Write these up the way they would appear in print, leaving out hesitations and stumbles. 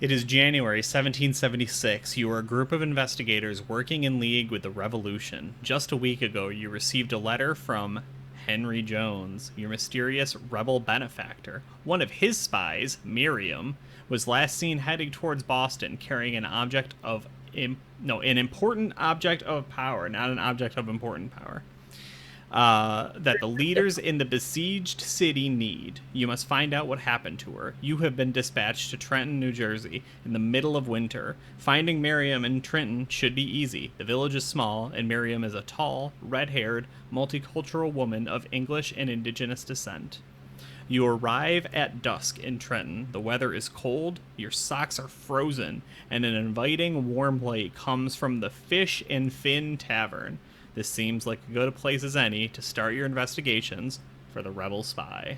It is January 1776. You are a group of investigators working in league with the Revolution. Just a week ago, you received a letter from Henry Jones, your mysterious rebel benefactor. One of his spies, Miriam, was last seen heading towards Boston carrying an object of an important object of power, not an object of important power. That the leaders in the besieged city need. You must find out what happened to her. You have been dispatched to Trenton, New Jersey, in the middle of winter. Finding Miriam in Trenton should be easy. The village is small, and Miriam is a tall, red-haired, multicultural woman of English and indigenous descent. You arrive at dusk in Trenton. The weather is cold, your socks are frozen, and an inviting warm light comes from the Fish and Fin Tavern. This seems like as good a place as any to start your investigations for the rebel spy.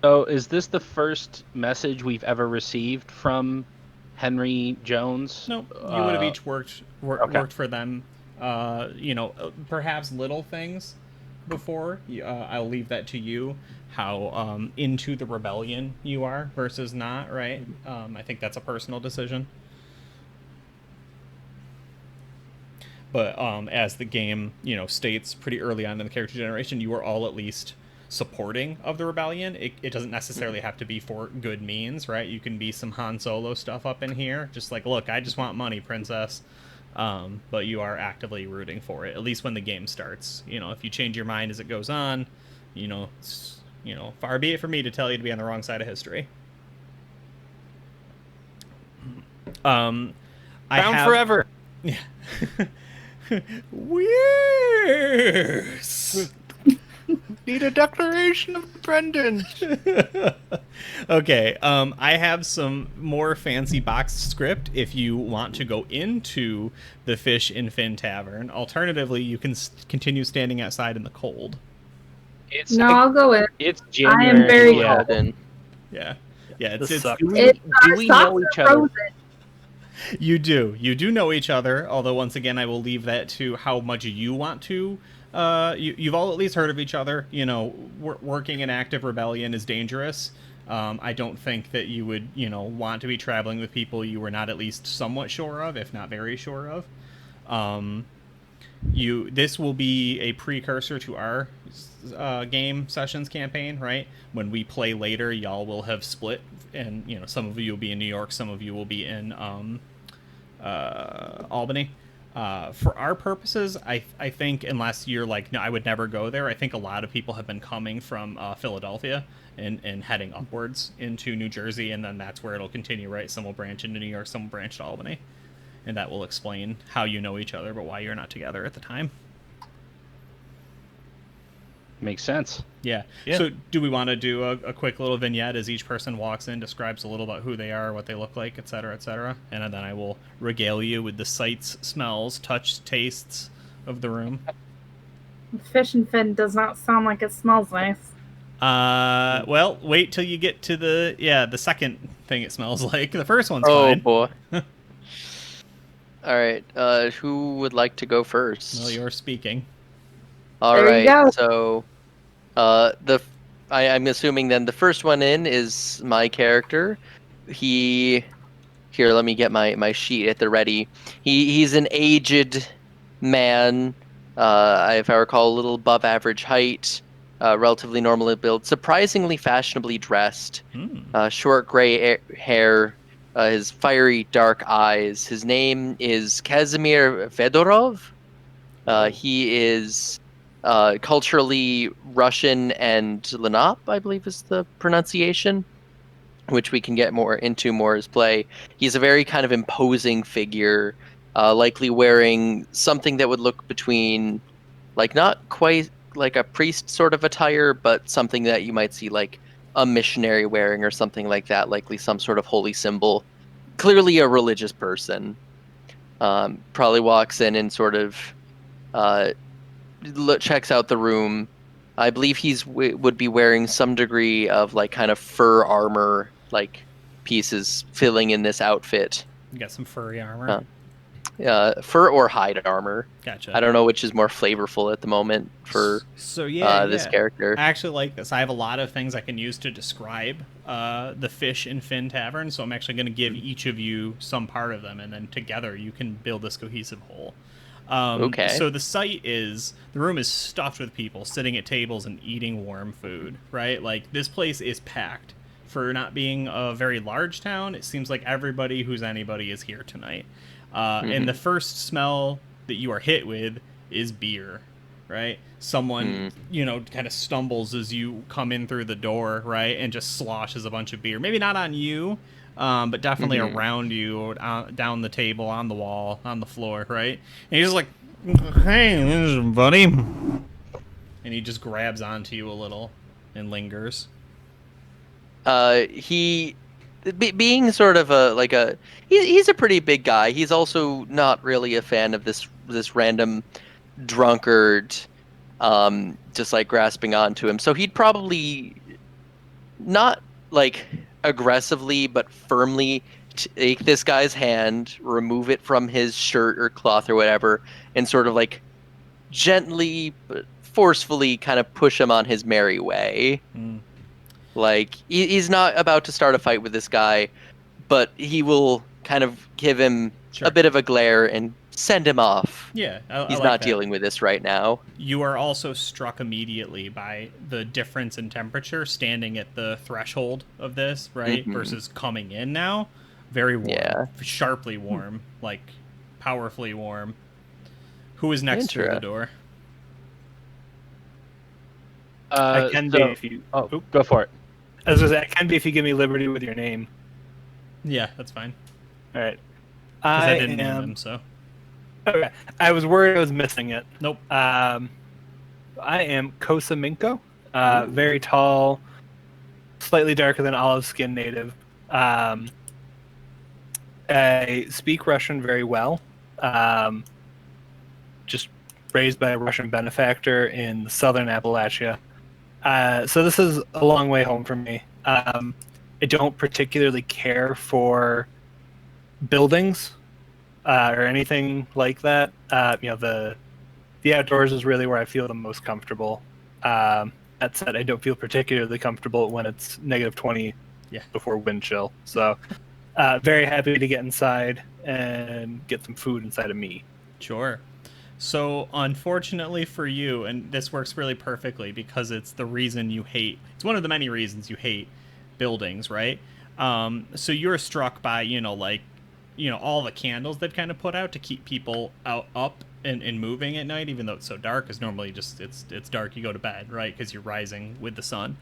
So is this the first message we've ever received from Henry Jones? No, you would have each worked for them. Perhaps little things before. I'll leave that to you. How into the rebellion you are versus not, right? I think that's a personal decision. But as the game, states pretty early on in the character generation, you are all at least supporting of the rebellion. It doesn't necessarily have to be for good means, right? You can be some Han Solo stuff up in here. Just like, look, I just want money, princess. But you are actively rooting for it, at least when the game starts. If you change your mind as it goes on, far be it for me to tell you to be on the wrong side of history. Bound forever. Yeah. Weird. Need a declaration of independence. Okay, I have some more fancy boxed script if you want to go into the Fish and Fin Tavern. Alternatively, you can continue standing outside in the cold. I'll go in. It's January. I am very cold. Yeah. It's do we know each other? You do know each other, although once again I will leave that to how much you want to. You've all at least heard of each other. Working in active rebellion is dangerous. I don't think that you would want to be traveling with people you were not at least somewhat sure of, if not very sure of. This will be a precursor to our game sessions campaign, right? When we play later, y'all will have split, and some of you will be in New York, some of you will be in Albany. For our purposes, I think, unless you're like, no, I would never go there, I think a lot of people have been coming from Philadelphia and heading upwards into New Jersey, and then that's where it'll continue, right? Some will branch into New York, some will branch to Albany. And that will explain how you know each other, but why you're not together at the time. Makes sense. Yeah. So do we want to do a quick little vignette as each person walks in, describes a little about who they are, what they look like, etc., etc., and then I will regale you with the sights, smells, touch, tastes of the room. Fish and Fin does not sound like it smells nice. Well, wait till you get to the second thing it smells like. The first one's fine. Oh boy. All right. Who would like to go first? Well, you're speaking. All there right. You go. So, I'm assuming then the first one in is my character. Here, let me get my sheet at the ready. He's an aged man. If I recall, a little above average height, relatively normally built, surprisingly fashionably dressed, short gray hair. His fiery dark eyes. His name is Kazimir Fedorov. He is culturally Russian and Lenape, I believe is the pronunciation, which we can get more into as play. He's a very kind of imposing figure, likely wearing something that would look between, like, not quite like a priest sort of attire, but something that you might see like a missionary wearing or something like that, likely some sort of holy symbol. Clearly a religious person. Probably walks in and sort of checks out the room. I believe would be wearing some degree of like kind of fur armor, like pieces filling in this outfit. You got some furry armor. fur or hide armor. Gotcha. I don't know which is more flavorful at the moment for So yeah, this yeah. character. I actually like this. I have a lot of things I can use to describe the Fish and Fin Tavern, so I'm actually going to give each of you some part of them, and then together you can build this cohesive whole. Okay. So the room is stuffed with people sitting at tables and eating warm food, right? Like, this place is packed. For not being a very large town, it seems like everybody who's anybody is here tonight. And the first smell that you are hit with is beer, right? Someone, kind of stumbles as you come in through the door, right? And just sloshes a bunch of beer. Maybe not on you, but definitely around you, down the table, on the wall, on the floor, right? And he's just like, "Hey, buddy." And he just grabs onto you a little and lingers. Being sort of he's a pretty big guy. He's also not really a fan of this random drunkard, just like grasping onto him. So he'd probably not like aggressively, but firmly take this guy's hand, remove it from his shirt or cloth or whatever, and sort of like gently but forcefully kind of push him on his merry way. Like, he's not about to start a fight with this guy, but he will kind of give him a bit of a glare and send him off. Yeah, he's like not that. dealing with this right now. You are also struck immediately by the difference in temperature standing at the threshold of this, right? Versus coming in now. Very warm. Sharply warm. Like, powerfully warm. Who is next through the door? I can be if you... Oh, go for it. I was going to say, I can be if you give me liberty with your name. Yeah, that's fine. All right. Because I didn't name him, so... Okay. I was worried I was missing it. Nope. I am Kosaminko. Very tall, slightly darker than olive skin native. I speak Russian very well. Just raised by a Russian benefactor in southern Appalachia. So this is a long way home for me. I don't particularly care for buildings or anything like that. The outdoors is really where I feel the most comfortable. That said, I don't feel particularly comfortable when it's -20 before wind chill. So very happy to get inside and get some food inside of me. Sure. So, unfortunately for you, and this works really perfectly because it's the reason you hate... It's one of the many reasons you hate buildings, right? So you're struck by, all the candles they've kind of put out to keep people up and moving at night, even though it's so dark, because normally just it's dark, you go to bed, right? Because you're rising with the sun.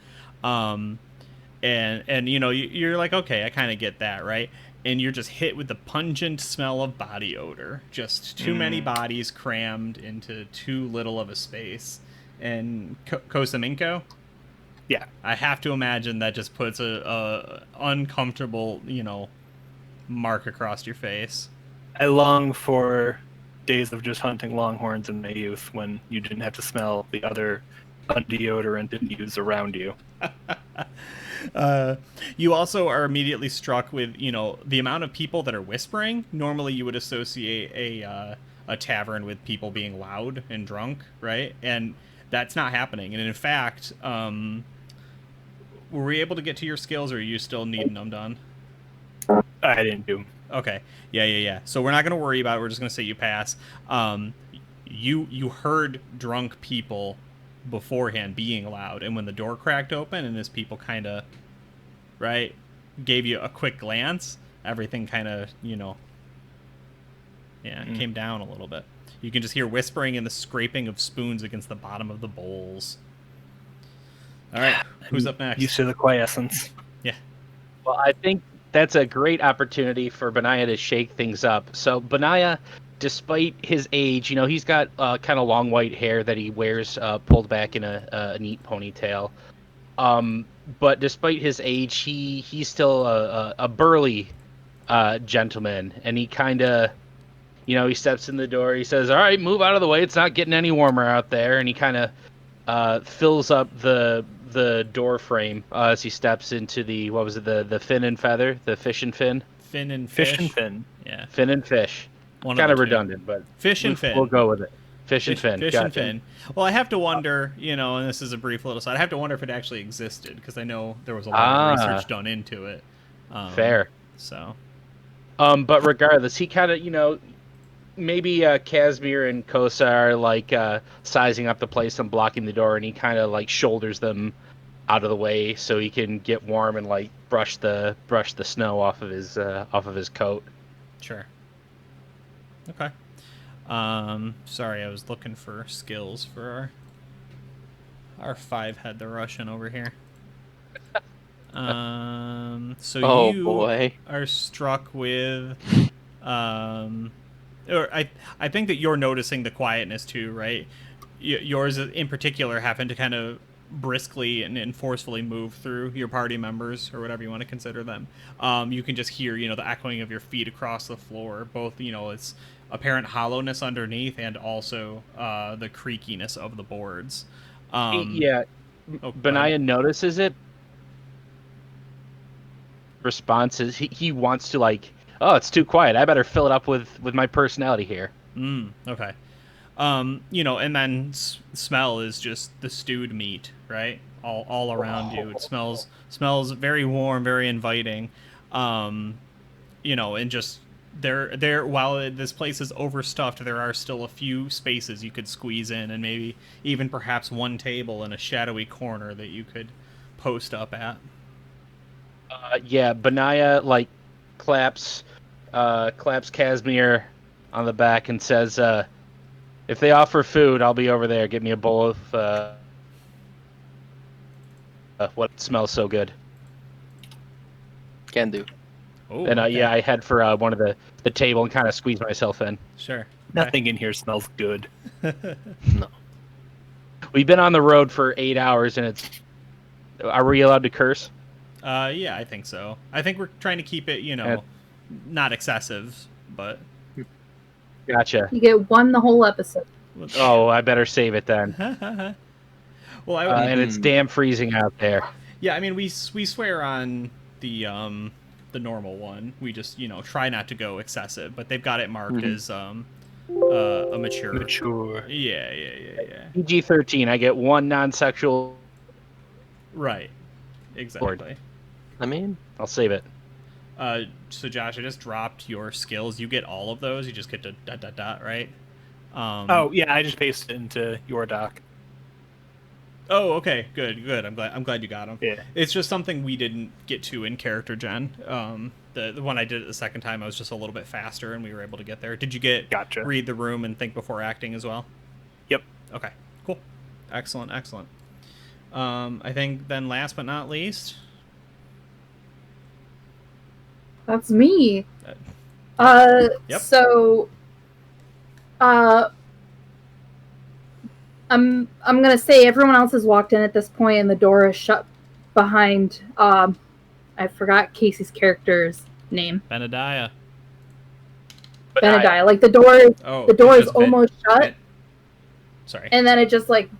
You're like, okay, I kind of get that, right? And you're just hit with the pungent smell of body odor. Just too many bodies crammed into too little of a space. And Kosaminko? Yeah. I have to imagine that just puts a uncomfortable, mark across your face. I long for days of just hunting longhorns in my youth when you didn't have to smell the other undeodorant and use around you. You also are immediately struck with, the amount of people that are whispering. Normally you would associate a tavern with people being loud and drunk, right? And that's not happening. And in fact, were we able to get to your skills, or are you still needing them done? I didn't do them. Okay. Yeah. So we're not going to worry about it. We're just going to say you pass. You heard drunk people beforehand being loud, and when the door cracked open and as people kind of gave you a quick glance, everything kind of came down a little bit. You can just hear whispering and the scraping of spoons against the bottom of the bowls. All right, who's up next? Used to the quiescence. Yeah. Well, I think that's a great opportunity for Benaya to shake things up. So Benaya, despite his age, he's got kind of long white hair that he wears pulled back in a neat ponytail. But despite his age, he's still a burly gentleman, and he kind of, he steps in the door. He says, "All right, move out of the way. It's not getting any warmer out there." And he kind of fills up the door frame as he steps into the the fin and feather, the fish and fin. Fin and Fish fish. and fin. Yeah. Fin and fish. One Kind of the two. redundant, but Fish and Fin. We'll go with it. Fish and Fin. Fish Gotcha. and Fin. Well, I have to wonder, and this is a brief little side, I have to wonder if it actually existed, because I know there was a lot of research done into it. Fair. So. But regardless, he kind of, maybe Casimir and Kosa are like sizing up the place and blocking the door, and he kind of like shoulders them out of the way so he can get warm and like brush the snow off of his coat. Sure. Okay. Sorry, I was looking for skills for our 5-head, the Russian over here. So you boy. are struck with, or I think that you're noticing the quietness too, right? Yours in particular happened to kind of briskly and forcefully move through your party members, or whatever you want to consider them. You can just hear, the echoing of your feet across the floor. Both, it's apparent hollowness underneath, and also the creakiness of the boards. Benaya notices it. Response is he wants to like, oh, it's too quiet. I better fill it up with my personality here. Okay. And then smell is just the stewed meat, right? All around you. It smells very warm, very inviting. And just there while this place is overstuffed, there are still a few spaces you could squeeze in, and maybe even perhaps one table in a shadowy corner that you could post up at. Benaya like claps Casimir on the back and says, if they offer food, I'll be over there. Get me a bowl of what smells so good. Can do. Oh, And okay. I head for one of the table and kind of squeeze myself in. Sure. Nothing in here smells good. No. We've been on the road for 8 hours, and are we allowed to curse? Yeah, I think so. I think we're trying to keep it, not excessive, but. Gotcha. You get one the whole episode. Oh, I better save it then. Well, And it's damn freezing out there. Yeah, I mean, we swear on the normal one. We just try not to go excessive, but they've got it marked as a mature. Mature. Yeah. PG-13. I get one non-sexual. Right. Exactly. I mean, I'll save it. So Josh, I just dropped your skills. You get all of those. You just get to ... right? Oh yeah, I just pasted it into your doc. Oh, okay, good. I'm glad you got them. Yeah. It's just something we didn't get to in character gen. The one I did it the second time, I was just a little bit faster, and we were able to get there. Did you Gotcha. read the room and think before acting as well? Yep. Okay, cool, excellent. I think then last but not least. That's me. Yep. So, I'm gonna say everyone else has walked in at this point, and the door is shut behind. I forgot Casey's character's name. Benediah. Benediah. Like the door is almost shut, Sorry. and then it just like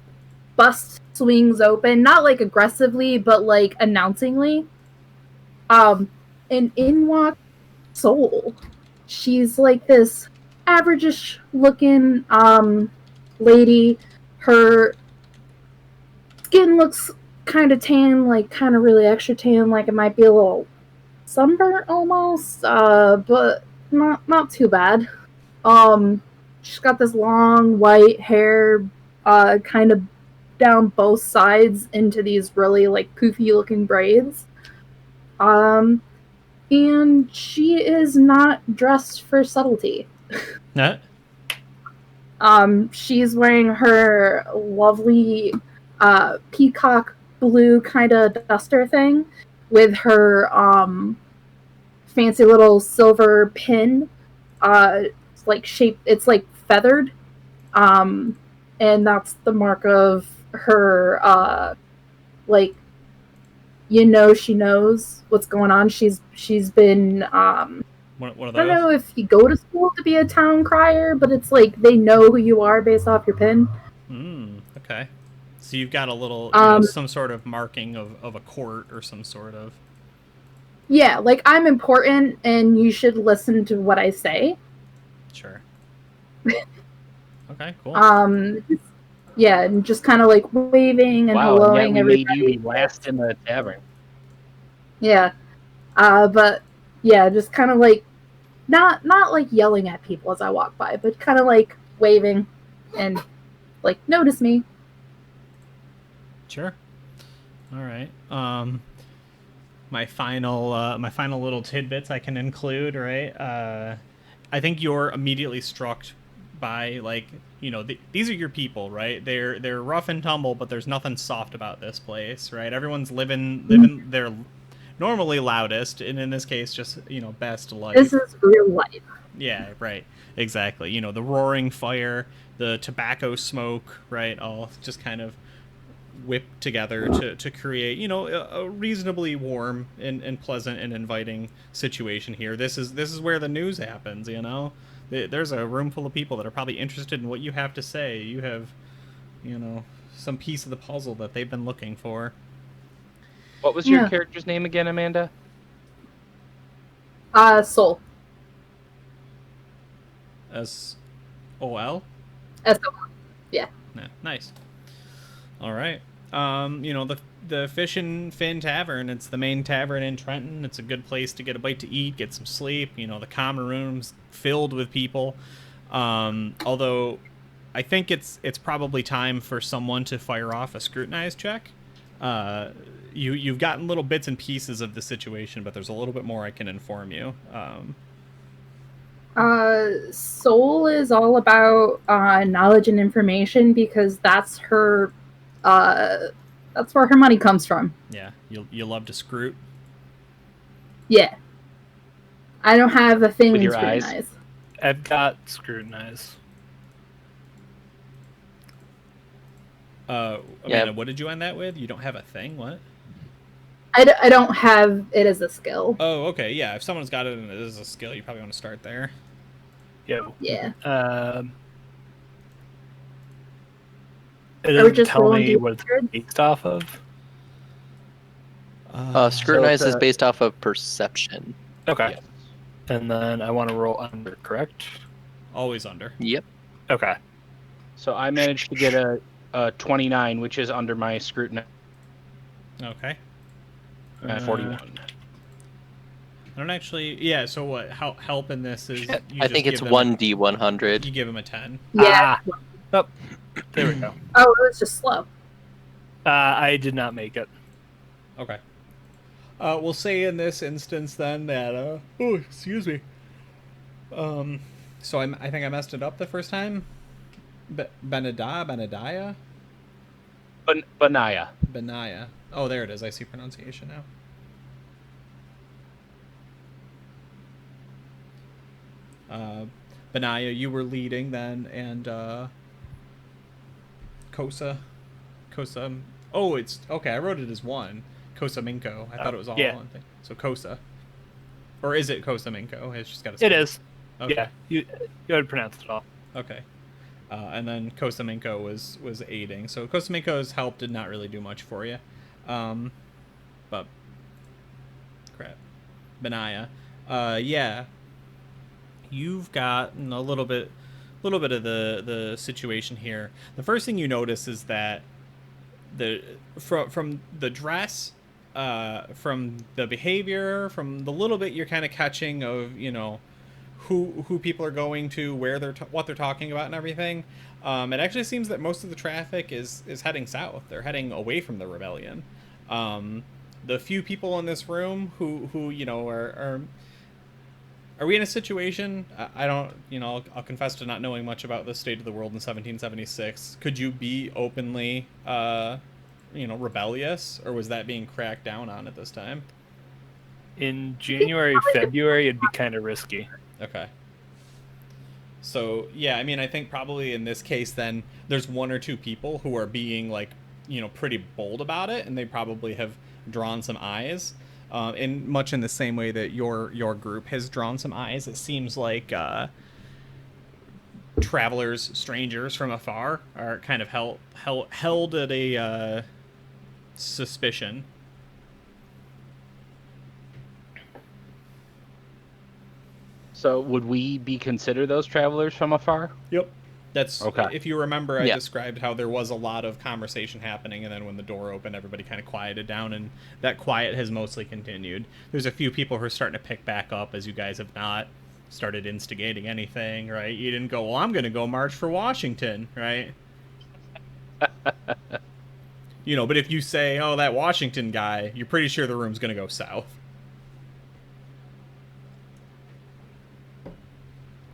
swings open, not like aggressively, but like announcingly. And in walks Soul. She's like this average-ish looking lady. Her skin looks kind of tan, like kind of really extra tan, like it might be a little sunburnt almost, but not too bad. She's got this long white hair, kind of down both sides into these really like poofy looking braids. And she is not dressed for subtlety. She's wearing her lovely peacock blue kind of duster thing with her fancy little silver pin. It's like shaped, it's like feathered. And that's the mark of her like, she knows what's going on. She's been One of those. I don't know if you go to school to be a town crier, but it's like they know who you are based off your pin. Okay. So you've got a little, some sort of marking of a court or some sort of. Yeah, like I'm important and you should listen to what I say. Sure. Okay, cool. Yeah, and just kind of like waving and Wow, and yet helloing we made you everybody. be last in the tavern. Yeah. But yeah, just kind of like not like yelling at people as I walk by, but kind of like waving and like notice me. Sure. All right. My final little tidbits I can include, right? I think you're immediately struck by, like, these are your people, right? They're rough and tumble, but there's nothing soft about this place, right? Everyone's living their normally loudest, and in this case, just best life. This is real life. Yeah, right. Exactly. The roaring fire, the tobacco smoke, right? All just kind of whipped together to create, a reasonably warm and pleasant and inviting situation here. This is where the news happens, There's a room full of people that are probably interested in what you have to say. You have, some piece of the puzzle that they've been looking for. What was your character's name again, Amanda? Soul. S-O-L? S-O-L. Yeah. Yeah, nice. All right. The Fish and Fin Tavern. It's the main tavern in Trenton. It's a good place to get a bite to eat, get some sleep. The common room's filled with people. Although, I think it's probably time for someone to fire off a scrutinize check. You've gotten little bits and pieces of the situation, but there's a little bit more I can inform you. Soul is all about knowledge and information because that's her. That's where her money comes from. Yeah, you love to scrut. Yeah. I don't have a thing With in your scrutinize. eyes? I've got scrutinize. Amanda, Yeah. what did you end that with? You don't have a thing? What? I don't have it as a skill. Oh, okay, yeah. If someone's got it and it is a skill, you probably want to start there. Yeah. Yeah. It Or doesn't just tell rolling me what it's D100s? based off of. Scrutinize So is it's based off of perception. Okay. Yes. And then I want to roll under, correct? Always under. Yep. Okay. So I managed to get a 29, which is under my scrutiny. Okay. 41. I don't actually. Yeah. So what? How help in this is? I think it's 1d100. You give him a 10. Yeah. Oh, there we go. Oh, it was just slow. I did not make it. Okay. We'll say in this instance then that. Oh, excuse me. So I think I messed it up the first time. Benadiah. Benaya. Benaya. Oh, there it is. I see pronunciation now. Benaya, you were leading then, and Kosa. Oh, it's okay. I wrote it as one. Kosa Minko. I thought it was all yeah. one thing. So Kosa, or is it Kosa Minko? It's just got a. It is. Okay. Yeah, you had pronounced it all. Okay. And then Kosaminko was aiding. So Kosaminko's help did not really do much for you. But crap. Benaya. Yeah. You've gotten a little bit of the situation here. The first thing you notice is that from the dress, from the behavior, from the little bit you're kind of catching of, who people are going to, where what they're talking about and everything. It actually seems that most of the traffic is heading south. They're heading away from the rebellion. The few people in this room who are we in a situation? I don't, I'll confess to not knowing much about the state of the world in 1776. Could you be openly, rebellious, or was that being cracked down on at this time? In January, February, it'd be kind of risky. Okay. So, yeah, I mean, I think probably in this case, then, there's one or two people who are being, pretty bold about it, and they probably have drawn some eyes. Much in the same way that your group has drawn some eyes. It seems like travelers, strangers from afar, are kind of held at a suspicion. So would we be considered those travelers from afar? Yep. That's Okay. If you remember, I Yeah. described how there was a lot of conversation happening, and then when the door opened, everybody kind of quieted down, and that quiet has mostly continued. There's a few people who are starting to pick back up as you guys have not started instigating anything, right? You didn't go, well, I'm going to go march for Washington, right? But if you say, oh, that Washington guy, you're pretty sure the room's going to go south.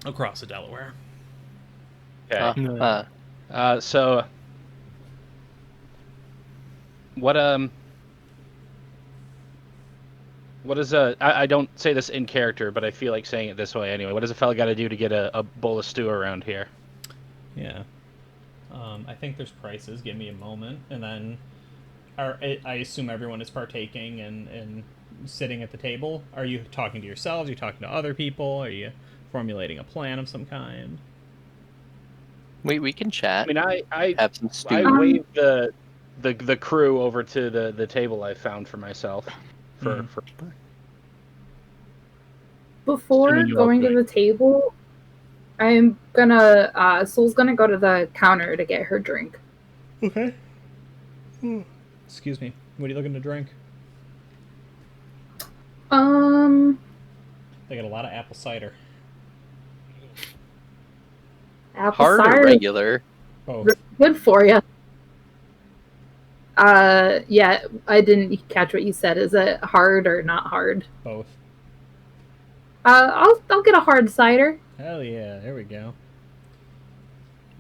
Across the Delaware. Okay. No. So what is I don't say this in character, but I feel like saying it this way anyway. What does a fella got to do to get a bowl of stew around here? Yeah. I think there's prices. Give me a moment. And then I assume everyone is partaking and sitting at the table. Are you talking to yourselves? Are you talking to other people? Are you formulating a plan of some kind? We can I chat. mean, I Have some I stew. waved the crew over to the table I found for myself. For Before Assuming you going to okay. the table, I'm gonna Soul's gonna go to the counter to get her drink. Okay. Excuse me. What are you looking to drink? They got a lot of apple cider. Apple Hard or cider, regular? Oh, good for you. Yeah, I didn't catch what you said. Is it hard or not hard? both. I'll get a hard cider. Hell yeah. There we go.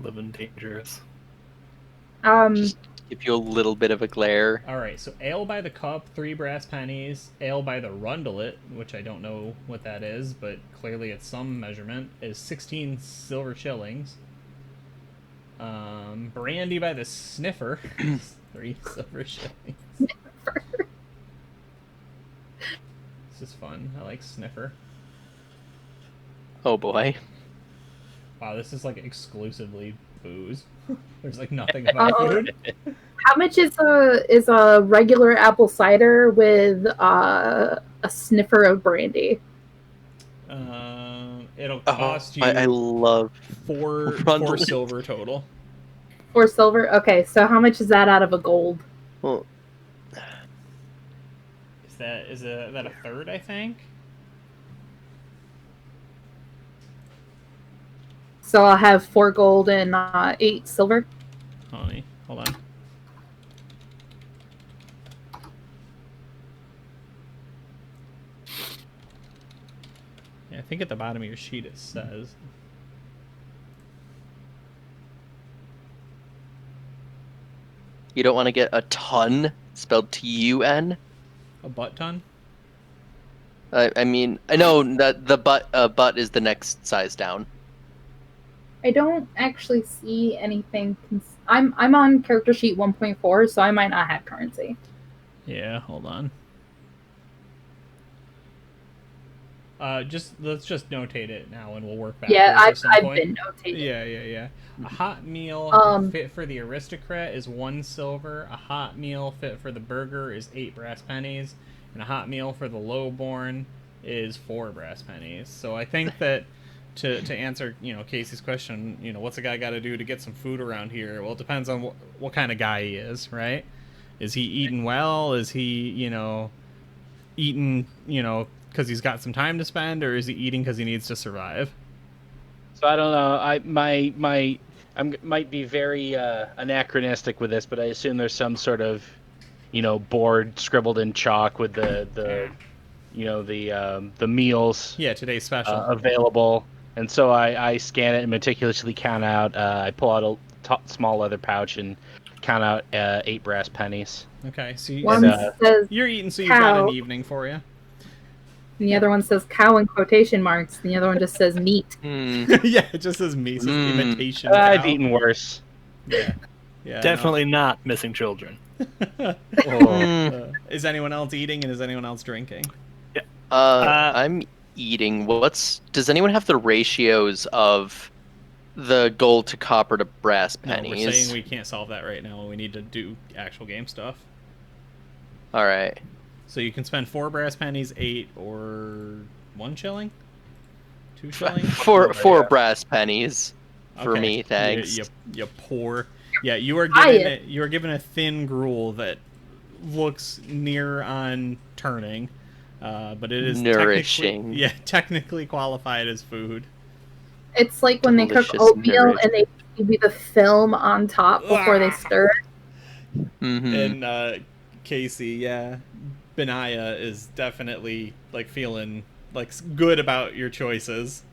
Living dangerous. Just give you a little bit of a glare. All right. So ale by the cup, 3 brass pennies. Ale by the rundelet, which I don't know what that is, but clearly it's some measurement, is 16 silver shillings. Brandy by the sniffer, 3 silver shillings. This is fun. I like sniffer. Oh boy. Wow, this is like exclusively booze. There's like nothing about food. How much is a regular apple cider with a sniffer of brandy? It'll Oh, cost you I love four Rundelet. silver total. 4 silver. Okay, so how much is that out of a gold? Well, Is that a third? I think. So I'll have 4 gold and 8 silver. Hold on. Yeah, I think at the bottom of your sheet it says. you don't want to get a ton, spelled T-U-N. A butt ton? I mean, I know that the butt is the next size down. I don't actually see anything. I'm on character sheet 1.4, so I might not have currency. Yeah, hold on. Let's just notate it now, and we'll work backwards. Yeah, at some I've point. been notating. Yeah. A hot meal fit for the aristocrat is 1 silver. A hot meal fit for the burger is 8 brass pennies, and a hot meal for the lowborn is 4 brass pennies. So I think that to answer Casey's question, what's a guy got to do to get some food around here? Well, it depends on what kind of guy he is, right? Is he eating well? Is he eating because he's got some time to spend, or is he eating because he needs to survive? So I don't know. I might be very anachronistic with this, but I assume there's some sort of board scribbled in chalk with the meals Yeah, today's special. available, and so I scan it and meticulously count out. I pull out a small leather pouch and count out 8 brass pennies. Okay, so One And, says you're eating, so you've got cow. an evening for you. And the other one says cow in quotation marks. And the other one just says meat. Yeah, it just says me. It says imitation I've cow. eaten worse. Yeah, Definitely not missing children. No. Is anyone else eating, and is anyone else drinking? I'm eating. Does anyone have the ratios of the gold to copper to brass No, pennies? we're saying we can't solve that right now. We need to do actual game stuff. All right. So you can spend 4 brass pennies, 8, or 1 shilling. 2 shillings? Four brass pennies for Okay. me, thanks. You poor. Yeah, you are given a thin gruel that looks near on turning, but it is Nourishing. technically qualified as food. It's like when they cook Delicious oatmeal and they nourishing. give you the film on top before they stir it. Mm-hmm. And Casey, yeah, Benaya is definitely like feeling like good about your choices.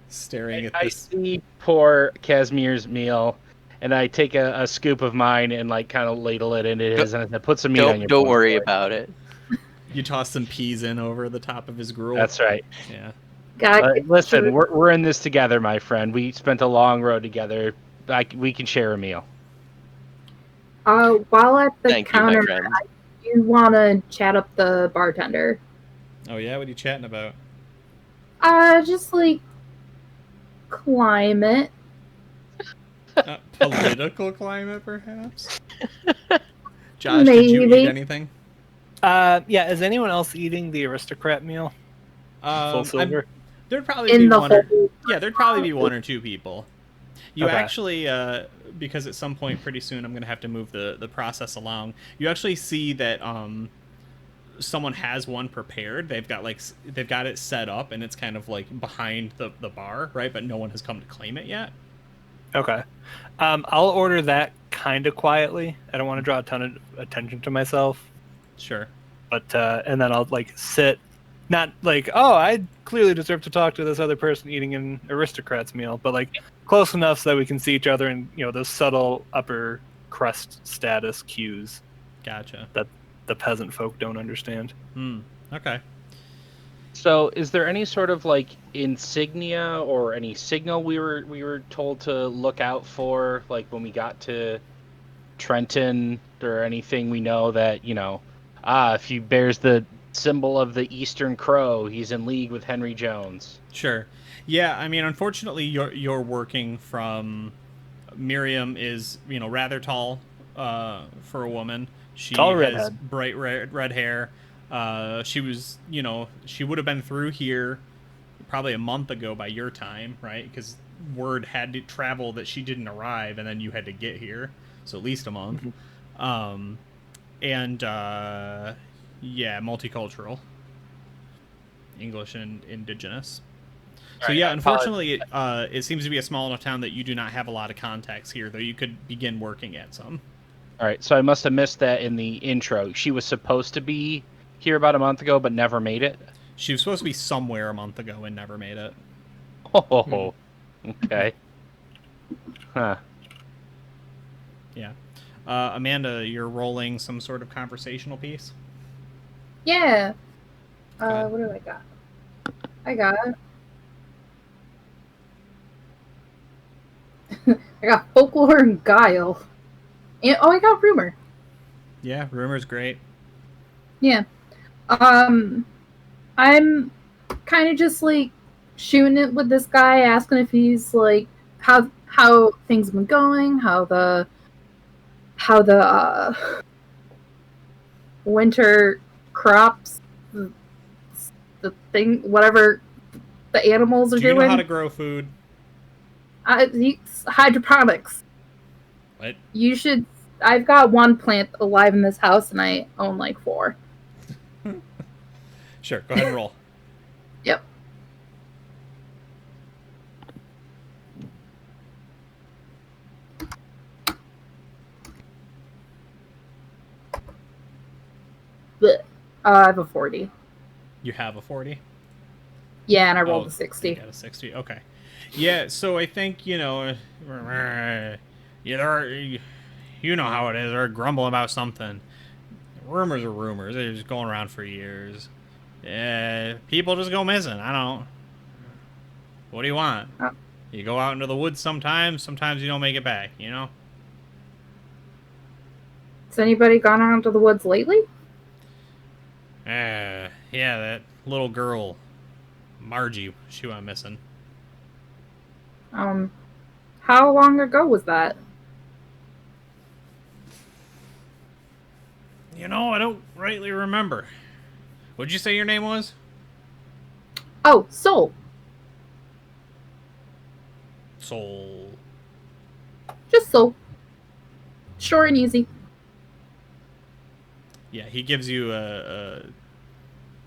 Staring at I this. see poor Casimir's meal, and I take a scoop of mine and like kind of ladle it into his, and I put some meat on your Don't plate, worry boy. about it. You toss some peas in over the top of his gruel. That's right. Yeah. Listen, we're in this together, my friend. We spent a long road together. We can share a meal. While at the Thank you, my counter, friend. I do want to chat up the bartender. Oh yeah, what are you chatting about? Just like climate. Political climate, perhaps. Josh, Maybe. did you eat anything? Yeah. Is anyone else eating the aristocrat meal? Full silver. There'd probably In be the one. Or, whole. yeah, there'd probably be 1 or 2 people. You Okay. actually, because at some point pretty soon I'm gonna have to move the process along. You actually see that someone has one prepared. They've got it set up, and it's kind of like behind the bar, right? But no one has come to claim it yet. Okay. I'll order that kind of quietly. I don't want to draw a ton of attention to myself. Sure. But and then I'll like sit, not like, oh, I clearly deserve to talk to this other person eating an aristocrat's meal, but like close enough so that we can see each other and those subtle upper crust status cues Gotcha. that the peasant folk don't understand. Okay. So, is there any sort of like insignia or any signal we were told to look out for, like when we got to Trenton, or anything we know that if he bears the symbol of the Eastern Crow, he's in league with Henry Jones? Sure. Yeah, I mean, unfortunately, you're working from. Miriam is rather tall for a woman. She Tall has redhead. bright red hair. She was she would have been through here probably a month ago by your time, right? Because word had to travel that she didn't arrive, and then you had to get here, so at least a month. And yeah, multicultural, English and indigenous. So yeah, unfortunately, it seems to be a small enough town that you do not have a lot of contacts here, though you could begin working at some. All right, so I must have missed that in the intro. She was supposed to be here about a month ago, but never made it. She was supposed to be somewhere a month ago and never made it. Oh, okay. Huh. Yeah. Amanda, you're rolling some sort of conversational piece? Yeah. ahead. What do I got? I got. I got folklore and guile. And, I got rumor. Yeah, rumor's great. Yeah. I'm kind of just like shooting it with this guy, asking if he's like how things have been going, how the winter crops, the thing, whatever the animals are Do you doing. know how to grow food? Hydroponics. What? You should. I've got 1 plant alive in this house, and I own like 4. Sure, go ahead and roll. Yep. But I have a 40. You have a 40? Yeah, and I rolled a 60. You got a 60, okay. Yeah, so I think, you know how it is. They're grumbling about something. Rumors are rumors. They're just going around for years. People just go missing. I don't. What do you want? You go out into the woods sometimes. Sometimes you don't make it back. Has anybody gone out into the woods lately? Yeah, that little girl, Margie, she went missing. How long ago was that? I don't rightly remember. What'd you say your name was? Oh, Soul. Soul. Just soul. Short and easy. Yeah, he gives you a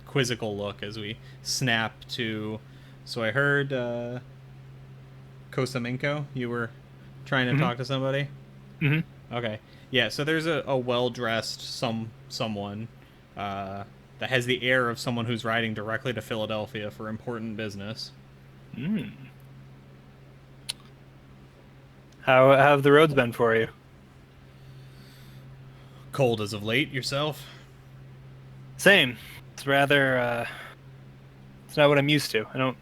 quizzical look as we snap to. So I heard Kosaminko, you were trying to talk to somebody. Mm-hmm. Okay, yeah. So there's a well-dressed someone that has the air of someone who's riding directly to Philadelphia for important business. How have the roads been for you? Cold as of late. Yourself? Same. It's rather. It's not what I'm used to. I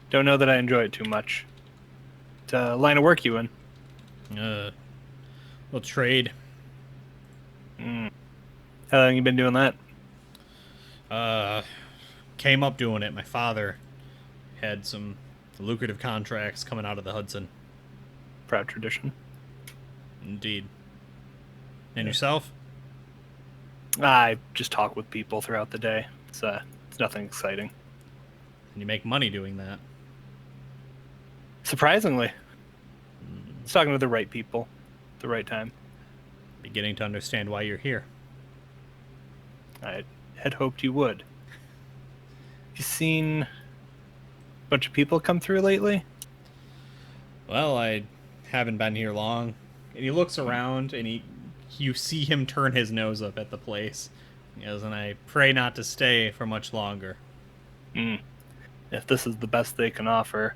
don't know that I enjoy it too much. It's a line of work you in. Well, trade. How long you been doing that? Came up doing it. My father had some lucrative contracts coming out of the Hudson. Proud tradition. Indeed. And yourself? I just talk with people throughout the day. It's nothing exciting. And you make money doing that. Surprisingly. It's talking to the right people at the right time. Beginning to understand why you're here. I had hoped you would. You seen a bunch of people come through lately? Well, I haven't been here long. And he looks around and you see him turn his nose up at the place. He goes, and I pray not to stay for much longer. If this is the best they can offer.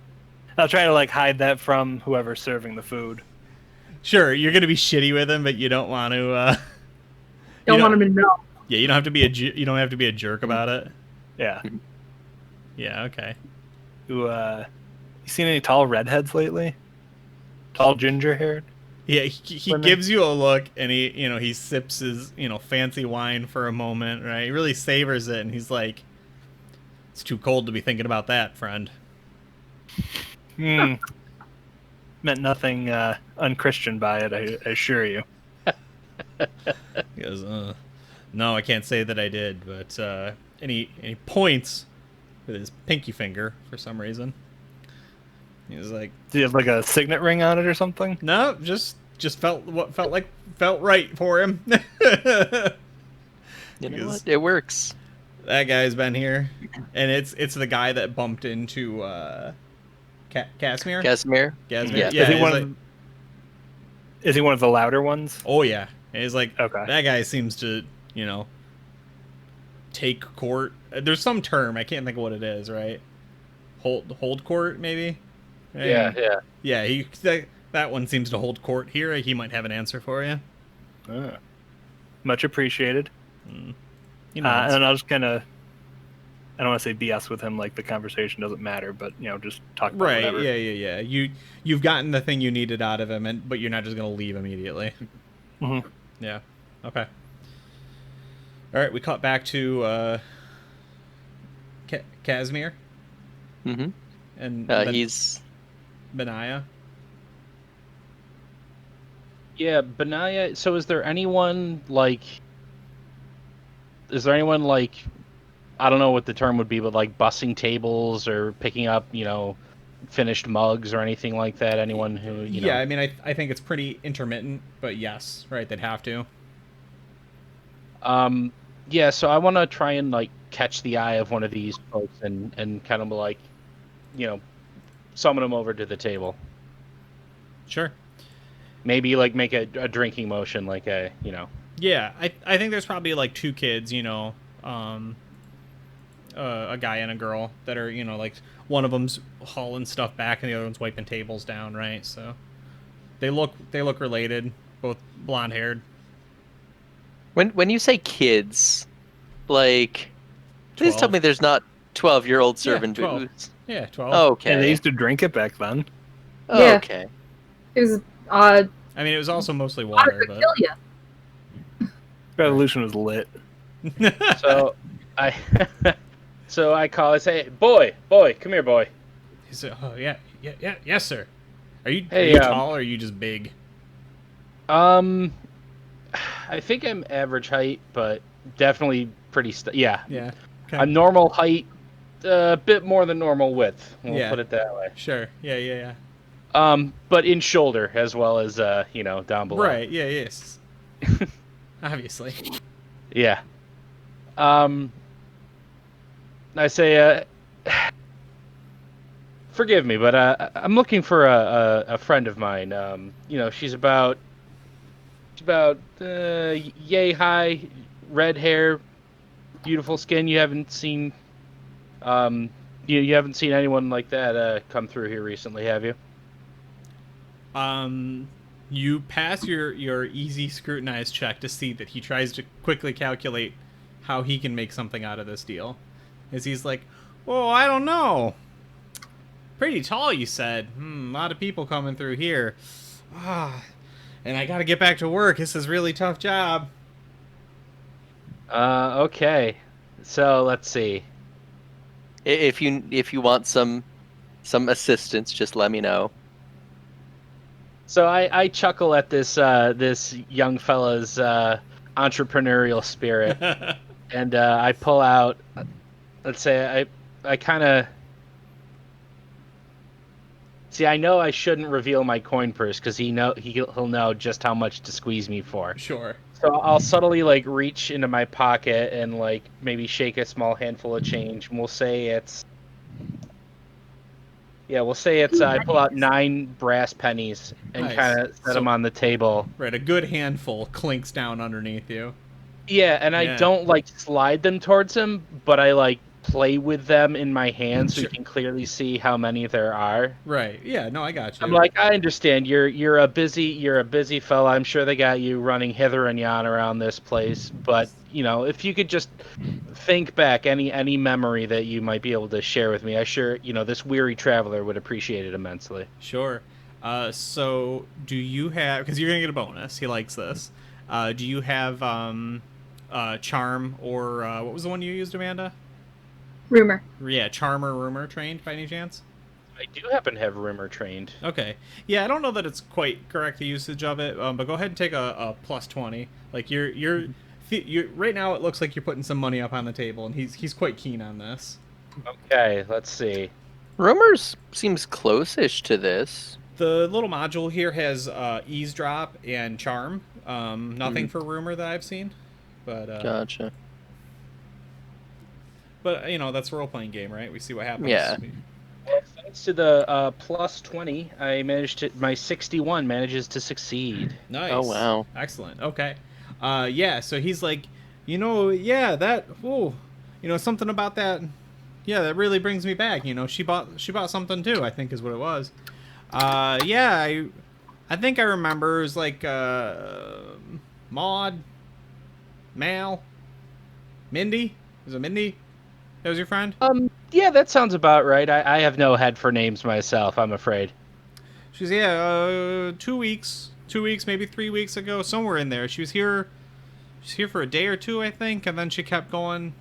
I'll try to hide that from whoever's serving the food. Sure, you're gonna be shitty with him, but you don't want to. Don't want him to know. Yeah, you don't have to be you don't have to be a jerk about it. Yeah. Yeah. Okay. You seen any tall redheads lately? Tall ginger haired? Yeah, he gives you a look, and he sips his fancy wine for a moment, right? He really savors it, and he's like, "It's too cold to be thinking about that, friend." Meant nothing unchristian by it, I assure you. He goes, "No, I can't say that I did, but any points with his pinky finger for some reason." He's like, Do you have a signet ring on it or something? "No, just felt right for him." You know what? It works. That guy's been here, and it's the guy that bumped into Casimir. Casimir? Casimir. Yeah. Yeah. Is he one of the louder ones? Oh yeah. And he's like, Okay. That guy seems to take court. There's some term, I can't think of what it is, right? Hold court, maybe. Yeah. Yeah. That one seems to hold court here. He might have an answer for you. Much appreciated. You And know, I'll just kind of, I don't want to say BS with him, the conversation doesn't matter, but, just talk about right. whatever. Yeah. You've gotten the thing you needed out of him, but you're not just gonna leave immediately. Mm-hmm. Yeah. Okay. All right. We cut back to Casimir. Mm-hmm. And He's... Benaya. Yeah, Benaya. So is there anyone I don't know what the term would be, but bussing tables or picking up, finished mugs or anything like that? Anyone who, Yeah, I mean, I think it's pretty intermittent, but yes, right, they'd have to. Yeah, so I want to try and catch the eye of one of these folks and kind of summon them over to the table. Sure. Maybe make a drinking motion, Yeah, I think there's probably two kids, a guy and a girl that are, one of them's hauling stuff back and the other one's wiping tables down, right? So they look related, both blonde haired. When you say kids, please 12. tell me there's not 12-year-old serving 12. booze. Yeah, 12. Okay. And they used to drink it back then. Yeah. Okay. It was I mean, it was also mostly water, could but kill you. Revolution was lit. So I call. I say, boy, come here, boy. he said, "Oh yeah, yes, sir. Are you Hey, tall or are you just big?" I think I'm average height, but definitely pretty. Yeah, Yeah. a normal height, a bit more than normal width. We'll Yeah. put it that way. Sure. Yeah. But in shoulder as well as down below. Right. Yeah. Yes. Obviously. Yeah. I say, forgive me, but I'm looking for a friend of mine. She's about yay high, red hair, beautiful skin. You haven't seen you haven't seen anyone like that come through here recently, have you? You pass your easy scrutinize check to see that he tries to quickly calculate how he can make something out of this deal. As he's like, "Oh, I don't know. Pretty tall, you said. A lot of people coming through here. And I gotta get back to work. This is a really tough job." Okay. So let's see. If you want some assistance, just let me know. So I chuckle at this young fella's entrepreneurial spirit, and I pull out. Let's say I kind of see. I know I shouldn't reveal my coin purse because he'll know just how much to squeeze me for. Sure. So I'll subtly reach into my pocket and maybe shake a small handful of change, and we'll say it's I pull out 9 brass pennies and Nice. kind of set them on the table. Right, a good handful clinks down underneath you. Yeah, and I don't slide them towards him, but I play with them in my hand so you can clearly see how many there are. Right. Yeah. No, I got you. I'm like, I understand. You're a busy fella. I'm sure they got you running hither and yon around this place. But if you could just think back any memory that you might be able to share with me, I sure this weary traveler would appreciate it immensely. Sure. So do you have? Because you're gonna get a bonus. He likes this. Do you have charm or what was the one you used, Amanda? Rumor. Yeah, charm or rumor trained by any chance? I do happen to have rumor trained. Okay. Yeah, I don't know that it's quite correct the usage of it, but go ahead and take a plus 20. Like you're right now. It looks like you're putting some money up on the table, and he's quite keen on this. Okay, let's see. Rumors seems close-ish to this. The little module here has eavesdrop and charm. Nothing for rumor that I've seen, but Gotcha. But that's a role-playing game, right? We see what happens. Yeah. Well, thanks to the plus 20, my 61 manages to succeed. Nice. Oh, wow. Excellent. Okay. Yeah. So he's like, something about that. Yeah, that really brings me back. She bought something too. I think is what it was. Yeah. I think I remember. It was like Maud, Mal, Mindy. Was it Mindy? That was your friend? Yeah, that sounds about right. I have no head for names myself, I'm afraid. She's 2 weeks, maybe 3 weeks ago, somewhere in there. She's here for a day or two, I think, and then she kept going.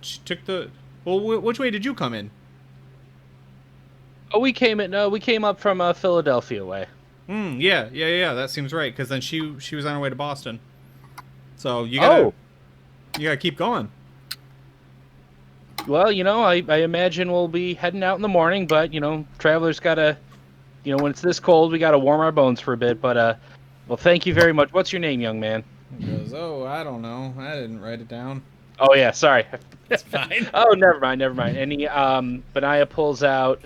She took the. Well, which way did you come in? Oh, we came up from Philadelphia way. Yeah. That seems right. Because then she was on her way to Boston. So you gotta keep going. Well, I imagine we'll be heading out in the morning, but travelers gotta, when it's this cold, we gotta warm our bones for a bit. But well, thank you very much. What's your name, young man? He goes, I don't know. I didn't write it down. Oh yeah, sorry. It's fine. Oh, never mind. And he Benaya pulls out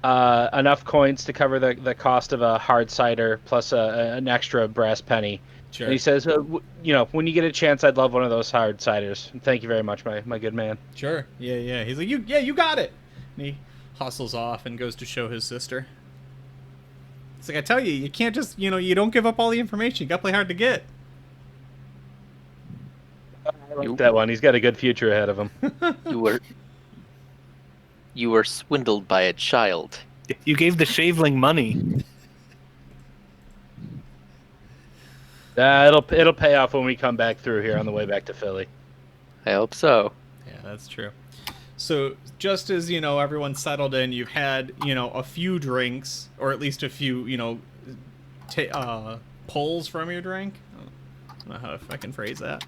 enough coins to cover the cost of a hard cider plus an extra brass penny. Sure. And he says, when you get a chance, I'd love one of those hard ciders. Thank you very much, my good man. Sure. Yeah. He's like, you got it. And he hustles off and goes to show his sister. It's like, I tell you can't just, you don't give up all the information. You got to play hard to get. I like that one. He's got a good future ahead of him. You were swindled by a child. You gave the shaveling money. It'll pay off when we come back through here on the way back to Philly. I hope so. Yeah, that's true. So just as, everyone's settled in, you've had, a few drinks, or at least a few, pulls from your drink. I don't know how if I can phrase that.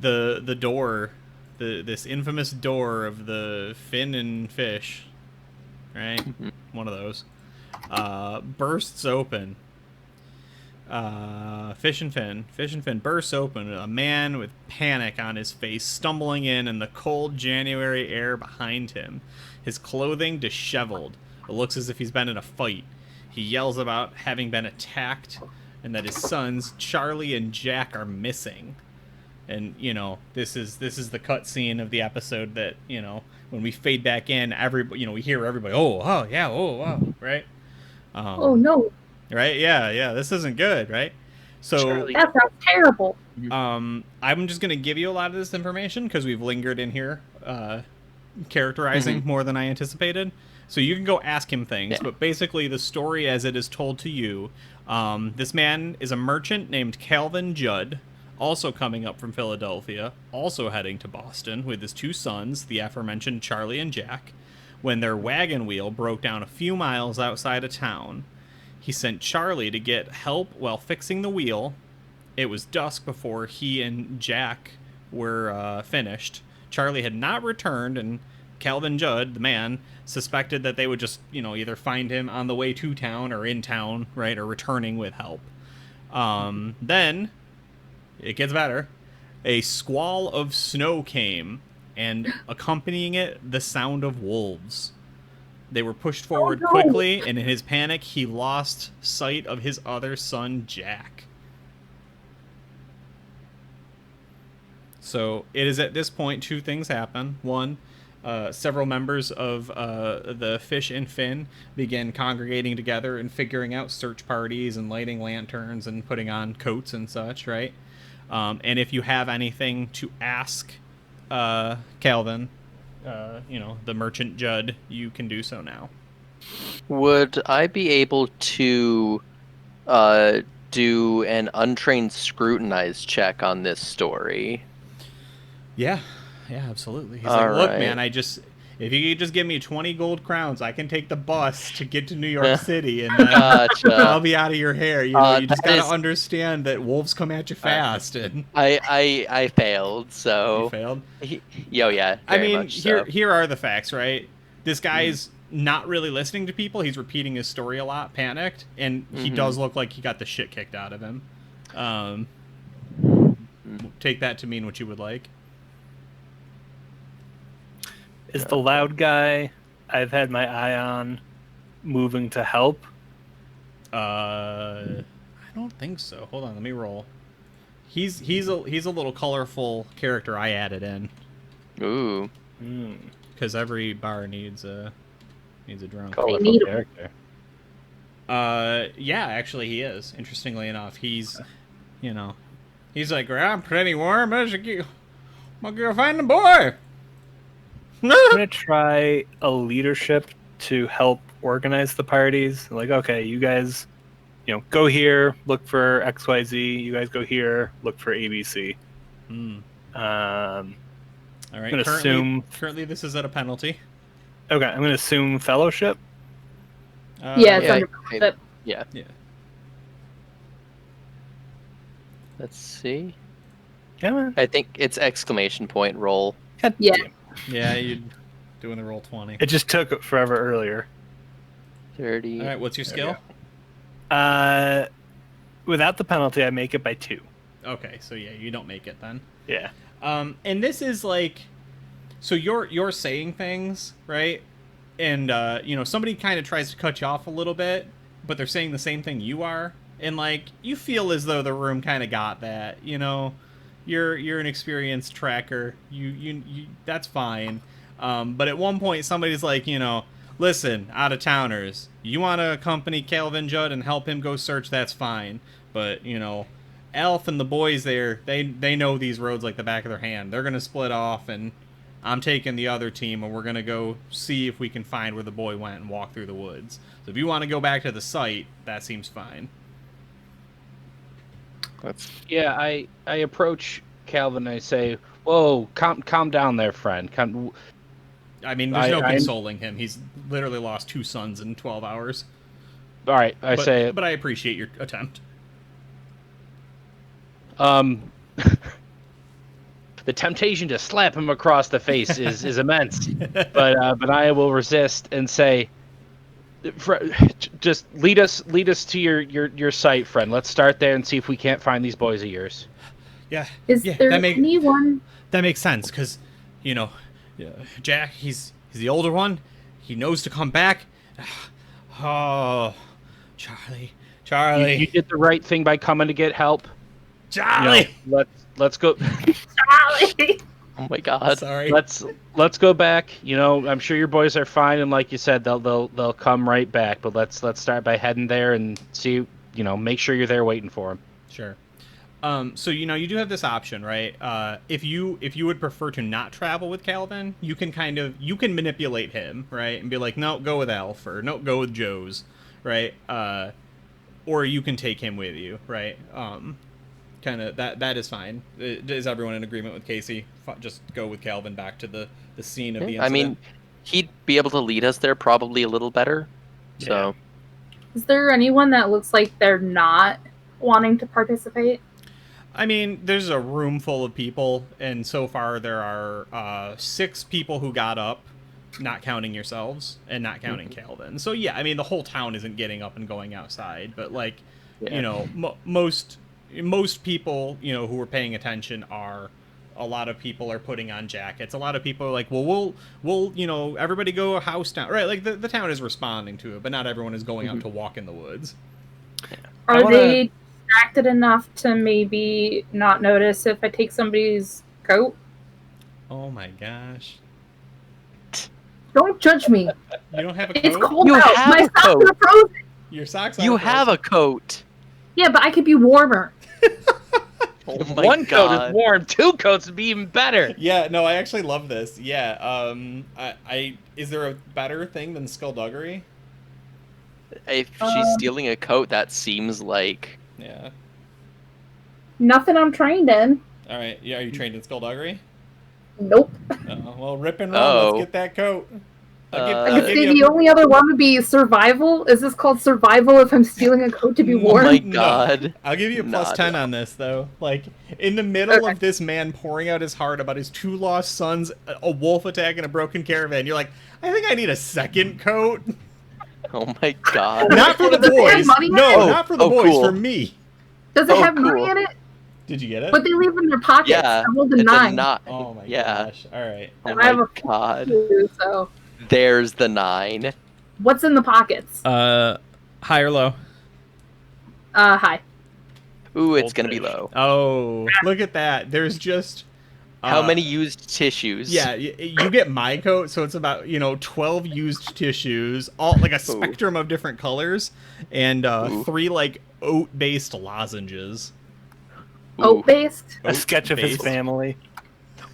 The door, this infamous door of the Fin and Fish, right? One of those. Bursts open. Fish and Fin bursts open. A man with panic on his face stumbling in the cold January air behind him. His clothing disheveled. It looks as if he's been in a fight. He yells about having been attacked and that his sons, Charlie and Jack, are missing. And, you know, this is the cutscene of the episode that, you know, when we fade back in, we hear everybody, oh, yeah, oh, wow, right? Oh no. Right? Yeah, this isn't good, right? So Charlie. That sounds terrible. I'm just going to give you a lot of this information because we've lingered in here characterizing more than I anticipated. So you can go ask him things, but basically the story as it is told to you, this man is a merchant named Calvin Judd, also coming up from Philadelphia, also heading to Boston with his two sons, the aforementioned Charlie and Jack, when their wagon wheel broke down a few miles outside of town. He sent Charlie to get help while fixing the wheel. It was dusk before he and Jack were finished. Charlie had not returned, and Calvin Judd, the man, suspected that they would just, you know, either find him on the way to town or in town, right, or returning with help. Then, it gets better. A squall of snow came, and accompanying it, the sound of wolves. They were pushed forward quickly, and in his panic, he lost sight of his other son, Jack. So it is at this point two things happen. One, several members of the Fish and Fin begin congregating together and figuring out search parties and lighting lanterns and putting on coats and such, right? And if you have anything to ask Calvin, the merchant Judd, you can do so now. Would I be able to do an untrained scrutinize check on this story? Yeah, absolutely. He's All like, look, right. man, if you could just give me 20 gold crowns, I can take the bus to get to New York City, and then Gotcha. I'll be out of your hair. You know, you just that gotta is- understand that wolves come at you fast. And I failed, you so failed. yeah. I very mean, much so. here are the facts, right? This guy's not really listening to people. He's repeating his story a lot, panicked, and he does look like he got the shit kicked out of him. Take that to mean what you would like. Is the loud guy I've had my eye on moving to help? I don't think so. Hold on, let me roll. He's a little colorful character I added in Ooh. because every bar needs a drunk. Colorful need 'em. character. Yeah, actually he is. Interestingly enough, he's he's like, I'm pretty warm. I'm gonna go find the boy. I'm gonna try a leadership to help organize the parties. Like, okay, you guys, go here, look for XYZ. You guys go here, look for ABC. All right. I'm gonna assume. Currently, this is at a penalty. Okay, I'm gonna assume fellowship. Yeah, it's Yeah, under that. Yeah. Yeah. Let's see. Yeah, man. I think it's exclamation point roll. Yeah. Yeah, you're doing the roll 20. It just took forever earlier. 30. All right, what's your skill? Without the penalty, I make it by 2. Okay, so yeah, you don't make it then. Yeah. And this is like, so you're saying things, right? And somebody kind of tries to cut you off a little bit, but they're saying the same thing you are, and like you feel as though the room kind of got that. You're an experienced tracker. You that's fine. But at one point, somebody's like, listen, out of towners, you want to accompany Calvin Judd and help him go search? That's fine. But Elf and the boys there, they know these roads like the back of their hand. They're gonna split off, and I'm taking the other team, and we're gonna go see if we can find where the boy went and walk through the woods. So if you want to go back to the site, that seems fine. Yeah, I approach Calvin and I say, "Whoa, calm down there, friend." I mean, there's no I'm- consoling him. He's literally lost 2 sons in 12 hours. All right, I say, but I appreciate your attempt. the temptation to slap him across the face is immense, but I will resist and say, Just lead us to your site, friend. Let's start there and see if we can't find these boys of yours. Yeah. Is yeah, there anyone? That makes sense because, you know, Jack, he's the older one. He knows to come back. Oh, Charlie. You did the right thing by coming to get help. Charlie. Let's go. Charlie! Oh my God. Sorry. Let's go back. I'm sure your boys are fine, and like you said, they'll come right back. But let's start by heading there and see. Make sure you're there waiting for them. Sure. So you do have this option, right? If you would prefer to not travel with Calvin, you can manipulate him, right, and be like, no, go with Alf, or no, go with Joe's, right? Or you can take him with you, right? Kind of that is fine. Is everyone in agreement with Casey? Just go with Calvin back to the scene of the incident. I mean, he'd be able to lead us there probably a little better. Yeah. So, Is there anyone that looks like they're not wanting to participate? I mean, there's a room full of people, and so far there are 6 people who got up, not counting yourselves, and not counting Calvin. So yeah, I mean, the whole town isn't getting up and going outside, but like, most people, who are paying attention are, a lot of people are putting on jackets. A lot of people are like, well, we'll everybody go house down, right? Like the town is responding to it, but not everyone is going out to walk in the woods. Are they distracted enough to maybe not notice if I take somebody's coat? Oh my gosh. Don't judge me. You don't have a coat? It's cold You out. have My a socks coat. are frozen. Your socks you are have a coat. Yeah, but I could be warmer. Oh If my one coat God. is warm, 2 coats would be even better. Yeah, no, I actually love this. Yeah, is there a better thing than skullduggery? If she's stealing a coat, that seems like... Yeah. Nothing I'm trained in. All right. Yeah, are you trained in skullduggery? Nope. Well, rip and run. Oh. Let's get that coat. I I'll could give say you the only other one would be survival. Is this called survival if I'm stealing a coat to be Oh warm? my No. God. I'll give you a plus Nah, 10 no. on this, though. Like, in the middle Okay. of this man pouring out his heart about his 2 lost sons, a wolf attack, and a broken caravan, you're like, I think I need a second coat. Oh my God. Not for the Does it have boys. money in No, it? not for the Oh, boys. cool. For me. Does it Oh, have money cool. in it? Did you get it? But they leave in their pockets. Yeah, I rolled a it's 9. a knot. Oh my Yeah. gosh. All right. Oh And I have my a God. 2, so There's the 9. what's in the pockets? High or low? Hi. Ooh, it's gonna be Goldfish. low. Oh, look at that. There's just... How many used tissues? Yeah, you get my coat, so it's about 12 used tissues, all like a spectrum of different colors, and Ooh. 3 like oat-based lozenges. Ooh. Oat based. A sketch of his Oat-based. family.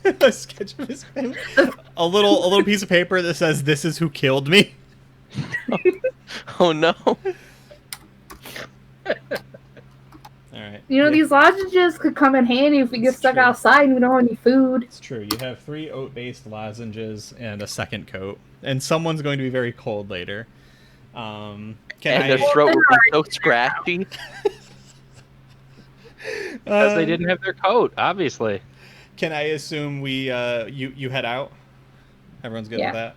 A sketch of his family. A little piece of paper that says, "This is who killed me." Oh no. All right. These lozenges could come in handy if we get It's stuck true. outside and we don't have any food. It's true. You have 3 oat-based lozenges and a second coat, and someone's going to be very cold later. Can And I? their throat will be so scratchy. Because they didn't have their coat, obviously. Can I assume we you head out? Everyone's good Yeah. with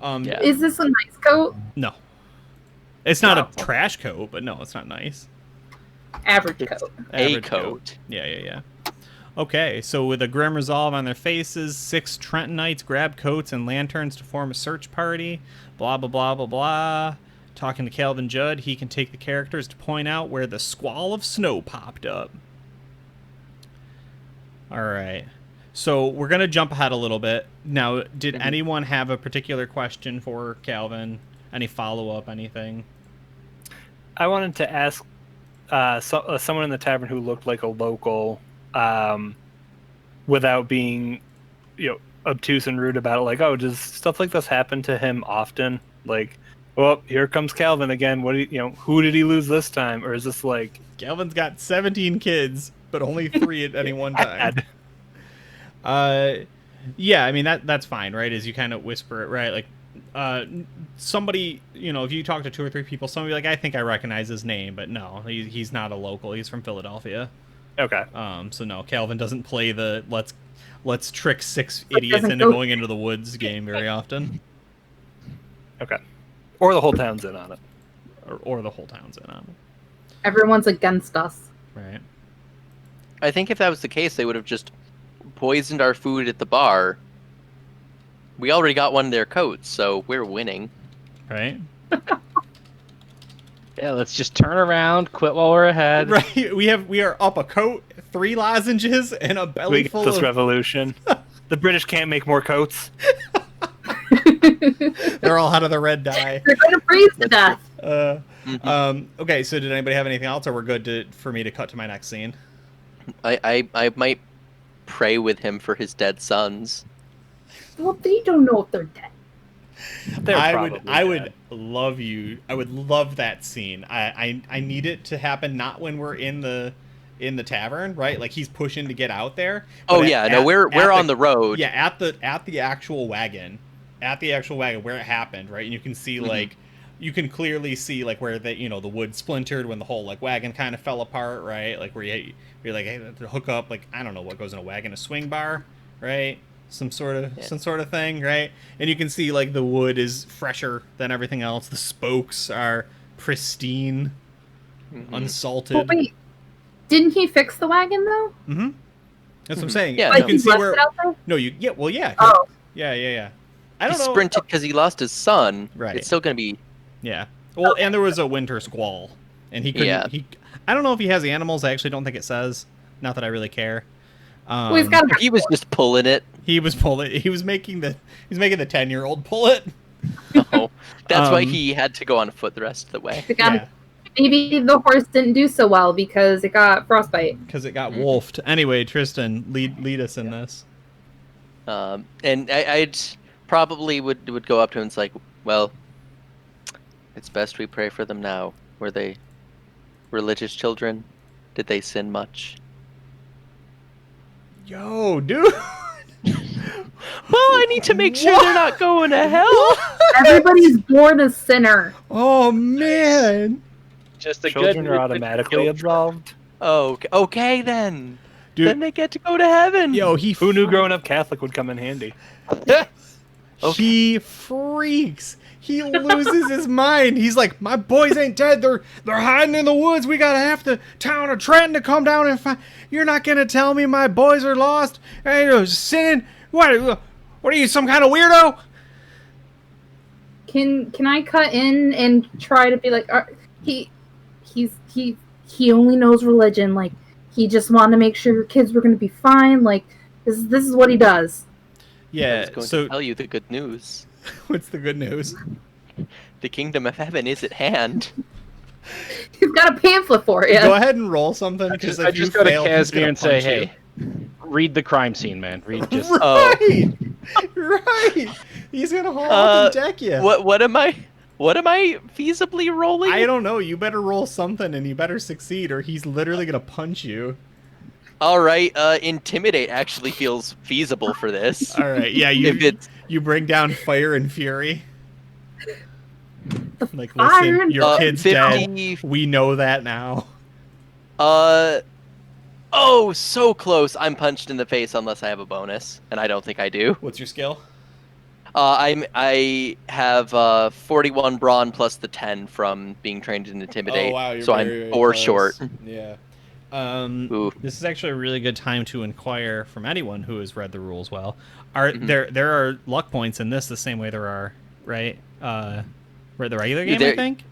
that. Yeah. Is this a nice coat? No, it's not Oh. a trash coat, but no, it's not nice. Average It's coat. a Average coat. Yeah. Okay, so with a grim resolve on their faces, 6 Trentonites grab coats and lanterns to form a search party. Blah blah blah blah blah. Talking to Calvin Judd, he can take the characters to point out where the squall of snow popped up. All right. So we're going to jump ahead a little bit. Now, did anyone have a particular question for Calvin? Any follow-up, anything? I wanted to ask someone in the tavern who looked like a local, without being, obtuse and rude about it. Like, oh, does stuff like this happen to him often? Like, well, here comes Calvin again. What do who did he lose this time? Or is this like Calvin's got 17 kids, but only 3 at any one time. Yeah, I mean that's fine, right? As you kind of whisper it, right? Like, somebody, if you talk to 2 or 3 people, somebody like, I think I recognize his name, but no, he's not a local. He's from Philadelphia. okay? So no, Calvin doesn't play the let's trick 6 idiots doesn't into go- going into the woods game very often. Okay. Or the whole town's in on it. or the whole town's in on it. Everyone's against us. Right. I think if that was the case, they would have just poisoned our food at the bar. We already got one of their coats, so we're winning. Right. Yeah, let's just turn around, quit while we're ahead. Right. We are up a coat, 3 lozenges, and a belly We get full this of. revolution. The British can't make more coats. They're all out of the red dye. They're going to freeze to death. Okay, so did anybody have anything else, or we're good for me to cut to my next scene? I might pray with him for his dead sons. Well, they don't know if they're dead. They're I probably would dead. love that scene. I need it to happen not when we're in the tavern, right? Like he's pushing to get out there. Oh but yeah, no, we're on the road. Yeah, at the actual wagon. At the actual wagon where it happened, right? And you can see like you can clearly see like where the wood splintered when the whole like wagon kind of fell apart, right? Like where you're like, hey, to hook up like I don't know what goes in a wagon, a swing bar, right? Some sort of thing, right? And you can see like the wood is fresher than everything else. The spokes are pristine, unsalted. But wait, didn't he fix the wagon though? Mm-hmm. That's what I'm saying. Yeah, you Like can he see left where. it out there? No, yeah. Well, yeah. Oh, Yeah. I He don't know. sprinted because he lost his son. Right. It's still gonna be. Yeah. Well, and there was a winter squall, and he couldn't. Yeah. I don't know if he has animals. I actually don't think it says. Not that I really care. well, he's got. He was just pulling it. He was pulling. He was making the 10-year-old pull it. Oh, that's why he had to go on foot the rest of the way. Yeah. Maybe the horse didn't do so well because it got frostbite. Because it got wolfed. Anyway, Tristan, lead us in this. And I'd probably would go up to him and it's like, well, it's best we pray for them now. Were they religious children? Did they sin much? Yo, dude. Well, I need to make sure they're not going to hell. Everybody's born a sinner. Oh man. Just a Children good are automatically absolved. Oh, okay then. Dude. Then they get to go to heaven. Yo, Who knew growing up Catholic would come in handy? He freaks. He loses his mind. He's like, my boys ain't dead. They're hiding in the woods. We gotta have the town of Trenton to come down and find. You're not gonna tell me my boys are lost? Hey, sinning? What are you, some kind of weirdo? Can I cut in and try to be like, he only knows religion. Like he just wanted to make sure your kids were going to be fine. Like this is what he does. I Yeah. was going So to tell you the good news. what's the good news? The kingdom of heaven is at hand. He's got a pamphlet for you. Go ahead and roll something because I if you just go to fail, he's Casimir gonna and say, punch you. hey, read the crime scene, man. Read just. Right. Right. He's gonna haul up and deck you. What am I feasibly rolling? I don't know. You better roll something and you better succeed, or he's literally gonna punch you. All right, intimidate actually feels feasible for this. All right. Yeah. If it's You bring down fire and fury. Like, Fire listen, and- your kid's 50 dead. We know that now. oh, so close. I'm punched in the face unless I have a bonus, and I don't think I do. What's your skill? I have 41 brawn plus the 10 from being trained in intimidate. Oh wow, you're so very, I'm very 4 close. short. Yeah. Ooh. This is actually a really good time to inquire from anyone who has read the rules well. Are Mhm. there are luck points in this the same way there are, right? For the regular game, There- I think.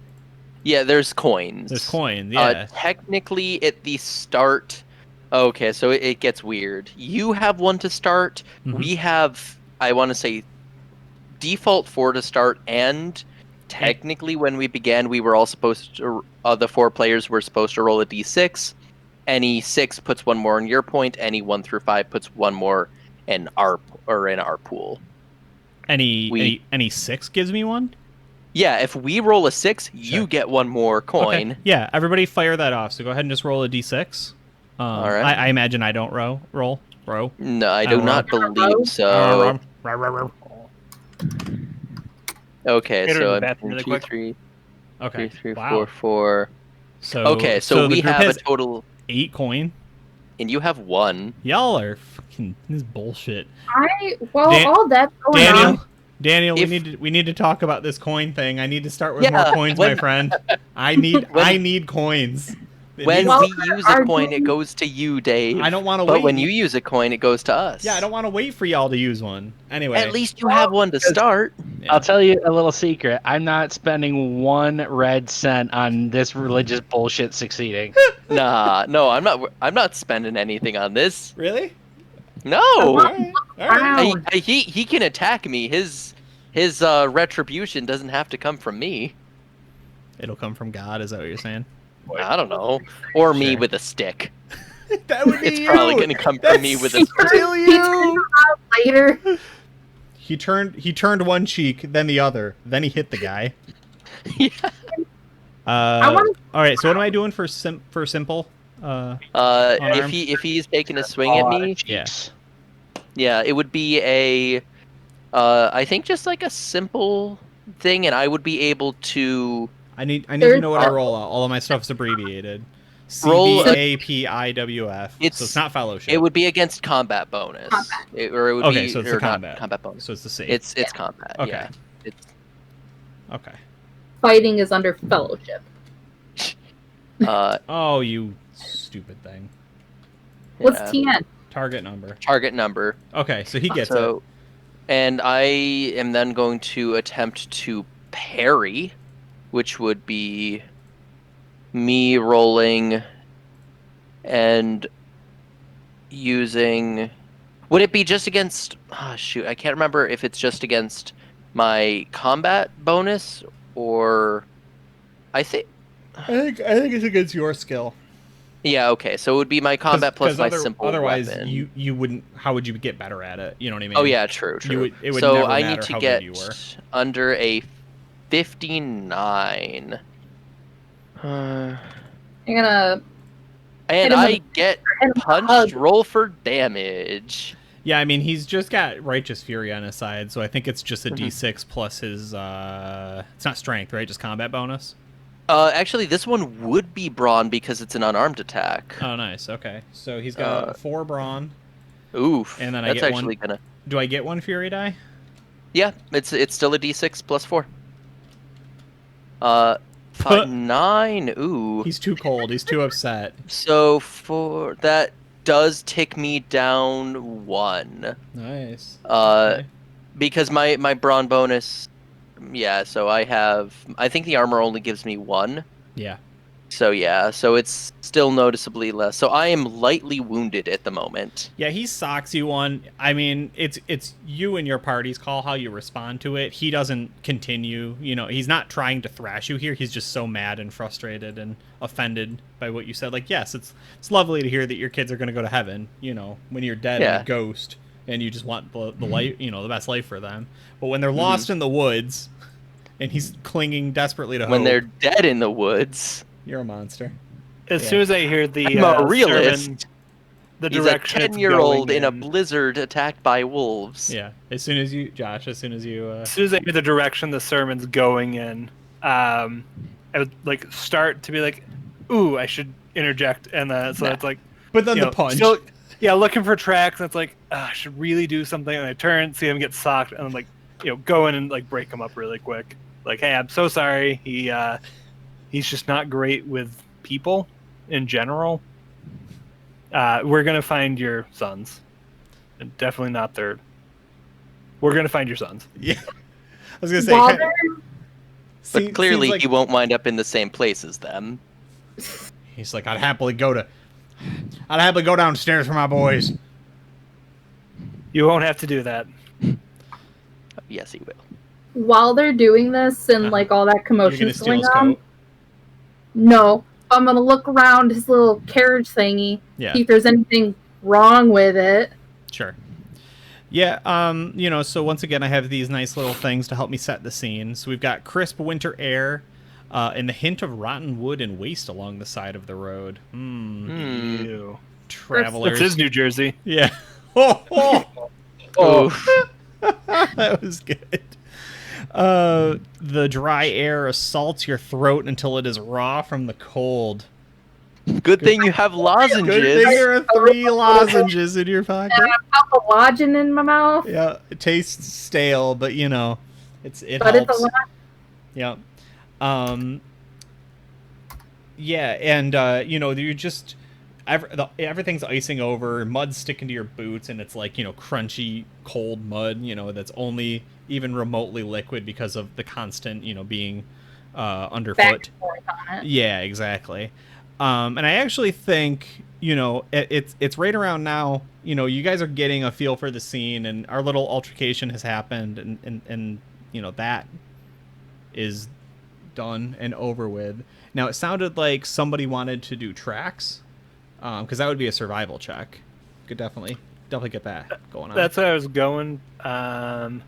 Yeah, there's coins. There's coins, yeah. Technically, at the start. Okay, so it gets weird. You have one to start. Mhm. We have, I want to say, default 4 to start, and technically, when we began, we were all supposed to. The 4 players were supposed to roll a d6. Any 6 puts 1 more in your point. Any 1 through 5 puts 1 more in our pool. Any 6 gives me one. Yeah, if we roll a 6, you get 1 more coin. Okay. Yeah, everybody fire that off. So go ahead and just roll a d6. All right. I imagine I don't roll. No, I do roll. not believe so. Okay, Get her in so the I'm bathroom really 2, quick. 3, Okay. 3, 3, Wow. 4, 4. So Okay, so the we group have a has total, 8 coin. and you have 1. Y'all are fucking this is bullshit. While Dan- all that's going Daniel, on, Daniel, If- we need to talk about this coin thing. I need to start with Yeah, more coins, my friend. I need coins. It When needs- we use a coin, it goes to you, Dave. I don't want to But wait. when you use a coin, it goes to us. Yeah, I don't want to wait for y'all to use one. Anyway, At least you have one to start. yeah. I'll tell you a little secret. I'm not spending 1 red cent on this religious bullshit succeeding. Nah, no, I'm not spending anything on this. Really? No. All right. All right. Wow. He can attack me. His retribution doesn't have to come from me. It'll come from God. Is that what you're saying? I don't know. Or me Sure. with a stick. That would be It's you. probably gonna come from me with a He stick. Still turned you. around later. He turned one cheek, then the other, then he hit the guy. Yeah. wanna- All right. So what am I doing for simple? Unarmed? If he's taking a swing at me, Yeah. yeah, it would be a I think just like a simple thing, and I would be able to I need to There's- know what I roll out. All of my stuff's abbreviated. Roll a- CBAPIWF. So it's not fellowship. it would be against combat bonus. Combat. Or it would Okay, be so it's or the not combat. combat bonus. So it's the same. It's combat. Okay. Yeah. It's Okay. Fighting is under fellowship. Oh, you stupid thing. What's yeah. TN? Target number. Target number. Okay, so he gets So, and I am then going to attempt to parry, which would be me rolling and using. Would it be just against? Oh, shoot, I can't remember if it's just against my combat bonus or. I think. I think it's against your skill. Yeah. Okay. So it would be my combat plus my simple otherwise weapon. you wouldn't. How would you get better at it? You know what I mean? Oh yeah, true. It would so never I matter need to how get good you were. under a 59. You're gonna And him I with- get hit him with a punched. hug. Roll for damage. Yeah, I mean he's just got righteous fury on his side, so I think it's just a Mm-hmm. D6 plus his. It's not strength, right? Just combat bonus. Actually, this one would be brawn because it's an unarmed attack. Oh, nice. Okay, so he's got 4 brawn. Oof. And then I that's get actually one- gonna. Do I get 1 fury die? Yeah, it's still a D6 plus 4. 9. Ooh. He's too cold. He's too upset. So for that does tick me down 1. Nice. Okay. Because my brawn bonus, yeah. So I think the armor only gives me 1. Yeah. So yeah. So it's still noticeably less. So I am lightly wounded at the moment. Yeah, he socks you one. I mean, it's you and your party's call how you respond to it. He doesn't continue. You know, he's not trying to thrash you here. He's just so mad and frustrated and offended by what you said. Like, yes, it's lovely to hear that your kids are going to go to heaven. You know, when you're dead and a ghost, and you just want the life, you know, the best life for them. But when they're lost in the woods, and he's clinging desperately to hope, When they're dead in the woods, you're a monster. As Yeah. soon as I hear the I'm a realist. sermon, the He's a direction it's 10-year-old going in a blizzard attacked by wolves. Yeah. As soon as you, Josh, as soon as I hear the direction the sermon's going in, I would like start to be like, "Ooh, I should interject," and so it's like, but then you the know, punch. still- yeah, looking for tracks. And it's like, I should really do something, and I turn, see him get socked, and I'm like, go in and like break him up really quick. Like, hey, I'm so sorry. He's just not great with people in general. We're gonna find your sons, and definitely not their. We're gonna find your sons. Yeah. I was gonna say. While But clearly seems like- he won't wind up in the same place as them. He's like, I'd happily go downstairs for my boys. You won't have to do that. Yes, he will. while they're doing this and like all that You're commotion's gonna steal going his on, coat. no, I'm gonna look around his little carriage thingy, Yeah. see if there's anything wrong with it. Sure. Yeah, you know, so once again, I have these nice little things to help me set the scene. So we've got crisp winter air, and the hint of rotten wood and waste along the side of the road. Ew. Travelers. This is New Jersey. Yeah. Oh, Oh, that was good. The dry air assaults your throat until it is raw from the cold. Good thing you have lozenges. Good thing there are 3 lozenges in your pocket. Pop a lodging in my mouth. Yeah, it tastes stale, but it But helps. it's a lot. Yeah. Yeah, and you just everything's icing over, mud's sticking to your boots, and it's like crunchy, cold mud. That's only even remotely liquid because of the constant being underfoot. Back and forth on it. Yeah, exactly. And I actually think it's right around now. You guys are getting a feel for the scene, and our little altercation has happened, and that is done and over with. Now, it sounded like somebody wanted to do tracks, because that would be a survival check. Could definitely get that going on. That's where I was going. Can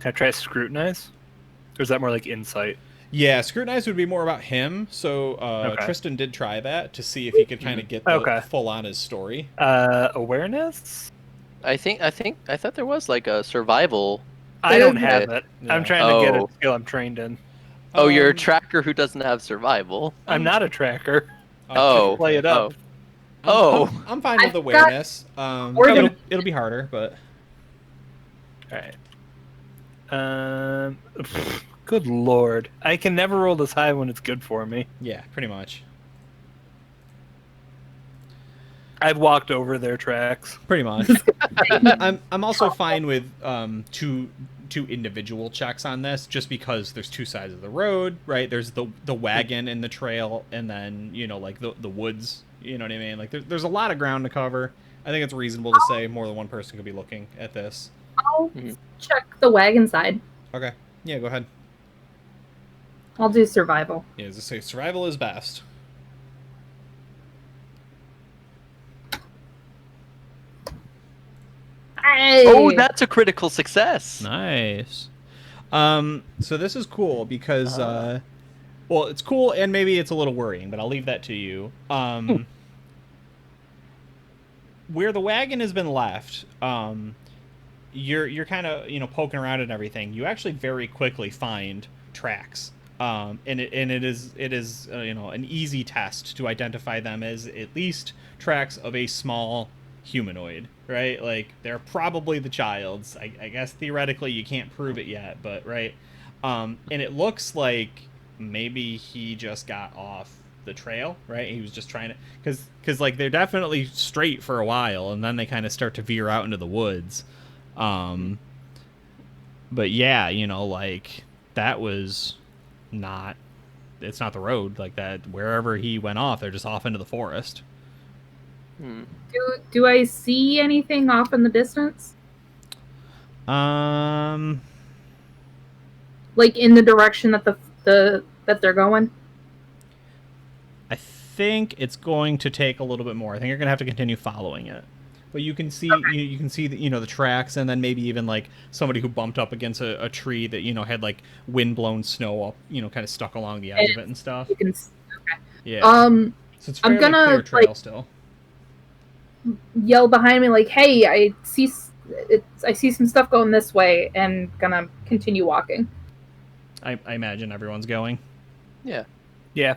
I try scrutinize? Or is that more like insight? Yeah, scrutinize would be more about him. So Okay. Tristan did try that to see if he could kind of get the full on his story. Awareness? I thought there was like a survival. I don't have it. Yeah. I'm trying to get a skill I'm trained in. Oh, you're a tracker who doesn't have survival. I'm not a tracker. Oh, Play it up. I'm fine with awareness. It'll be harder, but All right. Good lord. I can never roll this high when it's good for me. yeah, pretty much. I've walked over their tracks. Pretty much. I'm also fine with two individual checks on this, just because there's 2 sides of the road, right? There's the wagon and the trail, and then like the woods. You know what I mean? Like there's a lot of ground to cover. I think it's reasonable to say more than one person could be looking at this. I'll check the wagon side. Okay. Yeah, go ahead. I'll do survival. Yeah, as I say, survival is best. Hey! Oh, that's a critical success. Nice. So this is cool because, well, it's cool and maybe it's a little worrying, but I'll leave that to you. Where the wagon has been left, you're kind of poking around and everything. You actually very quickly find tracks, and it is an easy test to identify them as at least tracks of a small humanoid, right? Like they're probably the child's. I guess theoretically you can't prove it yet, but right. And it looks like maybe he just got off the trail, right? He was just trying to, because like they're definitely straight for a while, and then they kind of start to veer out into the woods. But yeah, like that was not. It's not the road like that. Wherever he went off, they're just off into the forest. Do I see anything off in the distance? Um, Like in the direction that that they're going? I think it's going to take a little bit more. I think you're gonna have to continue following it. But you can see you can see the tracks, and then maybe even like somebody who bumped up against a tree that had like windblown snow up, kind of stuck along the edge of it and stuff. You can. Okay. Yeah. So it's I'm fairly gonna clear trail still. Yell behind me like, "Hey, I see some stuff going this way," and gonna continue walking. I imagine everyone's going. Yeah. Yeah.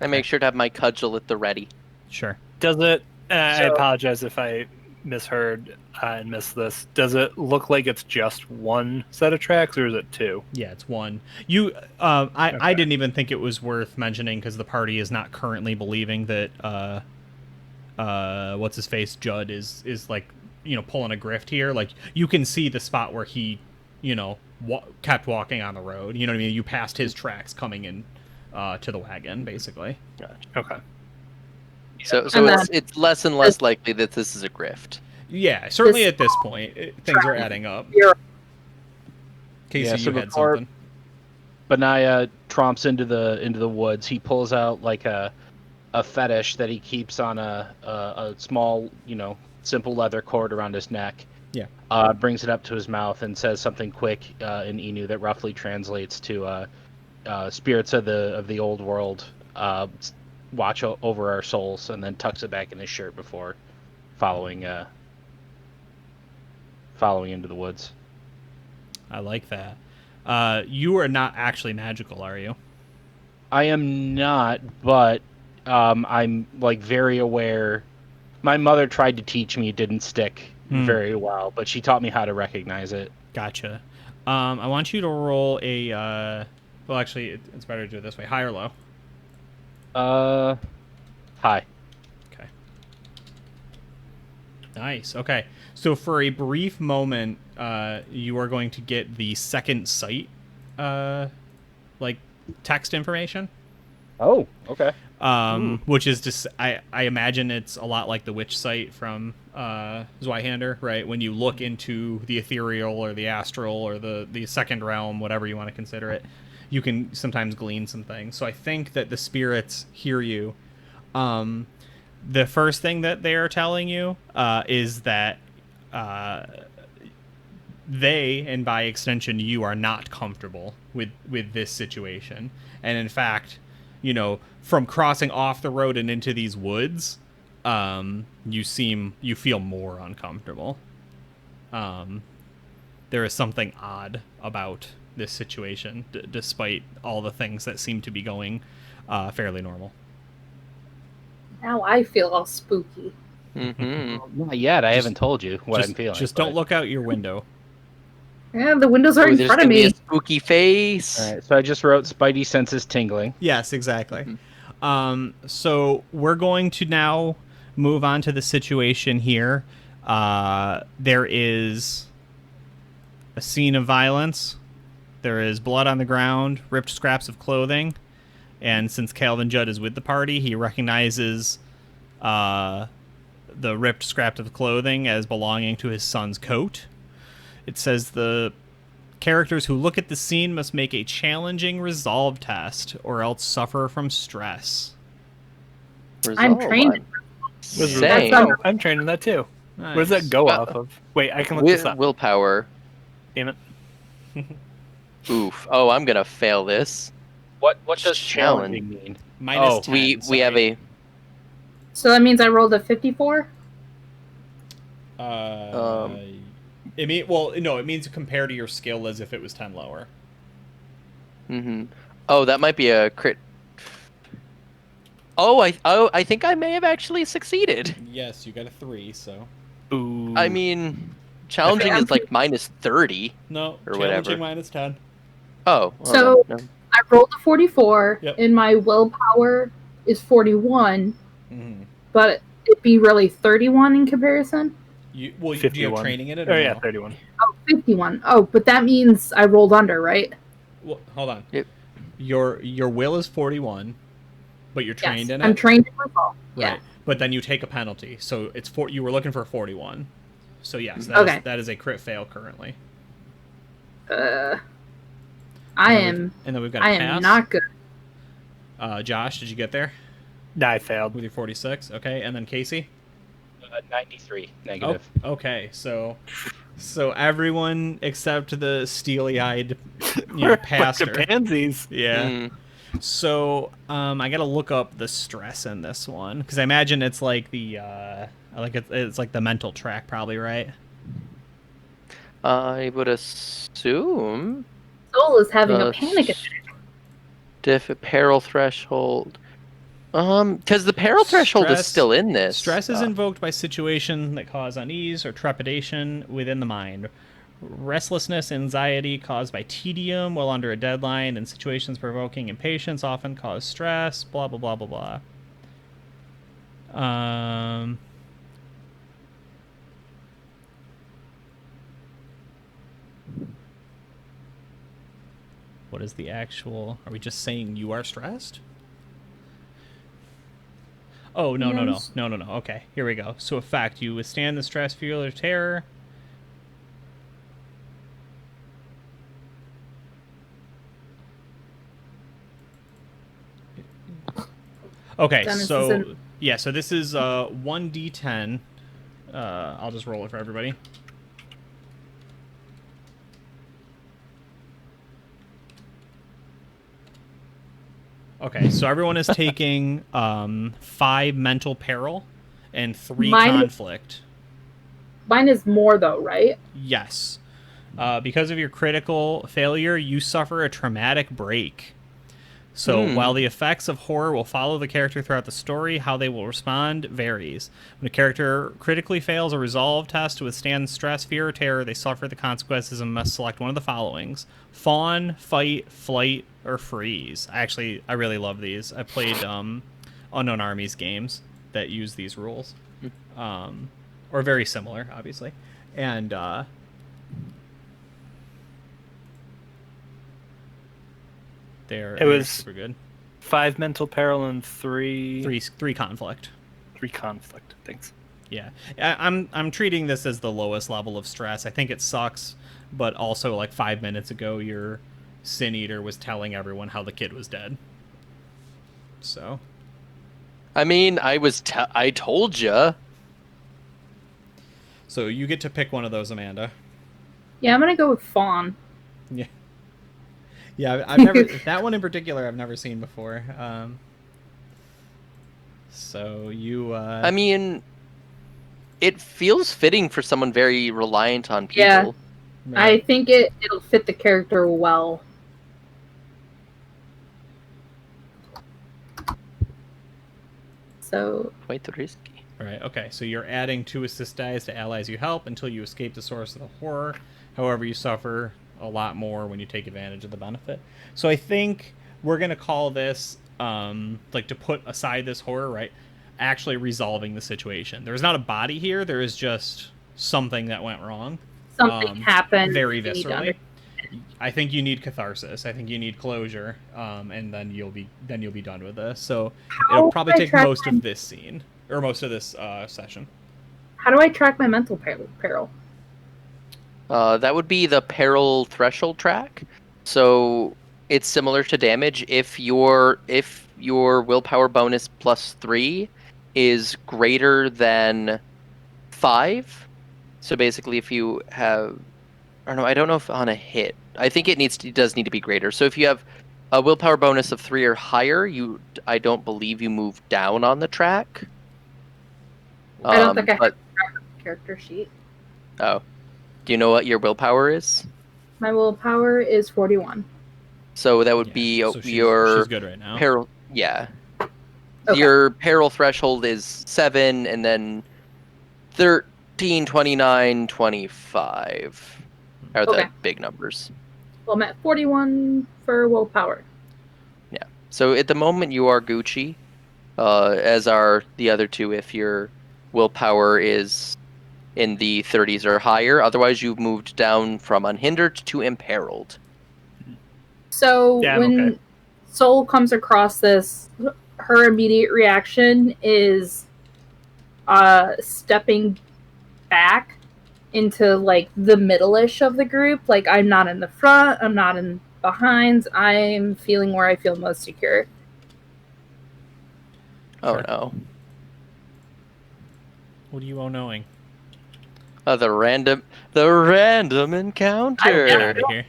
I make sure to have my cudgel at the ready. Sure. Does it? I apologize if I misheard and missed this. Does it look like it's just one set of tracks, or is it 2? Yeah, it's 1. I didn't even think it was worth mentioning because the party is not currently believing that what's his face Judd is like pulling a grift here. Like you can see the spot where he kept walking on the road. You know what I mean? You passed his tracks coming in to the wagon, basically. Gotcha. Okay. So And it's less and less likely that this is a grift. Yeah, certainly at this point, things are adding up. Casey, so you had before- something. Benaya tromps into the woods. He pulls out like a fetish that he keeps on a small, simple leather cord around his neck. Yeah. Brings it up to his mouth and says something quick in Inu that roughly translates to spirits of the old world, watch over our souls, and then tucks it back in his shirt before following into the woods. I like that. You are not actually magical, are you? I am not, but I'm like very aware. My mother tried to teach me, it didn't stick very well, but she taught me how to recognize it. Gotcha. I want you to roll a. Well, actually, it's better to do it this way: high or low. Hi. Okay. Nice. Okay. So for a brief moment, you are going to get the second sight, like text information. Oh, okay. Which is just I imagine it's a lot like the witch site from Zweihander, right? When you look into the ethereal or the astral or the second realm, whatever you want to consider it, you can sometimes glean some things. So I think that the spirits hear you. The first thing that they are telling you is that they, and by extension you, are not comfortable with this situation, and in fact, you know, from crossing off the road and into these woods, you feel more uncomfortable. There is something odd about this situation, despite all the things that seem to be going fairly normal. Now I feel all spooky. Mm-hmm. Not yet. I haven't told you what I'm feeling. Just don't look out your window. Yeah, the windows are Ooh, in there's front of gonna be me. a spooky face. All right, so I just wrote Spidey senses tingling. Yes, exactly. So we're going to now move on to the situation here. There is a scene of violence. There is blood on the ground, ripped scraps of clothing, and since Calvin Judd is with the party, he recognizes the ripped scraps of clothing as belonging to his son's coat. It says the characters who look at the scene must make a challenging resolve test or else suffer from stress. I'm trained. Same. That's I'm trained in that too. Nice. Where does that go off of? Wait, I can look this up. Willpower. Damn it. Oof. Oh, I'm gonna fail this. What does Challenge. challenging mean? Minus 10, We have sorry. a So that means I rolled a 54? It means compare to your skill as if it was 10 lower. Mm-hmm. Oh, that might be a crit. I think I may have actually succeeded. Yes, you got a 3, so. Ooh. I mean, challenging is like minus 30. No, Or challenging whatever. minus 10. Oh. So- no. I rolled a 44, Yep. and my willpower is 41, Mm-hmm. but it'd be really 31 in comparison? Do you have 51. training in it? Oh Or yeah, no? 31. Oh, 51. Oh, but that means I rolled under, right? Well, hold on. Yep. Your will is 41, but you're trained Yes, in I'm it? trained in resolve. Yeah. Right. But then you take a penalty. So it's you were looking for 41. So yes, Okay. that is a crit fail currently. I And then we've got a am pass. not good. Josh, did you get there Nah, I failed. with your 46? Okay, and then Casey? 93 negative. Oh, okay. So everyone except the steely-eyed pastor. Bunch of pansies. Yeah. Mm. So I gotta look up the stress in this one because I imagine it's like the it's like the mental track, probably, right? I would assume Soul is having a panic attack. peril threshold. Because the peril threshold is Stress- still in this. Stress is invoked by situations that cause unease or trepidation within the mind. Restlessness, anxiety caused by tedium while under a deadline, and situations provoking impatience often cause stress. Blah blah blah blah blah. What is the actual? Are we just saying you are stressed? Oh, no. Okay, here we go. So, a fact, you withstand the stress, fear, or terror. Okay, Dennis so, isn't- yeah, so this is 1d10. I'll just roll it for everybody. Okay, so everyone is taking 5 mental peril and 3 Mine- conflict. Mine is more, though, right? Yes. Because of your critical failure, you suffer a traumatic break. So while the effects of horror will follow the character throughout the story, how they will respond varies. When a character critically fails a resolve test to withstand stress, fear, or terror, they suffer the consequences and must select one of the followings: fawn, fight, flight, or freeze. I really love these. I played Unknown Armies games that use these rules. Or very similar, obviously. And they're super good. 5 mental peril and 3 conflict. 3 conflict. Thanks. Yeah, I'm treating this as the lowest level of stress. I think it sucks, but also like 5 minutes ago, your Sin Eater was telling everyone how the kid was dead. So, I mean, I told you. So you get to pick one of those, Amanda. Yeah, I'm gonna go with Fawn. Yeah. Yeah, I've never that one in particular I've never seen before. So you I mean, it feels fitting for someone very reliant on people. Yeah. right. I think it'll fit the character well. So Quite the risky. Right, okay, so you're adding 2 assist dice to allies you help until you escape the source of the horror. However, you suffer a lot more when you take advantage of the benefit. So I think we're going to call this, like, to put aside this horror, right, actually resolving the situation. There's not a body here, there is just something that went wrong. something happened. Very you need to viscerally. I think you need catharsis. I think you need closure, and then you'll be done with this. So it'll probably do I take track most of this scene, or most of this session. How do I track my mental peril? That would be the peril threshold track. So it's similar to damage. If your willpower bonus plus 3 is greater than 5, so basically if you have, or no, I don't know if on a hit. I think it does need to be greater. So if you have a willpower bonus of 3 or higher, I don't believe you move down on the track. I don't think I have a character sheet. Oh. Do you know what your willpower is? My willpower is 41. So that would be so your she's good right now. peril. Yeah. Okay. Your peril threshold is 7, and then 13, 29, 25 are the Okay. big numbers. Well, I'm at 41 for willpower. Yeah. So at the moment you are Gucci, as are the other two if your willpower is in the 30s or higher. Otherwise, you've moved down from unhindered to imperiled. So Yeah, I'm when okay. Soul comes across this, her immediate reaction is stepping back into like the middle-ish of the group. Like, I'm not in the front, I'm not in behind, I'm feeling where I feel most secure. Oh Sure. no. What are you all knowing? The random encounter. Get out of here.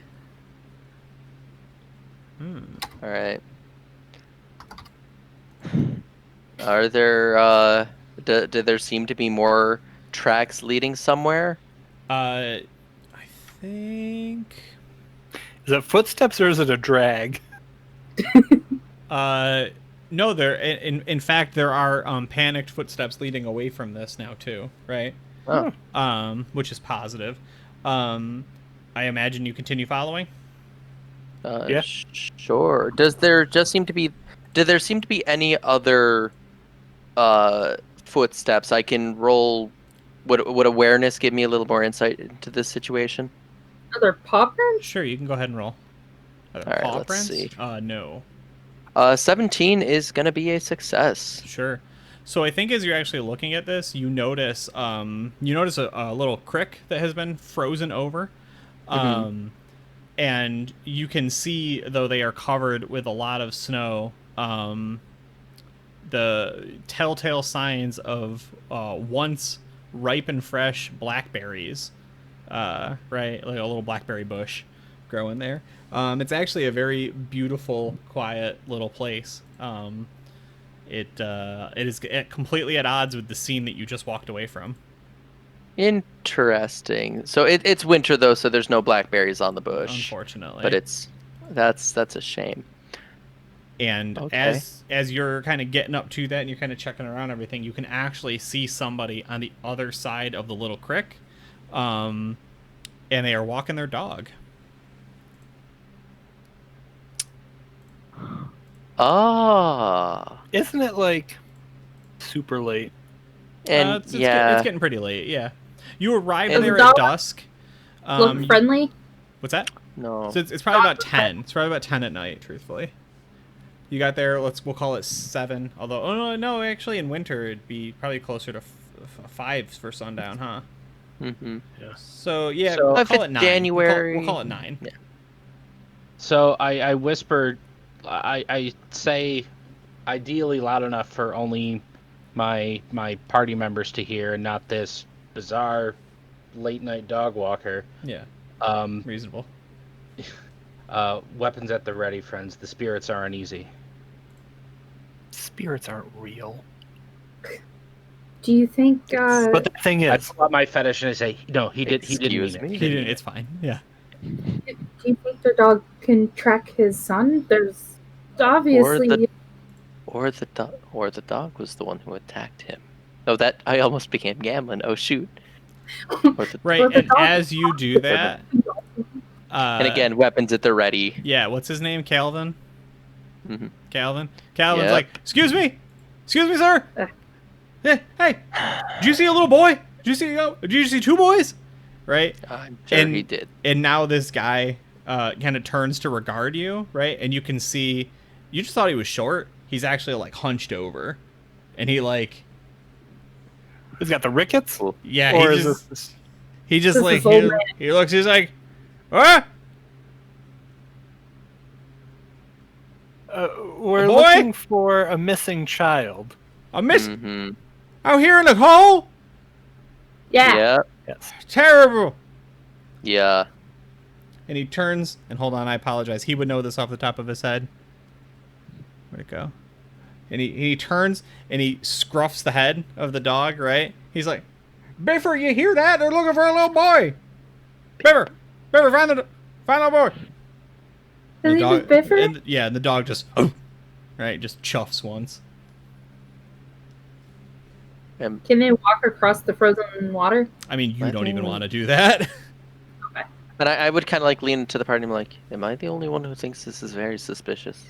All right. Are there do there seem to be more tracks leading somewhere? I think. Is it footsteps or is it a drag? No, there. In fact, there are panicked footsteps leading away from this now too, right? Oh. Which is positive. I imagine you continue following. Yeah. Sure. Did there seem to be any other footsteps? I can roll. Would awareness give me a little more insight into this situation? Other paw prints? Sure, you can go ahead and roll. All right, Paw let's prints? see. No. 17 is gonna be a success. Sure. So I think as you're actually looking at this, you notice a little crick that has been frozen over, and you can see, though they are covered with a lot of snow, the telltale signs of once ripe and fresh blackberries, right? Like a little blackberry bush growing there. It's actually a very beautiful, quiet little place. It is completely at odds with the scene that you just walked away from. Interesting. So it's winter though, so there's no blackberries on the bush. Unfortunately, But that's a shame. And Okay. as you're kind of getting up to that and you're kind of checking around everything, you can actually see somebody on the other side of the little creek, and they are walking their dog. Ah. Isn't it like super late? And It's yeah. getting pretty late. Yeah, you arrive And- there Does the at dog dusk. Look friendly. What's that? No. So it's probably about 10. It's probably about 10 at night, truthfully. You got there, we'll call it 7. Although, no, actually in winter it'd be probably closer to 5 for sundown, huh? Mm-hmm. So, yeah, So- we'll If call it's it 9. January- We'll call it 9. Yeah. So I whispered, I say, ideally loud enough for only my party members to hear, and not this bizarre late night dog walker. Yeah, Um, reasonable. weapons at the ready, friends. The spirits are uneasy. Spirits aren't real. Do you think? But the thing I is, pull out my fetish and I say, no, he didn't Excuse mean me? it. He He didn't didn't, mean it's fine. Yeah. Do you think the dog can track his son? There's obviously. Or the dog was the one who attacked him. Oh, that I almost became gambling. Oh shoot. Or the, Right, Or the and dog- as you do that... and again, weapons at the ready. Yeah, what's his name? Calvin? Mm-hmm. Calvin's Yep. like, excuse me, sir. Hey, did you see a little boy? Did you see 2 boys? Right? I'm sure And- he did. And now this guy kind of turns to regard you, right? And you can see, you just thought he was short. He's actually like hunched over, and he like, he's got the rickets. Cool. yeah, Or he is just this? he This is old man. he looks, he's like, ah, We're Boy? looking for a missing child. I missed Mm-hmm. out here in the hole. Yeah. Yeah. Yes. Terrible. Yeah. And he turns, and hold on, I apologize. He would know this off the top of his head. Where'd it go? And he turns, and he scruffs the head of the dog, right? He's like, Biffer, you hear that? They're looking for a little boy. Biffer, find the boy. Does he just biffer? And the dog just, right, just chuffs once. And Can they walk across the frozen water? I mean, you I don't even think- want to do that. but I would kind of like lean into the party and be like, am I the only one who thinks this is very suspicious?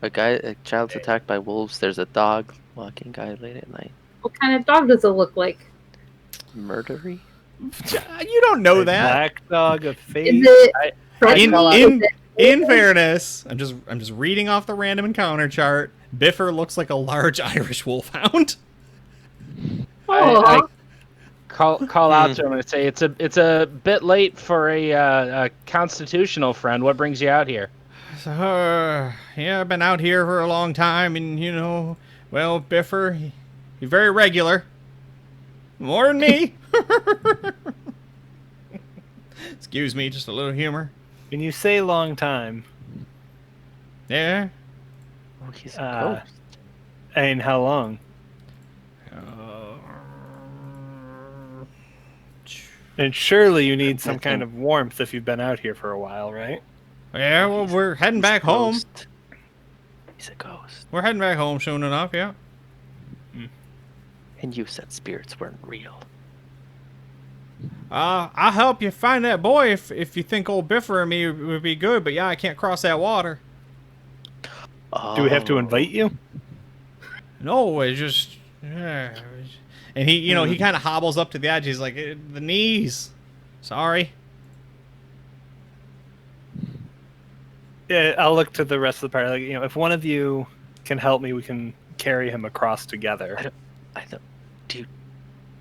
A child's attacked by wolves. There's a dog walking guy late at night. What kind of dog does it look like? Murdery? You don't know A that. black dog of fate. Is it I- friendly? In Is it- in fairness, I'm just reading off the random encounter chart. Biffer looks like a large Irish wolfhound. I Aw. call out to him and say, it's a bit late for a constitutional, friend. What brings you out here? Yeah, I've been out here for a long time, and well, Biffer, he's very regular. More than me. Excuse me, just a little humor. When you say long time, Yeah. Oh, he's a ghost. I mean, how long? And surely you need some kind of warmth if you've been out here for a while, right? Yeah, well, we're heading He's a back home. ghost. He's a ghost. We're heading back home soon enough, yeah. And you said spirits weren't real. I'll help you find that boy if you think old Biffer and me would be good, but yeah, I can't cross that water. Do we have to Oh. invite you? No, it's just... yeah. And he, he kind of hobbles up to the edge. He's like, the knees. Sorry. Yeah, I'll look to the rest of the party. Like, if one of you can help me, we can carry him across together. I don't... Dude,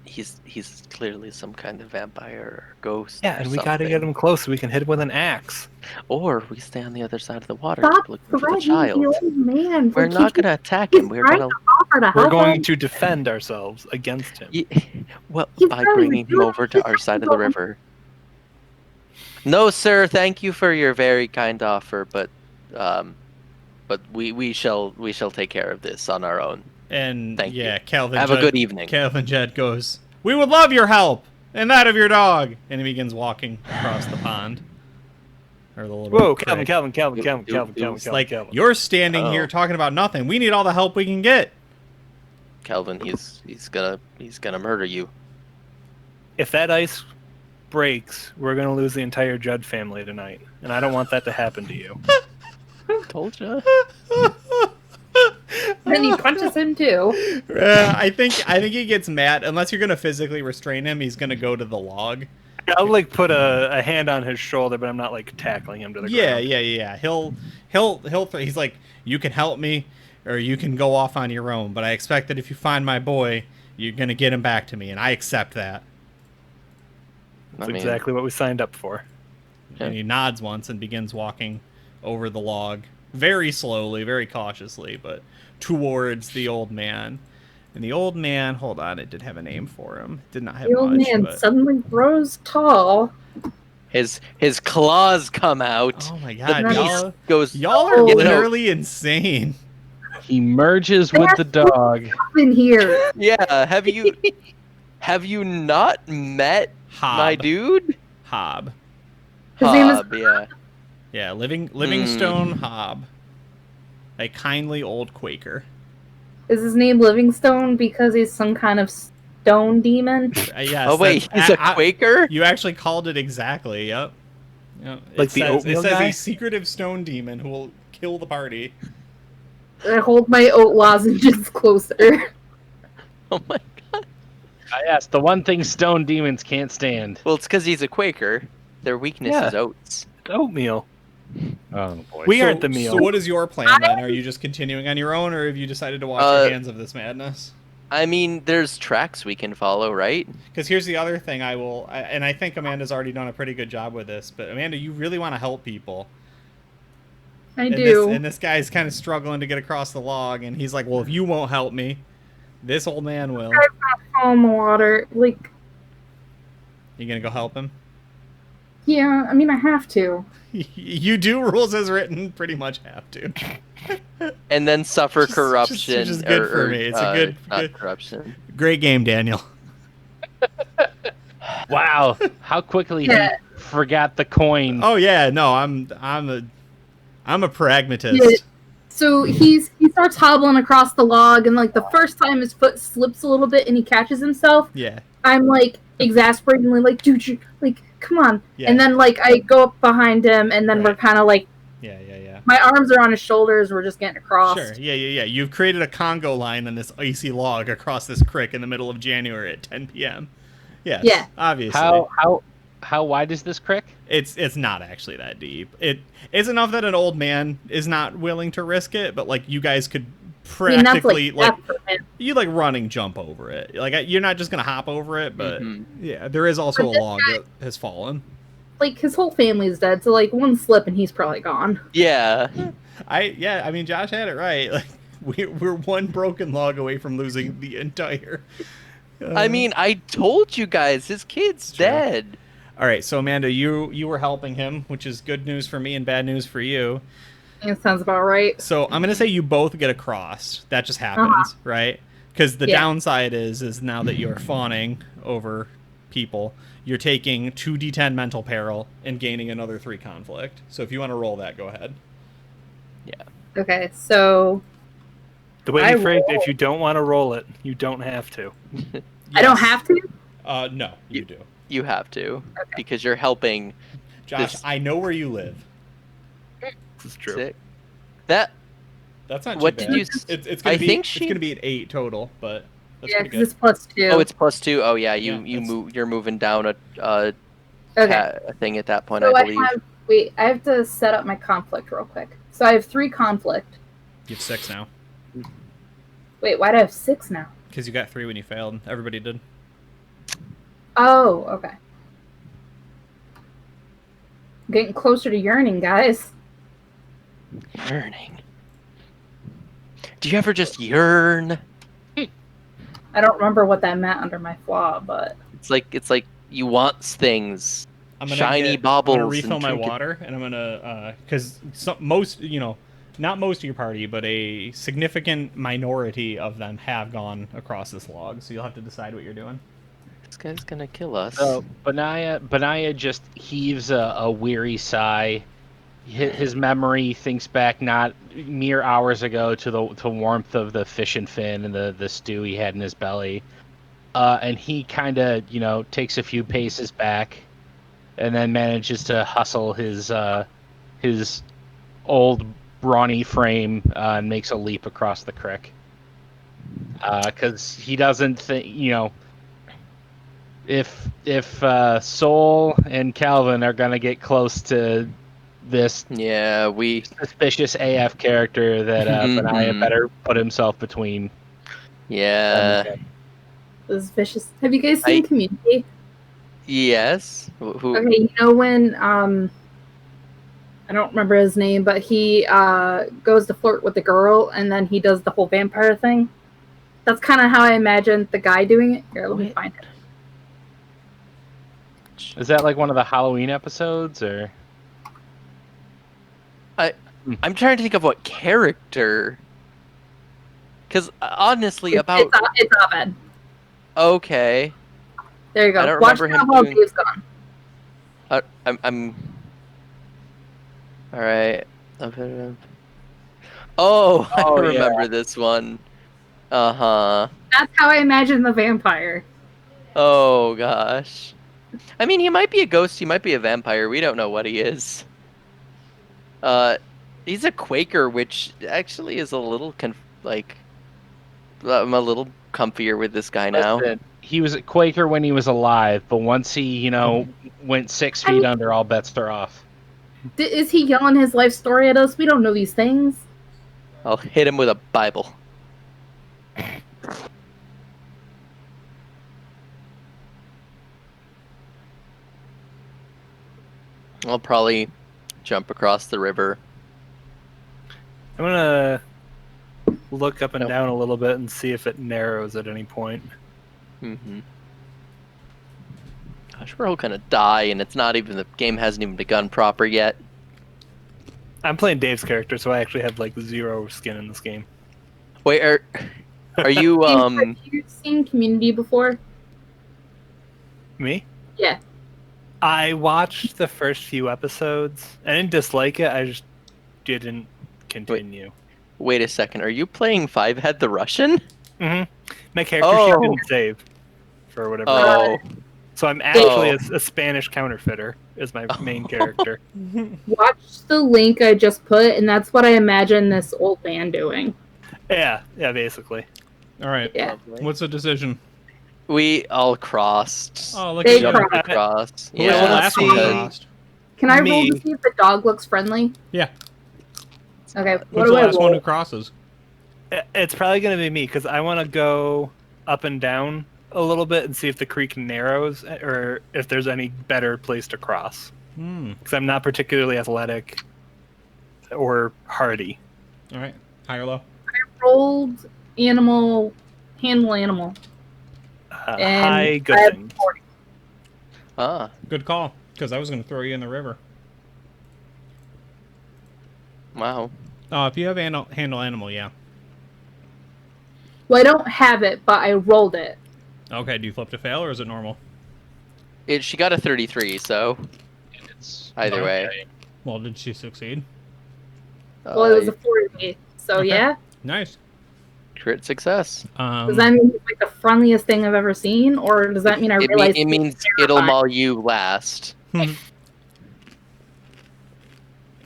he's clearly some kind of vampire or ghost. Yeah, or and we gotta something. get him close so we can hit him with an axe. Or we stay on the other side of the water Stop looking for the threatening child. the old man. We're not gonna attack him. We're trying gonna... to offer to We're help going him. to defend ourselves against him. Well, He's by trying to bringing him do it. over to our side of the river. No, sir. Thank you for your very kind offer, but we shall take care of this on our own. And Thank you. Calvin. Have a good evening. Calvin Jed goes, "We would love your help and that of your dog." And he begins walking across the pond, or the little. Whoa, crick. Calvin. Like you're standing here Oh. talking about nothing. We need all the help we can get. Calvin, he's gonna murder you. If that ice breaks, we're gonna lose the entire Judd family tonight, and I don't want that to happen to you. Told you. Then he punches him too. I think he gets mad. Unless you're gonna physically restrain him, he's gonna go to the log. I'll like put a hand on his shoulder, but I'm not like tackling him to the ground. Yeah. He's like, you can help me, or you can go off on your own. But I expect that if you find my boy, you're gonna get him back to me, and I accept that. That's exactly what we signed up for. And he nods once and begins walking over the log, very slowly, very cautiously, but towards the old man. And the old man, hold on, it did have a name for him. It did not have The old much, man but... suddenly grows tall. His claws come out. Oh my god, Nice. y'all are Oh, no. literally insane. He merges with the dog. In here. Yeah, have you not met Hob. my dude? Hob. His name is Hob, yeah. Yeah, Livingstone Hob. A kindly old Quaker. Is his name Livingstone because he's some kind of stone demon? Yes, Oh wait, he's a Quaker? You actually called it exactly, yep. Like it the says, oatmeal it says guy? a secretive stone demon who will kill the party. I hold my oat lozenges closer. Oh my god. Yes, the one thing stone demons can't stand. Well, it's because he's a Quaker. Their weakness Yeah. is oats. Oatmeal. Oh boy. We aren't the meal. So what is your plan then? Are you just continuing on your own, or have you decided to wash your hands of this madness? I mean, there's tracks we can follow, right? Because here's the other thing and I think Amanda's already done a pretty good job with this, but Amanda, you really want to help people. I do. And this guy's kind of struggling to get across the log, and he's like, well, if you won't help me, this old man will. Fall in the water. Like, You gonna go help him? yeah, I mean, I have to. You do, rules as written, pretty much have to. And then suffer Just- corruption. which is good for me. It's a not good- corruption. Great game, Daniel. Wow, how quickly Yeah. he forgot the coin. Oh yeah, no, I'm a pragmatist. Yeah. So he starts hobbling across the log, and like the first time his foot slips a little bit and he catches himself, Yeah. I'm like exasperatingly like, dude, like, come on. Yeah. And then like I go up behind him, and then Right. we're kind of like, Yeah. my arms are on his shoulders, we're just getting across. Sure. Yeah. You've created a Congo line on this icy log across this creek in the middle of January at 10 p.m. Yes, Yeah. Obviously. How wide is this creek? It's not actually that deep. It's enough that an old man is not willing to risk it, but like you guys could I mean, that's practically like death for him. you like running jump over it. Like you're not just gonna hop over it, but Mhm. yeah, there is also But a this log guy- that has fallen. Like his whole family's dead, so like one slip and he's probably gone. Yeah. I mean Josh had it right. Like we're one broken log away from losing the entire. I mean, I told you guys, his kid's True. dead. All right, so Amanda, you were helping him, which is good news for me and bad news for you. That sounds about right. So I'm gonna say you both get across. That just happens, right? Because the Yeah. downside is now that you're fawning over people, you're taking 2d10 mental peril and gaining another 3 conflict. So if you want to roll that, go ahead. Okay, so The way I you phrased it, roll. if you don't want to roll it, you don't have to. I don't Yes. have to. No, you do. You have to, because you're helping. Josh, This- I know where you live. This is true. Sick. That That's not What too did bad. you s- It's gonna I be think it's she- gonna be an 8 total, but that's Yeah, pretty because good. it's +2. oh, it's +2. Oh yeah, you Yeah, that's- you're moving down a okay. a thing at that point, So I believe. I have to set up my conflict real quick. So I have 3 conflict. You have 6 now Wait, why do I have 6 now? because you got 3 when you failed. Everybody did. Oh, okay. I'm getting closer to yearning, guys. Yearning. Do you ever just yearn? I don't remember what that meant under my flaw, but It's like you want things. I'm gonna Shiny I'm baubles gonna and refill my trinket- water, and I'm gonna because most not most of your party, but a significant minority of them have gone across this log. So you'll have to decide what you're doing. This guy's gonna kill us. So Benaiah just heaves a weary sigh his memory thinks back not mere hours ago to the warmth of the fish and fin and the stew he had in his belly, and he kind of takes a few paces back, and then manages to hustle his old brawny frame and makes a leap across the creek. Because he doesn't think, if Soul and Calvin are gonna get close to this suspicious AF character, that Benaya better put himself between. Yeah. This is vicious. Have you guys seen Community? Yes. Who? Okay, you know when I don't remember his name, but he goes to flirt with the girl, and then he does the whole vampire thing. That's kind of how I imagined the guy doing it. Here, let me find it. Is that like one of the Halloween episodes, or? I'm trying to think of what character. Because honestly, It's Abed. Okay. There you go. I don't Watch remember him how doing... Dave's gone. I'm. All right. Oh, I remember this one. Uh-huh. That's how I imagine the vampire. Oh gosh. I mean, he might be a ghost. He might be a vampire. We don't know what he is. He's a Quaker, which actually is a little I'm a little comfier with this guy now. Listen, he was a Quaker when he was alive, but once he, went 6 feet under, all bets are off. Is he yelling his life story at us? We don't know these things. I'll hit him with a Bible. I'll probably jump across the river. I'm gonna look up and down a little bit and see if it narrows at any point. Mm-hmm. Gosh, we're all gonna die, and the game hasn't even begun proper yet. I'm playing Dave's character, so I actually have like 0 skin in this game. Wait, are you Have you seen Community before? Me? Yeah. I watched the first few episodes. I didn't dislike it. I just didn't continue. Wait a second. Are you playing Fivehead the Russian? Mm-hmm. My character sheet didn't save for whatever reason. So I'm actually a Spanish counterfeiter is my main character. Watch the link I just put, and that's what I imagine this old man doing. Yeah, basically. All right. Yeah. What's the decision? We all crossed. Oh, look They at you. Crossed. Who was Yeah. the last one crossed? Can I roll to see if the dog looks friendly? Yeah. Okay. Who's the last one who crosses? It's probably going to be me, because I want to go up and down a little bit and see if the creek narrows, or if there's any better place to cross. Because I'm not particularly athletic or hardy. All right. High or low? I rolled handle animal. High, good I have thing. 40. Good call, because I was going to throw you in the river. Wow. Oh, if you have handle animal, yeah. Well, I don't have it, but I rolled it. Okay, do you flip to fail, or is it normal? She got a 33, so It's either way. Well, did she succeed? Well, it was a 40, so Okay. yeah. Nice. Crit success. Does that mean it's like the friendliest thing I've ever seen, or does that mean I realize it means it'll maul you last.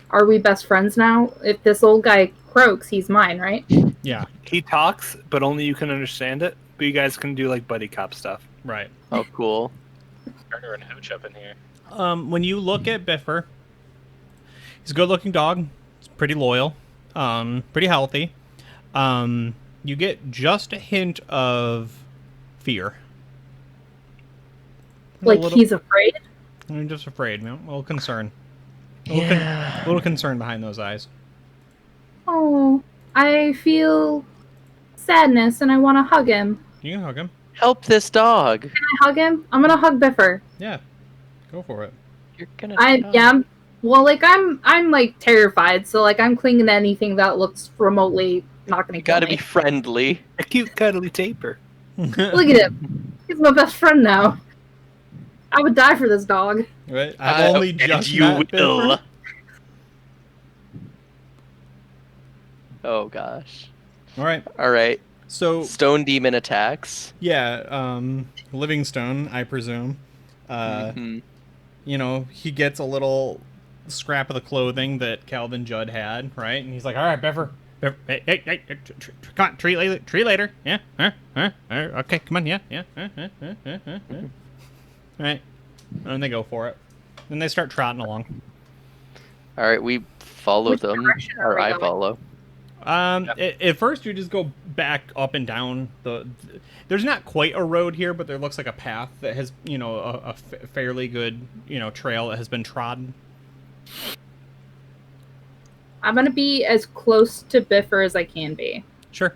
Are we best friends now? If this old guy croaks, he's mine, right? Yeah. He talks, but only you can understand it. But you guys can do like buddy cop stuff. Right. Oh, cool. Turner and Hooch up in here. When you look at Biffer, he's a good-looking dog. He's pretty loyal. Pretty healthy. You get just a hint of fear. Like he's afraid? I'm just afraid. A little concern. A Yeah. little concern behind those eyes. Oh, I feel sadness and I want to hug him. You can hug him. Help this dog. Can I hug him? I'm gonna hug Biffer. Yeah. Go for it. You're gonna. Well, like I'm like terrified, so like I'm clinging to anything that looks remotely not gonna You kill gotta me. be friendly. A cute cuddly taper. Look at him. He's my best friend now. I would die for this dog. Right? I've only and just you met will. Biffer. Oh gosh. All right. All right. So Stone demon attacks. yeah, Livingstone, I presume. Hmm. You know, he gets a little scrap of the clothing that Calvin Judd had, right? And he's like, "All right, Beffer, hey, come on, tree later, yeah, okay, come on, yeah, all right." And they go for it. Then they start trotting along. All right, we follow Which them, direction are or we I going? follow. At first you just go back up and down there's not quite a road here, but there looks like a path that has, you know, a fairly good, you know, trail that has been trodden. I'm gonna be as close to Biffer as I can be. Sure.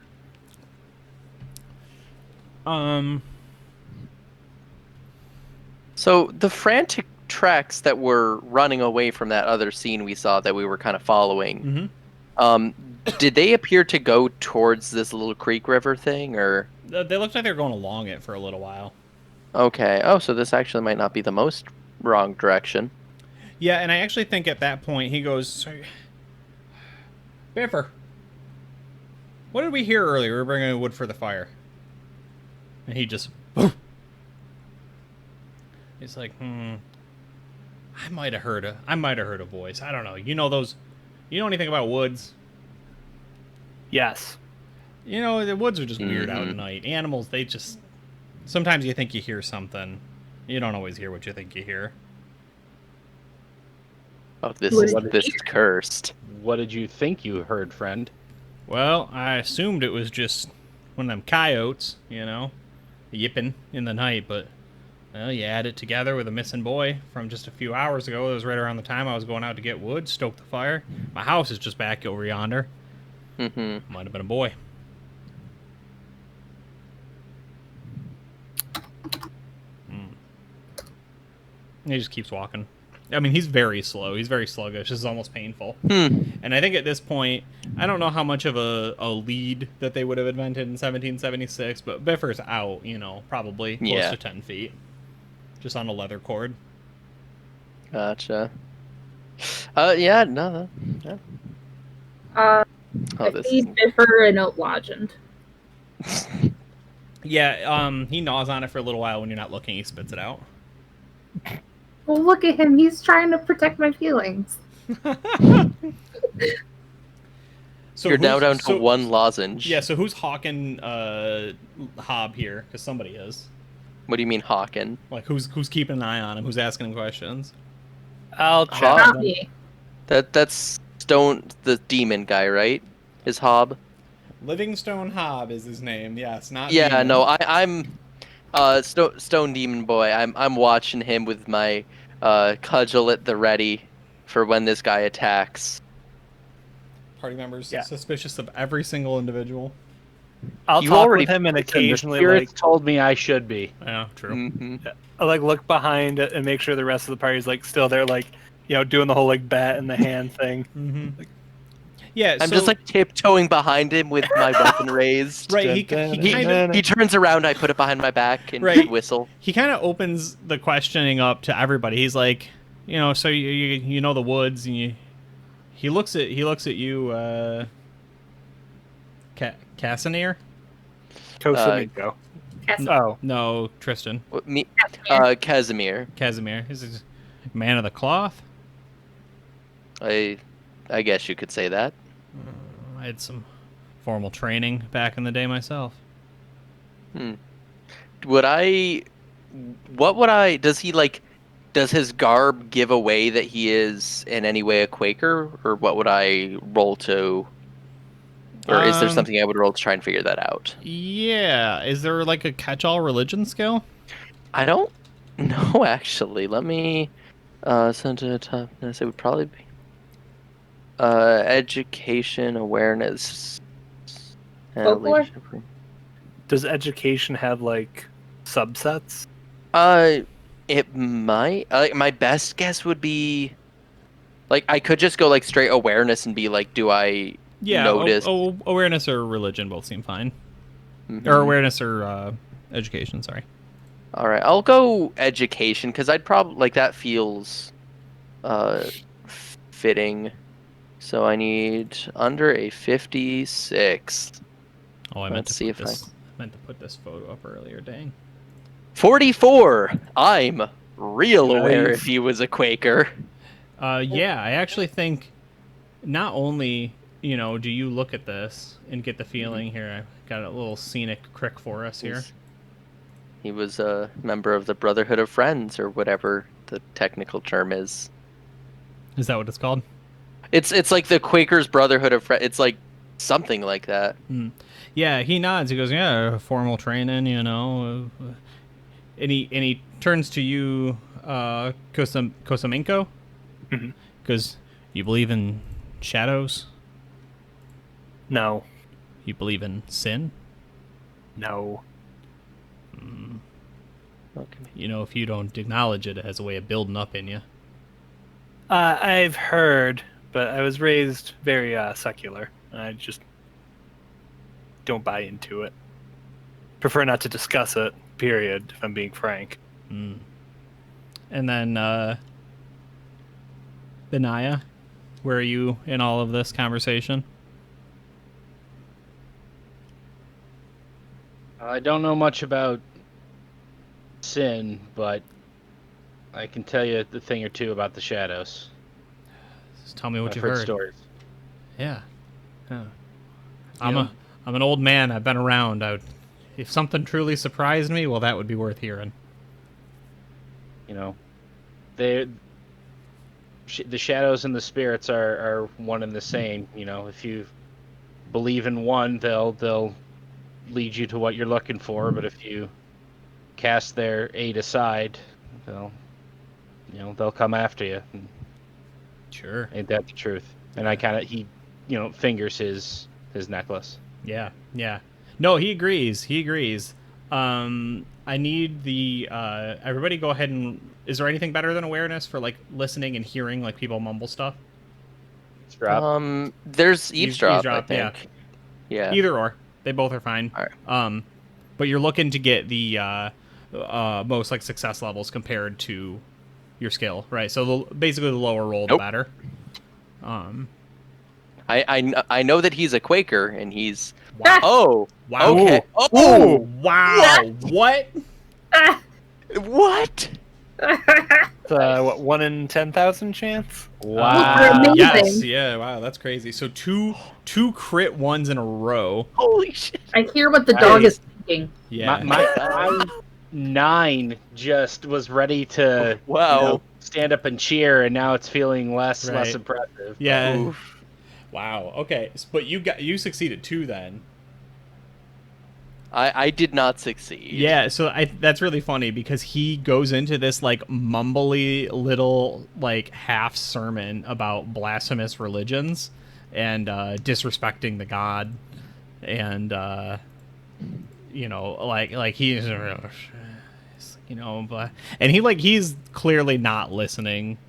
So the frantic tracks that were running away from that other scene we saw that we were kind of following, did they appear to go towards this little creek river thing, or? They looked like they were going along it for a little while. Okay. Oh, so this actually might not be the most wrong direction. Yeah, and I actually think at that point he goes, Biffer, what did we hear earlier? We were bringing wood for the fire. And he just, he's like, I might have heard a voice. I don't know. You know those, you know anything about woods? Yes. You know, the woods are just weird out at night. Animals, they just, sometimes you think you hear something. You don't always hear what you think you hear. Oh, this What is did you this hear? is cursed. What did you think you heard, friend? Well, I assumed it was just one of them coyotes, you know, yipping in the night, but, well, you add it together with a missing boy from just a few hours ago. It was right around the time I was going out to get wood, stoke the fire. My house is just back over yonder. Mm-hmm. Might have been a boy. And he just keeps walking. I mean, he's very slow. He's very sluggish. This is almost painful. And I think at this point, I don't know how much of a lead that they would have invented in 1776, but Biffer's out, you know, probably close to 10 feet. Just on a leather cord. Gotcha. Yeah, no. Yeah. I Oh, this see is... Biffer and Oat Lodgend. Yeah, he gnaws on it for a little while. When you're not looking, he spits it out. Well, look at him. He's trying to protect my feelings. So You're now down to so- one lozenge. Yeah, so who's hawking Hob here? Because somebody is. What do you mean hawking? Like, who's keeping an eye on him? Who's asking him questions? I'll check. Huh? Not me. That's Stone, the demon guy, right? Is Hob? Livingstone Hob is his name. Yes, not. Yeah, Demon. no, I'm Stone Demon Boy. I'm watching him with my cudgel at the ready for when this guy attacks. Party members Yeah. suspicious of every single individual. I'll You talk already with him and The occasionally spirits like told me I should be. Yeah, true. Mm-hmm. I'll, like look behind it and make sure the rest of the party's like still there, like, you know, doing the whole like bat in the hand thing. Mm-hmm. Yeah, I'm just like tiptoeing behind him with my weapon raised. right. He kind of He turns around, I put it behind my back and Right. whistle. he kind of opens the questioning up to everybody. He's like, you know, so you know the woods, and he looks at you, Casimir? Casamigo. Oh, No, Tristan. Me, Casimir. Casimir. Casimir. He's a man of the cloth. I guess you could say that. I had some formal training back in the day myself. What would I? Does his garb give away that he is in any way a Quaker, or what would I roll to? Or is there something I would roll to try and figure that out? Yeah. Is there like a catch-all religion skill? I don't know, actually. Let me send to toughness. It would probably be education, awareness, and Folklore? leadership. does education have like subsets? It might. My best guess would be, like, I could just go like straight awareness and be like, do I Yeah. notice? Awareness or religion both seem fine. Mhm. Or awareness or education. Sorry. All right, I'll go education because I'd probably like that feels fitting. So I need under a 56. Oh, I Let's see if I meant to put this photo up earlier. Dang. 44. I'm real aware Nice. if he was a Quaker. Yeah, I actually think not only, do you look at this and get the feeling here, I got a little scenic crick for us here. He was a member of the Brotherhood of Friends, or whatever the technical term is. Is that what it's called? It's like the Quakers Brotherhood of Friends. It's like something like that. Yeah, he nods. He goes, yeah, formal training, And he turns to you, Kosamenko, because you believe in shadows? No. You believe in sin? No. Okay. If you don't acknowledge it, it has a way of building up in you. I've heard, but I was raised very secular. I just don't buy into it. Prefer not to discuss it, period, if I'm being frank. And then, Benaya, where are you in all of this conversation? I don't know much about sin, but I can tell you the thing or two about the shadows. Just tell me what I've you've heard heard. stories. Yeah. I'm an old man. I've been around. If something truly surprised me, well, that would be worth hearing. The shadows and the spirits are one and the same. If you believe in one, they'll lead you to what you're looking for. But if you cast their aid aside, they'll come after you. Sure. Ain't that the truth? And he fingers his necklace. Yeah. No, he agrees. I need the everybody go ahead and is there anything better than awareness for like listening and hearing like people mumble stuff? Drop. There's eavesdrop, I yeah. think. Yeah. Either or. They both are fine. All right. But you're looking to get the most like success levels compared to your skill, right? So basically the lower roll the better. I know that he's a Quaker, and he's... Wow. Oh! Wow. Okay. Oh! Wow! What? What? What, 1 in 10,000 chance? Wow. Amazing. Yes. Yeah. Wow. That's crazy. So two crit ones in a row. Holy shit. I hear what the dog is thinking. Yeah. My 9 just was ready to Wow. stand up and cheer, and now it's feeling less impressive. Yeah. Oof. Wow. Okay. But you succeeded too then. I did not succeed. Yeah, so that's really funny because he goes into this like mumbly little like half sermon about blasphemous religions and disrespecting the God, and like he's and he's clearly not listening.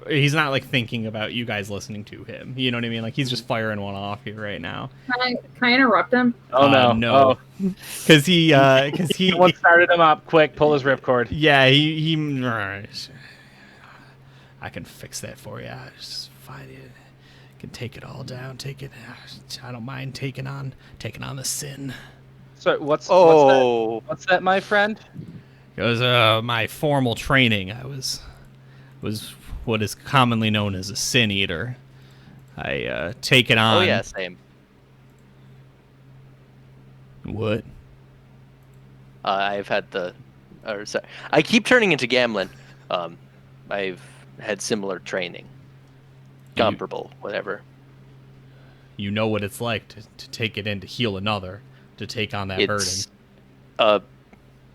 He's not like thinking about you guys listening to him. You know what I mean? Like he's just firing one off here right now. Can I interrupt him? Oh no! No, because he Someone started him up. Quick, pull his ripcord. Yeah, he I can fix that for you. Just find it. Can take it all down. Take it. I don't mind taking on the sin. So what's that, my friend? It was my formal training. I was what is commonly known as a sin eater. I take it on. Oh yeah, same. What? I've had sorry. I keep turning into Gamlin. I've had similar training. Comparable, whatever. You know what it's like to take it in to heal another, to take on that It's burden. a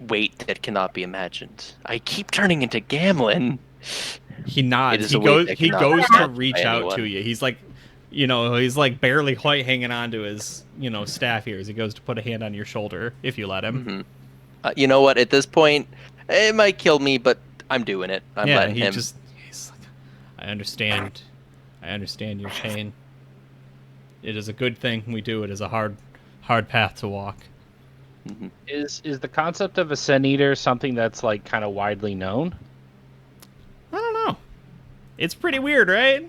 weight that cannot be imagined. I keep turning into Gamlin. He nods. He goes to reach out to you. He's like, he's like barely quite hanging on to his, staff here as he goes to put a hand on your shoulder if you let him. Mm-hmm. You know what? At this point, it might kill me, but I'm doing it. I'm letting him. He's like, I understand your pain. It is a good thing we do. It is a hard path to walk. Mm-hmm. Is the concept of a sin eater something that's like kind of widely known? I don't know. It's pretty weird, right?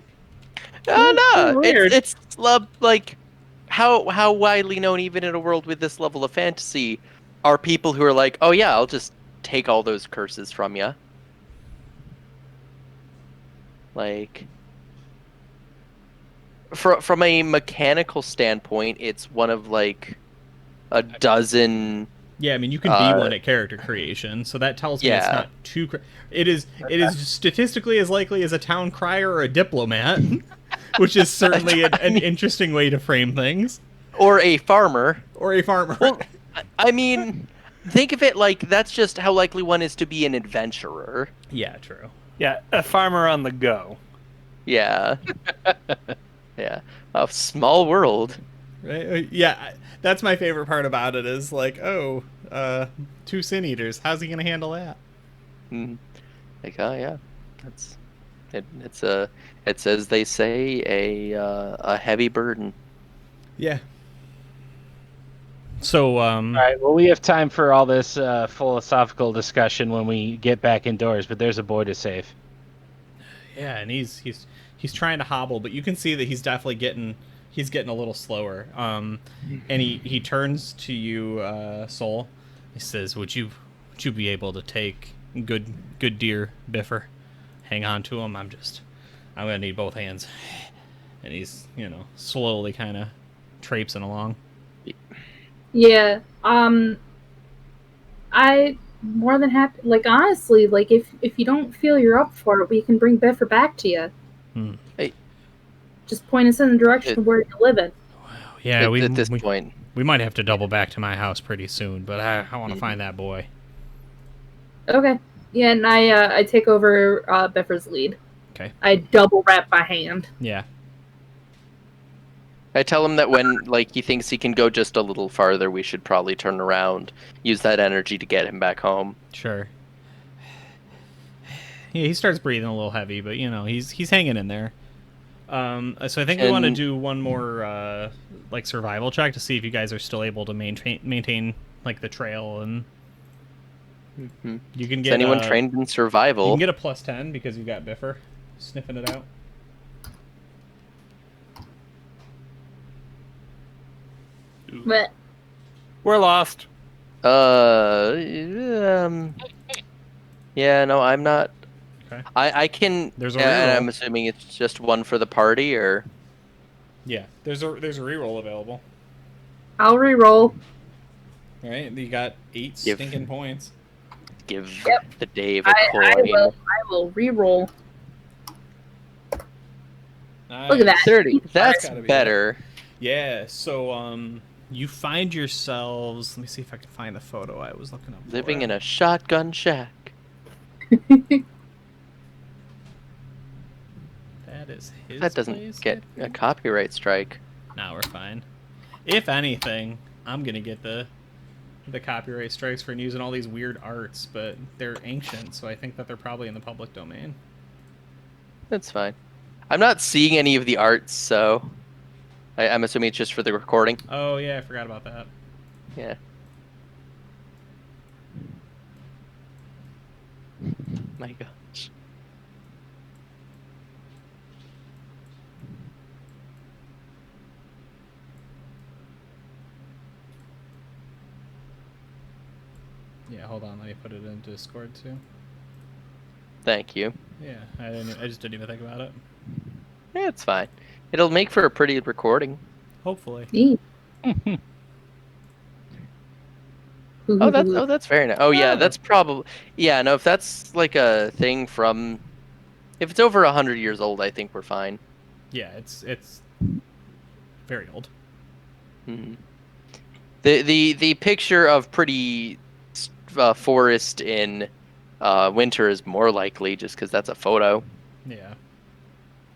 No, Weird. it's like how widely known, even in a world with this level of fantasy, are people who are like, oh yeah, I'll just take all those curses from you. Like, from a mechanical standpoint, it's one of like a dozen. Yeah, I mean, you can be one at character creation, so that tells me it's Yeah. not too. It is statistically as likely as a town crier or a diplomat, which is certainly an interesting way to frame things. Or a farmer. Or a farmer. Well, I mean, think of it like that's just how likely one is to be an adventurer. Yeah, true. Yeah, a farmer on the go. Yeah. Yeah. A small world. Right? Yeah, that's my favorite part about it is like, oh, 2 sin eaters. How's he gonna handle that? Mm. Like, oh yeah, it's as they say, a heavy burden. Yeah. So, All right. Well, we have time for all this philosophical discussion when we get back indoors. But there's a boy to save. yeah, and he's trying to hobble, but you can see that he's definitely getting a little slower. And he turns to you, Soul. He says, "Would you be able to take good dear Biffer? Hang on to him. I'm gonna need both hands." And he's slowly kind of traipsing along. Yeah. I more than happy. Like honestly, like if you don't feel you're up for it, we can bring Biffer back to you. Hey. Just point us in the direction of where you're living. Yeah, At this point, we might have to double back to my house pretty soon, but I want to find that boy. Okay. Yeah, and I take over Biffer's lead. Okay. I double wrap my hand. Yeah. I tell him that when like he thinks he can go just a little farther, we should probably turn around, use that energy to get him back home. Sure. Yeah, he starts breathing a little heavy, but he's hanging in there. So I think we want to do one more like survival check to see if you guys are still able to maintain like the trail, and you can get. Is anyone trained in survival? You can get a +10 because you've got Biffer sniffing it out. But We're lost. Yeah, no, I'm not. Okay. I can. There's a and reroll. I'm assuming it's just one for the party, or Yeah, there's a reroll available. I'll re-roll. All right, you got 8 Yep. stinking points. give Yep. the Dave a I coin. will re-roll. Nice. Look at that. 30. That's Gotta be better. Yeah, so you find yourselves. Let me see if I can find the photo I was looking up. Living in a shotgun shack. That is his. That doesn't place, get I a think? copyright strike. Now we're fine. If anything, I'm gonna get the copyright strikes for using all these weird arts, but they're ancient, so I think that they're probably in the public domain. That's fine. I'm not seeing any of the arts, so I'm assuming it's just for the recording. Oh yeah, I forgot about that. Yeah. My gosh. Yeah, hold on, let me put it in Discord too. Thank you. Yeah, I just didn't even think about it. Yeah, it's fine. It'll make for a pretty recording. Hopefully. Neat. That's very nice. Oh yeah, Oh. that's probably no. If that's like a thing from, if it's over 100 years old, I think we're fine. Yeah, it's very old. Hmm. The picture of pretty forest in winter is more likely, just because that's a photo. Yeah.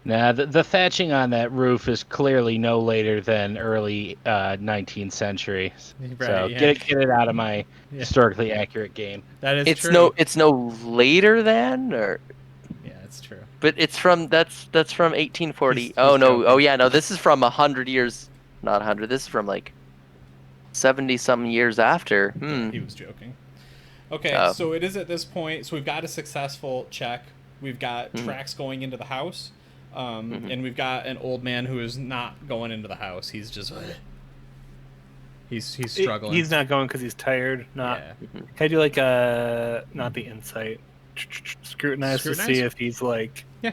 Nah, the thatching on that roof is clearly no later than early 19th century. Right, So yeah. get it out of my Yeah. historically accurate game. That is It's true. no later than, or Yeah, it's true. but it's from that's from 1840. He's Oh no, joking. oh yeah, no, this is from 100 years, not 100. This is from like 70 something years after. He was joking. Okay, Oh. so it is at this point. So we've got a successful check. We've got tracks going into the house. And we've got an old man who is not going into the house. He's just he's struggling. He's not going because he's tired. Not. Yeah. Can I do like not the insight, scrutinize to see if he's like. Yeah.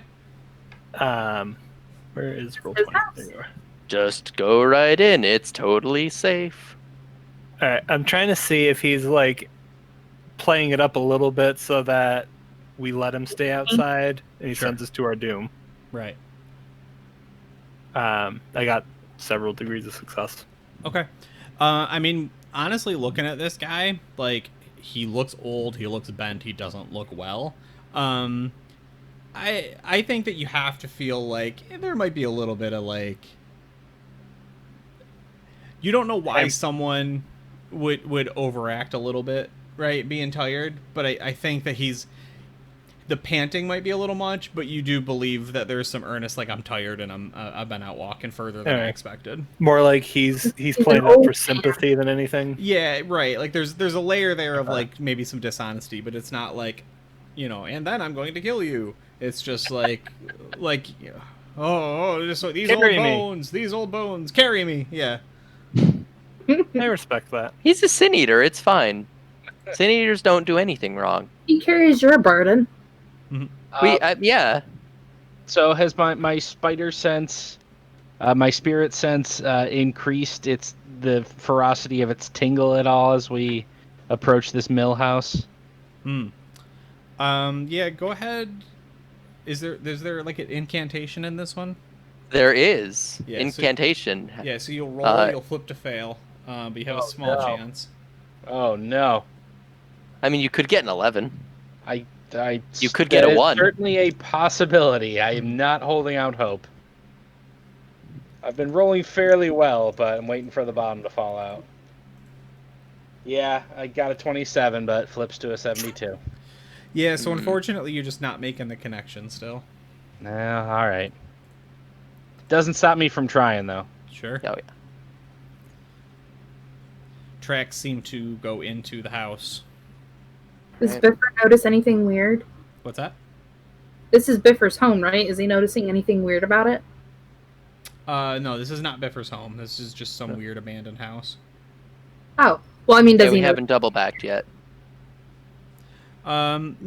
Where is roll His 20? house. There you are. Just go right in. It's totally safe. All right, I'm trying to see if he's like playing it up a little bit so that we let him stay outside and he sends us to our doom. Right. I got several degrees of success. Okay. I mean, honestly, looking at this guy, like, he looks old, he looks bent, he doesn't look well. I think that you have to feel like there might be a little bit of, like, you don't know why someone would overact a little bit, right, being tired, but I think that the panting might be a little much, but you do believe that there's some earnest, like, I'm tired and I've been out walking further than I expected. More like he's playing up for sympathy than anything. Yeah, right. Like there's a layer there of like maybe some dishonesty, but it's not like, and then I'm going to kill you. It's just like just these old bones carry me. Yeah. I respect that. He's a sin eater. It's fine. Sin eaters don't do anything wrong. He carries your burden. Yeah. So has my spider sense, my spirit sense increased the ferocity of its tingle at all as we approach this mill house? Yeah, go ahead. Is there like an incantation in this one? There is. Yeah, incantation. So you'll roll, you'll flip to fail, but you have a small chance. Oh no. I mean, you could get an 11. You could that get a is 1. Certainly a possibility. I am not holding out hope. I've been rolling fairly well, but I'm waiting for the bottom to fall out. Yeah, I got a 27, but it flips to a 72. Yeah, so unfortunately, you're just not making the connection still. No, all right. Doesn't stop me from trying, though. Sure. Oh, yeah. Tracks seem to go into the house. Does Biffer notice anything weird? What's that? This is Biffer's home, right? Is he noticing anything weird about it? No, this is not Biffer's home. This is just some weird abandoned house. Oh. Well, I mean, does we he haven't double backed yet.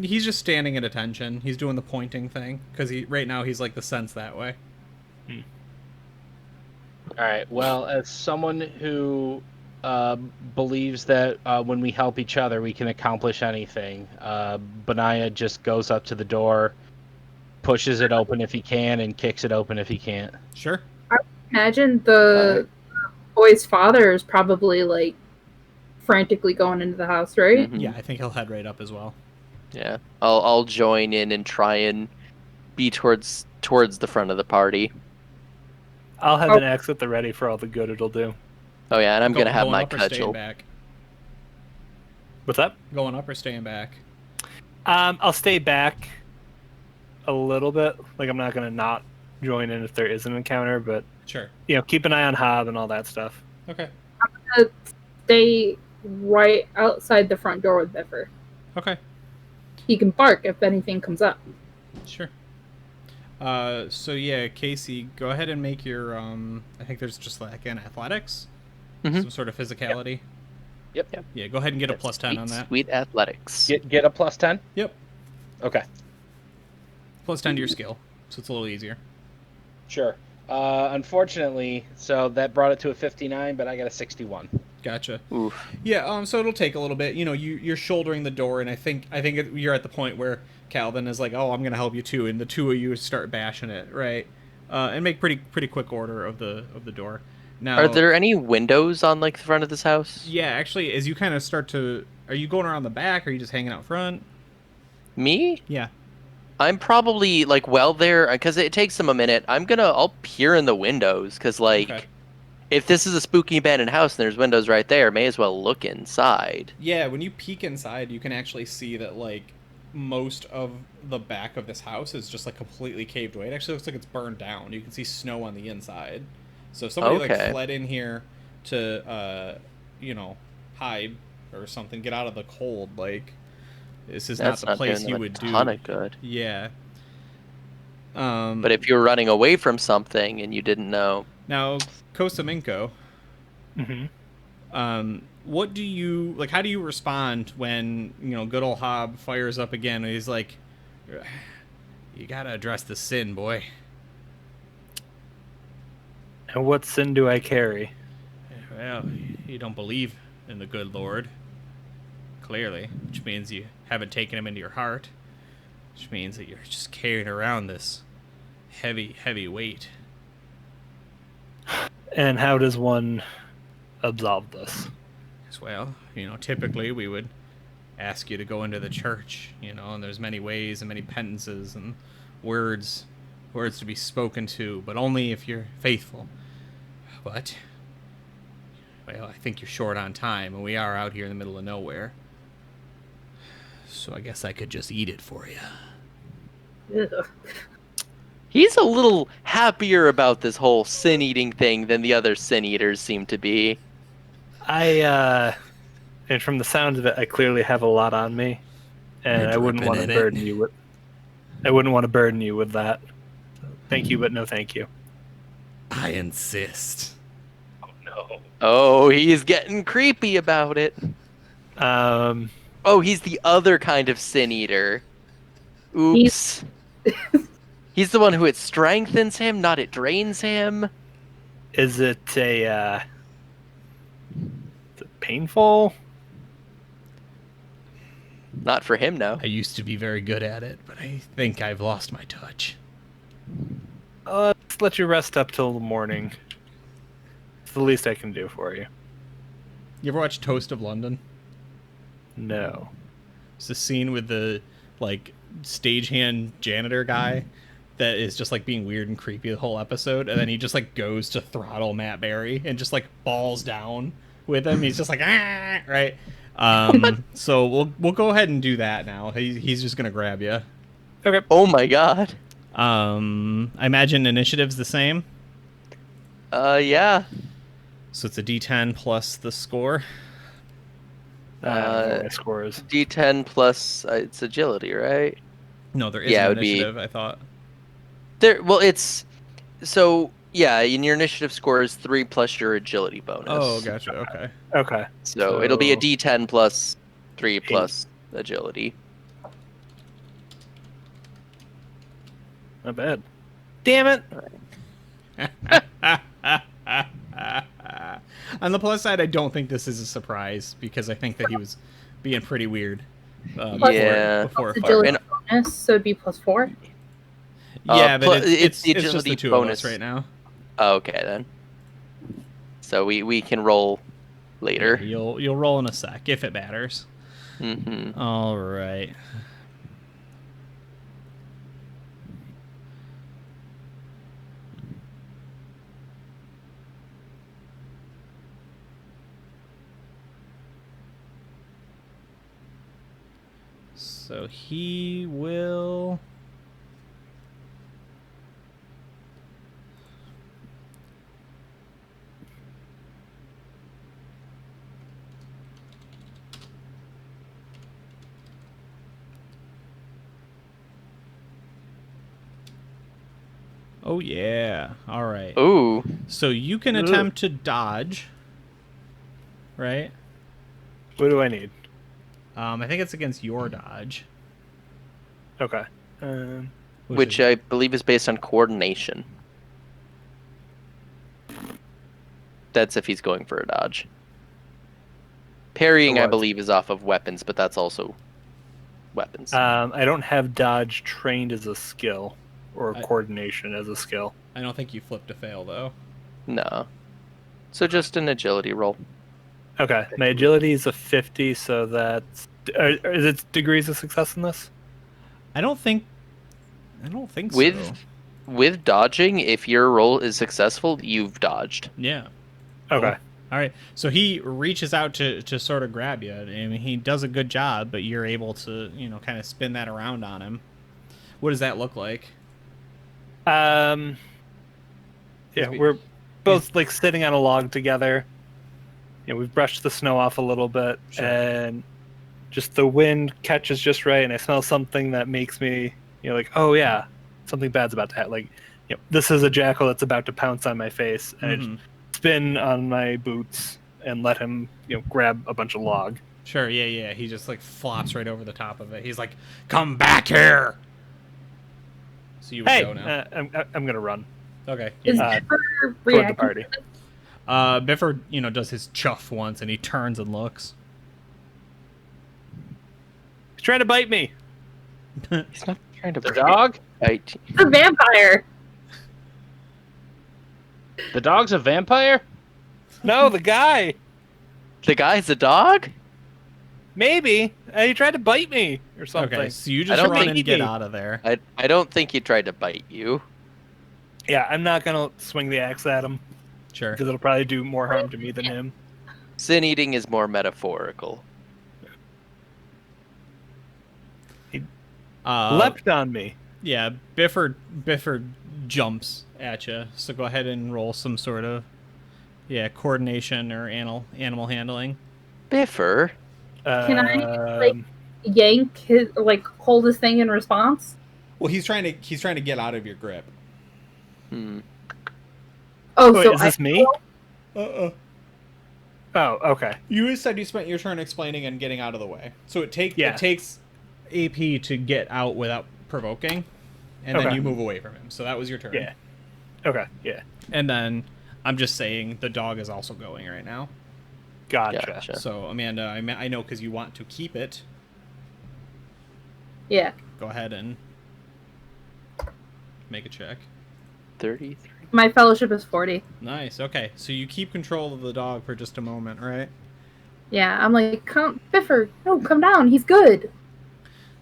He's just standing at attention. He's doing the pointing thing because right now he's like the sense that way. All right. Well, as someone who believes that when we help each other, we can accomplish anything, Benaiah just goes up to the door, pushes it open if he can, and kicks it open if he can't. Sure. I imagine the boy's father is probably like frantically going into the house, right? Mm-hmm. Yeah, I think he'll head right up as well. Yeah, I'll join in and try and be towards the front of the party. I'll have an axe at the ready for all the good it'll do. Oh yeah, and I'm gonna have going my up or staying cudgel. back? What's up? Going up or staying back? I'll stay back a little bit. Like I'm not gonna not join in if there is an encounter, but Sure. keep an eye on Hob and all that stuff. Okay. I'm gonna stay right outside the front door with Biffer. Okay. He can bark if anything comes up. Sure. So yeah, Casey, go ahead and make your I think there's just like an athletics, some sort of physicality. Yep. Yeah, go ahead and get a plus 10 on that. Sweet athletics. Get a plus 10? Yep. Okay. Plus 10 to your skill, so it's a little easier. Sure. Unfortunately, so that brought it to a 59, but I got a 61. Gotcha. Oof. Yeah. So it'll take a little bit. You're shouldering the door, and I think you're at the point where Calvin is like, "Oh, I'm gonna help you too," and the two of you start bashing it, right? And make pretty quick order of the door. Now, Are there any windows on like the front of this house? Yeah, actually, as you kind of start to, are you going around the back? Or are you just hanging out front? Me? Yeah. I'm probably like there because it takes them a minute. I'll peer in the windows because Okay. if this is a spooky abandoned house and there's windows right there, may as well look inside. Yeah, when you peek inside, you can actually see that like most of the back of this house is just like completely caved away. It actually looks like it's burned down. You can see snow on the inside. So if somebody like fled in here to hide or something, get out of the cold, like this is That's not the place doing you them would a do. ton of good. Yeah. But if you're running away from something and you didn't know, Now, Kosaminko, Mm-hmm. what do you like? How do you respond when good old Hob fires up again? And he's like, "You gotta address the sin, boy." And what sin do I carry? Well, you don't believe in the good Lord, clearly, which means you haven't taken him into your heart, which means that you're just carrying around this heavy, heavy weight. And how does one absolve this? Well, typically we would ask you to go into the church, and there's many ways and many penances and words to be spoken to, but only if you're faithful. But, well, I think you're short on time, and we are out here in the middle of nowhere. So I guess I could just eat it for you. Ugh. he's a little happier about this whole sin eating thing than the other sin eaters seem to be. And from the sounds of it, I clearly have a lot on me, and You're I wouldn't want to dripping in burden it. you with. I wouldn't want to burden you with that. Thank you, but no thank you. I insist. Oh no. Oh, he's getting creepy about it. Oh, he's the other kind of sin eater. Oops. He's the one who it strengthens him, not it drains him. Is it a? Is it painful? Not for him, no. I used to be very good at it, but I think I've lost my touch. Let's let you rest up till the morning. It's the least I can do for you. You ever watch Toast of London? No. It's the scene with the stagehand janitor guy that is just being weird and creepy the whole episode, and then he just goes to throttle Matt Berry and just balls down with him. He's just ah, right. So we'll go ahead and do that now. He's just gonna grab you. Okay. Oh my god. I imagine initiative's the same. Yeah. So it's a D10 plus the score. I don't know my scores. D10 plus it's agility, right? No, there is Yeah, it an would be- initiative. I thought. It's so yeah. In your initiative score is 3 plus your agility bonus. Oh, gotcha. Okay. Okay. So it'll be a D10 plus 3 plus agility. Not bad. Damn it! On the plus side, I don't think this is a surprise because I think that he was being pretty weird. Yeah. Before Plus fire. agility bonus, so it'd be +4. Yeah, but it's the just the agility two bonus. of us right now. Oh, okay then. So we can roll later. You'll roll in a sec if it matters. Mm-hmm. All right. So he will. Oh yeah. All right. Ooh. So you can Ugh. attempt to dodge. Right? What do I need? I think it's against your dodge. Okay. Which I believe is based on coordination. That's if he's going for a dodge. Parrying, I what? believe, is off of weapons, but that's also weapons. I don't have dodge trained as a skill, or I- coordination as a skill. I don't think you flipped a fail though. No. So just an agility roll. Okay, my agility is a 50, so that's... is it degrees of success in this? I don't think so. With dodging, if your roll is successful, you've dodged. Yeah. Okay. All right. So he reaches out to sort of grab you, and he does a good job, but you're able to, kind of spin that around on him. What does that look like? Yeah, He's- we're both sitting on a log together. We've brushed the snow off a little bit, Sure. and just the wind catches just right, and I smell something that makes me, oh yeah, something bad's about to happen. Like, this is a jackal that's about to pounce on my face, and I just spin on my boots and let him, grab a bunch of log. Sure, yeah. He just like flops right over the top of it. He's like, "Come back here!" So you would go now. I'm gonna run. Okay. Is Yeah. Biffer Toward the reacting? party. Biffer, does his chuff once, and he turns and looks. He's trying to bite me. He's not trying to The dog? bite. The vampire. The dog's a vampire? No, the guy. The guy's a dog? Maybe. He tried to bite me or something. Okay, so you I just don't run think and get he- out of there. I don't think he tried to bite you. Yeah, I'm not gonna swing the axe at him Sure. because it'll probably do more harm to me than him. Sin eating is more metaphorical. Leapt on me. Yeah, Biffer jumps at you. So go ahead and roll some sort of coordination or animal handling. Biffer? Can I yank his, hold his thing in response? Well, he's trying to get out of your grip. Oh, Wait, so is this me? Uh-uh. Oh, okay. You said you spent your turn explaining and getting out of the way. So it takes AP to get out without provoking, and then Okay. you move away from him. So that was your turn. Yeah. Okay, yeah. And then I'm just saying the dog is also going right now. Gotcha. So Amanda, I know because you want to keep it. Yeah. Go ahead and make a check. 33. My fellowship is 40. Nice. Okay, so you keep control of the dog for just a moment, right? Yeah, I'm like, Biffer, no, come down. He's good.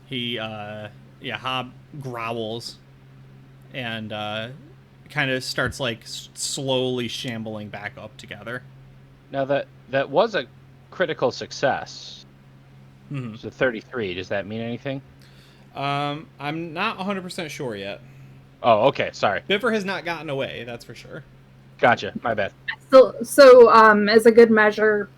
He, Hob growls and kind of starts like slowly shambling back up together. Now that was a critical success. Mm-hmm. So 33. Does that mean anything? I'm not 100% sure yet. Oh, okay. Sorry. Biffer has not gotten away, that's for sure. Gotcha. My bad. So, as a good measure,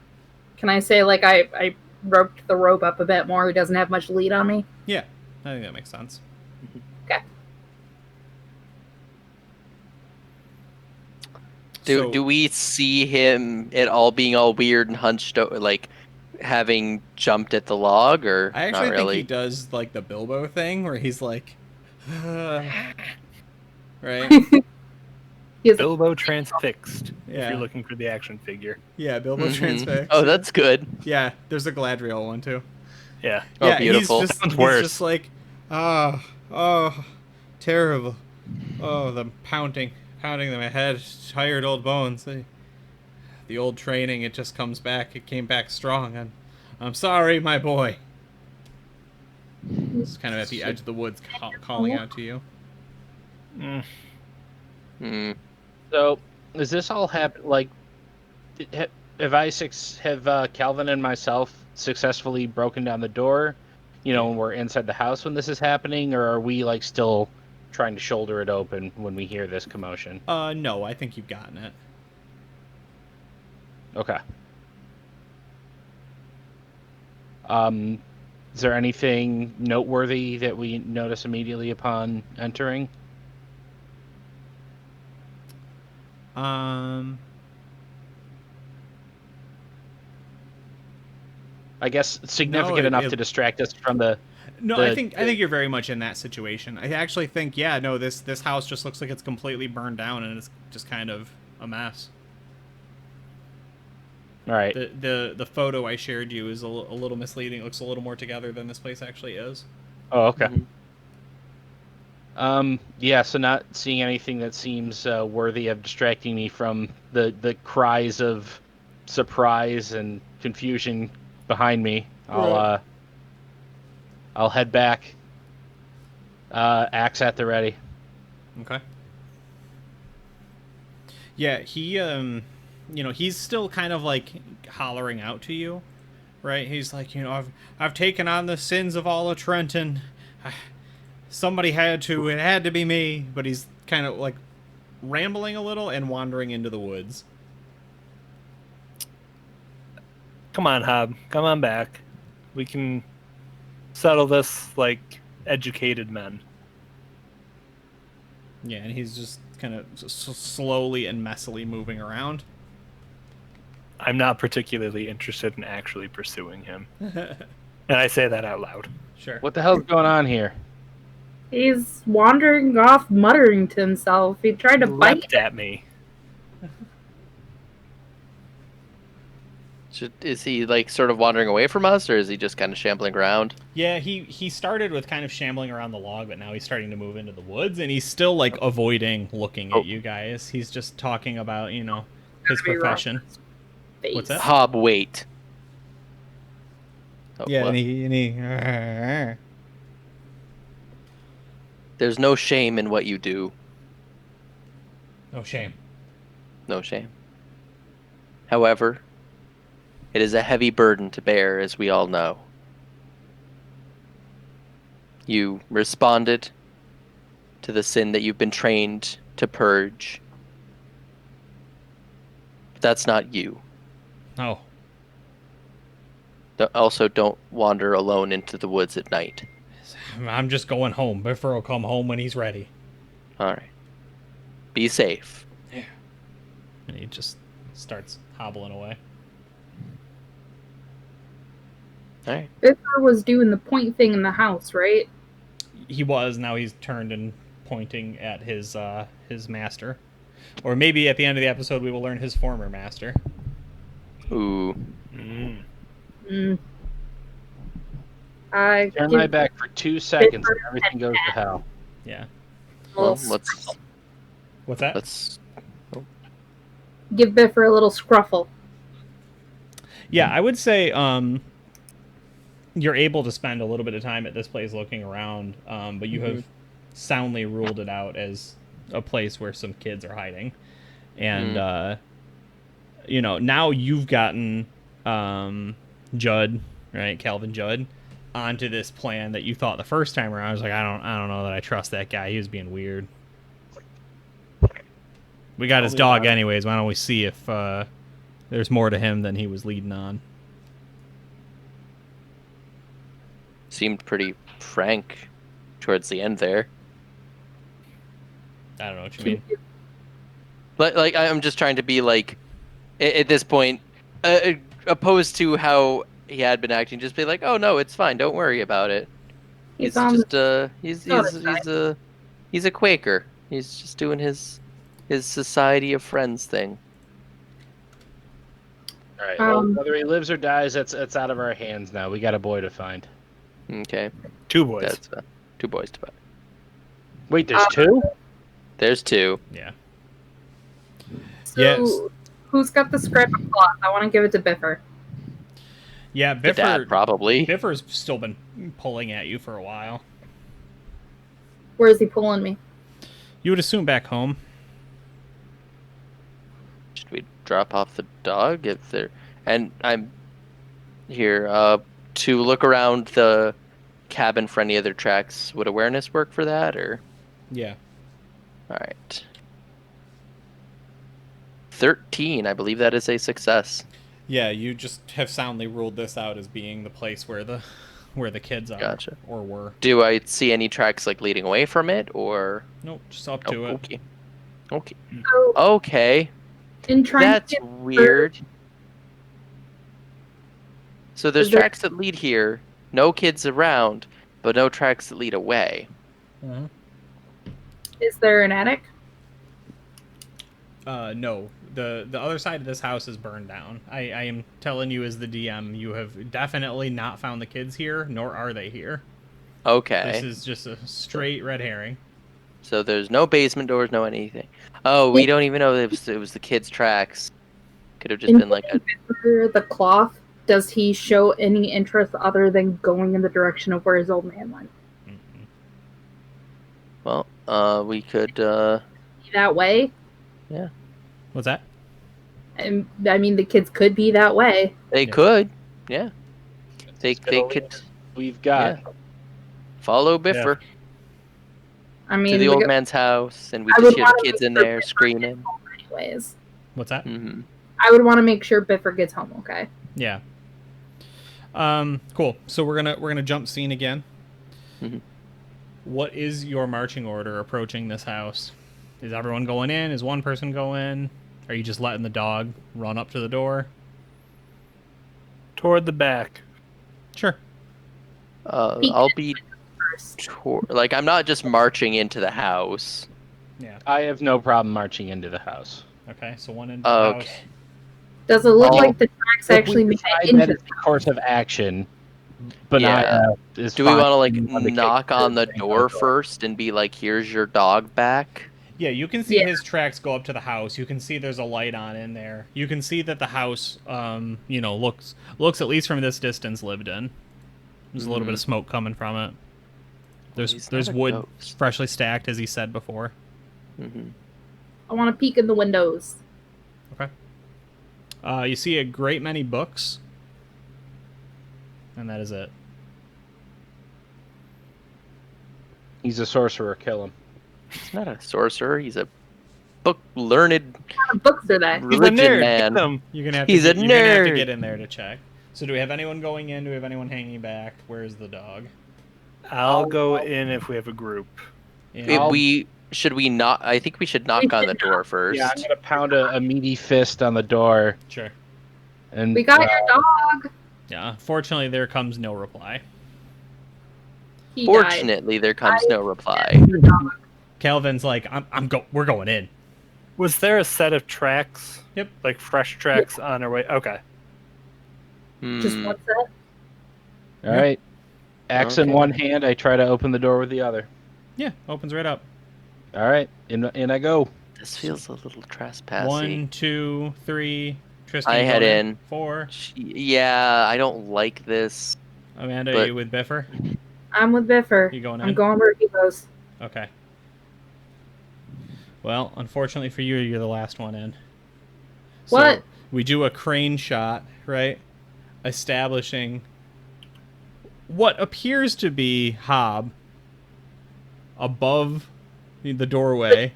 can I say, I roped the rope up a bit more? He doesn't have much lead on me? Yeah, I think that makes sense. Okay. Do we see him at all being all weird and hunched over, like having jumped at the log, or I actually not really? think he does like the Bilbo thing where he's like, right? He has Bilbo transfixed. Yeah. If you're looking for the action figure. Yeah, Bilbo Mhm. transfixed. Oh, that's good. Yeah, there's a Gladriel one too. Yeah. Oh, Yeah, beautiful. He's just, That one's he's worse. just like, terrible. Oh, the pounding in my head, tired old bones. The old training, it just comes back. It came back strong. I'm sorry, my boy. It's kind of at the edge of the woods, calling out to you. So, does this all happen? Like, have Calvin and myself successfully broken down the door? When we're inside the house when this is happening, or are we still trying to shoulder it open when we hear this commotion? No, I think you've gotten it. Okay. Is there anything noteworthy that we notice immediately upon entering? I guess significant enough to distract us from the. No, I think you're very much in that situation. I actually think, this house just looks like it's completely burned down and it's just kind of a mess. All right. The photo I shared you is a little misleading. It looks a little more together than this place actually is. Oh, okay. Yeah, so not seeing anything that seems worthy of distracting me from the cries of surprise and confusion behind me. I'll head back. Axe at the ready. Okay. Yeah, he he's still kind of like hollering out to you, right? He's like, I've taken on the sins of all of Trenton. Somebody had to. It had to be me. But he's kind of like rambling a little and wandering into the woods. Come on, Hob. Come on back. We can settle this like educated men. Yeah, and he's just kind of slowly and messily moving around. I'm not particularly interested in actually pursuing him. And I say that out loud. Sure. What the hell's going on here? He's wandering off, muttering to himself. He tried to He bite leapt at me. Is he like sort of wandering away from us, or is he just kind of shambling around? Yeah, he started with kind of shambling around the log, but now he's starting to move into the woods, and he's still like avoiding looking at you guys. He's just talking about, you know, his Gotta be profession. face. What's that? Hob, wait. Oh, Yeah, well, and he there's no shame in what you do. no shame. No shame. However, it is a heavy burden to bear, as we all know. You responded to the sin that you've been trained to purge. But that's not you. Oh, Also, don't wander alone into the woods at night. I'm just going home. Biffer will come home when he's ready. All right. Be safe. And he just starts hobbling away. All right. Biffer was doing the point thing in the house, right? He was. Now he's turned and pointing at his master, or maybe at the end of the episode we will learn his former master. Ooh. Mm. I Turn give my back for 2 seconds and everything goes to hell. Yeah. a Well, little What's that? give Biffer a little scruffle. Yeah, I would say you're able to spend a little bit of time at this place looking around, but you have soundly ruled it out as a place where some kids are hiding. And, you know, now you've gotten Judd, right, Calvin Judd, onto this plan that you thought the first time around. I was like, I don't know that I trust that guy. He was being weird. We got his dog anyways. Why don't we see if there's more to him than he was leading on? Seemed pretty frank towards the end there. I don't know what you mean. But like, I'm just trying to be like, at this point, opposed to how he had been acting. Just be like, oh no, it's fine. Don't worry about it. He's just he's a Quaker. He's just doing his society of friends thing. All right. Well, whether he lives or dies, that's out of our hands now. We got a boy to find. Okay. 2 boys. That's 2 boys to buy. Wait, there's 2? There's 2. Yeah. So, Yes. who's got the scrap of cloth? I want to give it to Biffer. Yeah, The dad, probably. Biffer's still been pulling at you for a while. Where is he pulling me? You would assume back home. Should we drop off the dog if they're... And I'm here to look around the cabin for any other tracks. Would awareness work for that, or? Yeah. All right. 13. I believe that is a success. Yeah, you just have soundly ruled this out as being the place where the kids are. Gotcha. Or were. Do I see any tracks like leading away from it, or? Nope, just up to it. Okay. Okay. So, Okay. in trying That's to get weird. So there's Is there- tracks that lead here, no kids around, but no tracks that lead away. Mm-hmm. is there an attic? No. The other side of this house is burned down. I am telling you as the DM, you have definitely not found the kids here, nor are they here. Okay. This is just a straight red herring. So there's no basement doors, no anything. Oh, we don't even know it was the kids' tracks. Could have just been like a... Biffer, the cloth. Does he show any interest other than going in the direction of where his old man went? Mm-hmm. Well, we could, That way? yeah. What's that? And I mean, the kids could be that way. They Yeah. could, yeah. They Still could We've got. yeah. Follow Biffer I mean, to the we old go- man's house, and we I just would hear the wanna kids make in sure there Biffer screaming. gets home anyways, What's that? Mm-hmm. I would want to make sure Biffer gets home. Okay. Yeah. Cool. So we're gonna jump scene again. Mhm. What is your marching order approaching this house? Is everyone going in? Is one person going? Are you just letting the dog run up to the door? Toward the back. Sure. I'll be First. like I'm not just marching into the house. Yeah. I have no problem marching into the house. Okay, so one into the house. Okay. Does it look Oh. like the tracks actually If we make decide it into that is the course of action, Benaya Yeah. is Do we fine want to like on the knock case on the and door first and be like, "Here's your dog back"? Yeah, you can see Yeah. his tracks go up to the house. You can see there's a light on in there. You can see that the house, looks at least from this distance lived in. There's a little bit of smoke coming from it. He's There's not a wood ghost. freshly stacked, as he said before. I want to peek in the windows. Okay. You see a great many books, and that is it. He's a sorcerer. Kill him. He's not a sorcerer. He's a book learned What kind of books are they? He's a religion nerd. man. Get him. You're gonna have He's to a get, you're gonna have to nerd. get in there to check. So do we have anyone going in? Do we have anyone hanging back? Where's the dog? I'll go in if we have a group. Yeah. We should we not? I think we should knock on the door first. Yeah, I'm gonna pound a meaty fist on the door, Sure. and We got your dog. Yeah. Fortunately, there comes no reply. He died. Fortunately, there comes no reply. Your dog. Calvin's like, we're going in. Was there a set of tracks? Yep. Like fresh tracks on our way? Okay. Just Hmm. one set. all right, axe in Okay. one hand. I try to open the door with the other. Yeah, opens right up. All right, in I go. This feels a little trespassy. 1, 2, 3. Tristan, I you head go in. 4. Yeah, I don't like this. Amanda, But- you with Biffer? I'm with Biffer. You going in? I'm going where he goes. Okay. Well, unfortunately for you, you're the last one in. So What? we do a crane shot, right? Establishing what appears to be Hob above the doorway.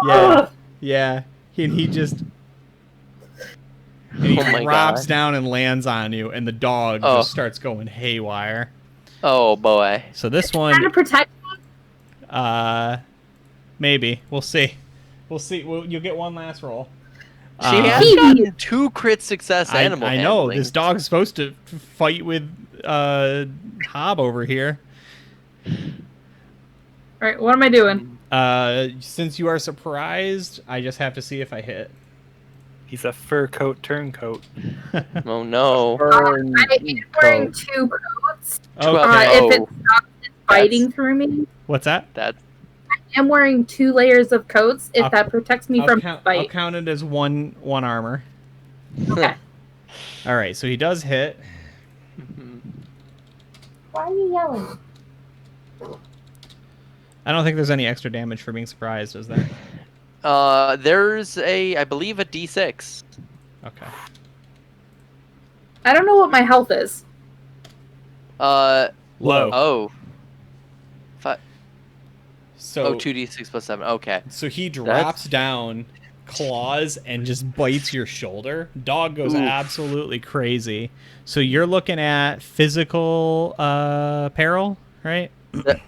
Yeah. Yeah. And he just he Oh my drops God. down and lands on you, and the dog Oh. just starts going haywire. Oh boy. So this Trying to one, protect me. maybe we'll see. We'll see. You'll get one last roll. She Uh, has gotten 2 crit success I animal know handling. this dog's supposed to fight with Hob over here. Right, what am I doing? Since you are surprised, I just have to see if I hit. He's a fur coat turncoat. Oh no. Burn I am wearing coat. 2 coats. Okay. Oh. If it stops it fighting through me, What's that? That's I am wearing 2 layers of coats if I'll- that protects me from I'll fight. count it as one armor. Okay. All right, so he does hit. Why are you yelling? I don't think there's any extra damage for being surprised, is there? there's I believe a D6. Okay. I don't know what my health is. Low. Low. Oh. So 2d6 plus 7. Okay. So he drops down, claws, and just bites your shoulder. Dog goes Oof. absolutely crazy. So you're looking at physical peril, right?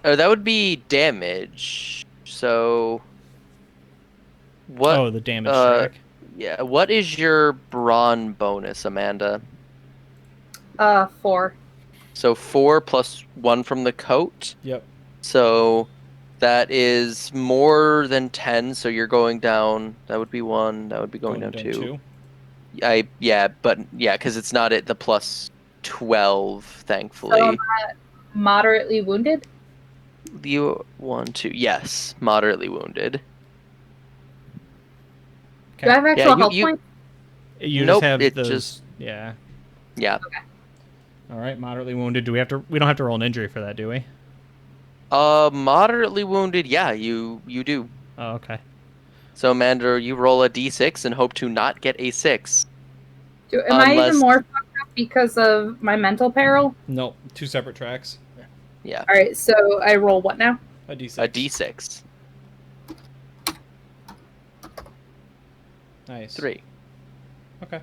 That would be damage. So what Oh, the damage check. yeah, what is your brawn bonus, Amanda? 4. So 4 plus 1 from the coat. Yep. So that is more than 10, so you're going down. That would be 1. That would be going down 2. Because it's not at the plus 12, thankfully. So I'm moderately wounded. You 1, 2. Yes, moderately wounded. Do I have actual health you- points? You Nope, just have it those. just- Yeah. Yeah. All right. Moderately wounded. Do we have to? We don't have to roll an injury for that, do we? Moderately wounded. Yeah, you do. Oh, okay. So, Amanda, you roll a d6 and hope to not get a 6. Am I Unless- even more fucked up because of my mental peril? Nope. 2 separate tracks. Yeah, Alright, so I roll what now? A d6. a d6. Nice. 3. Okay.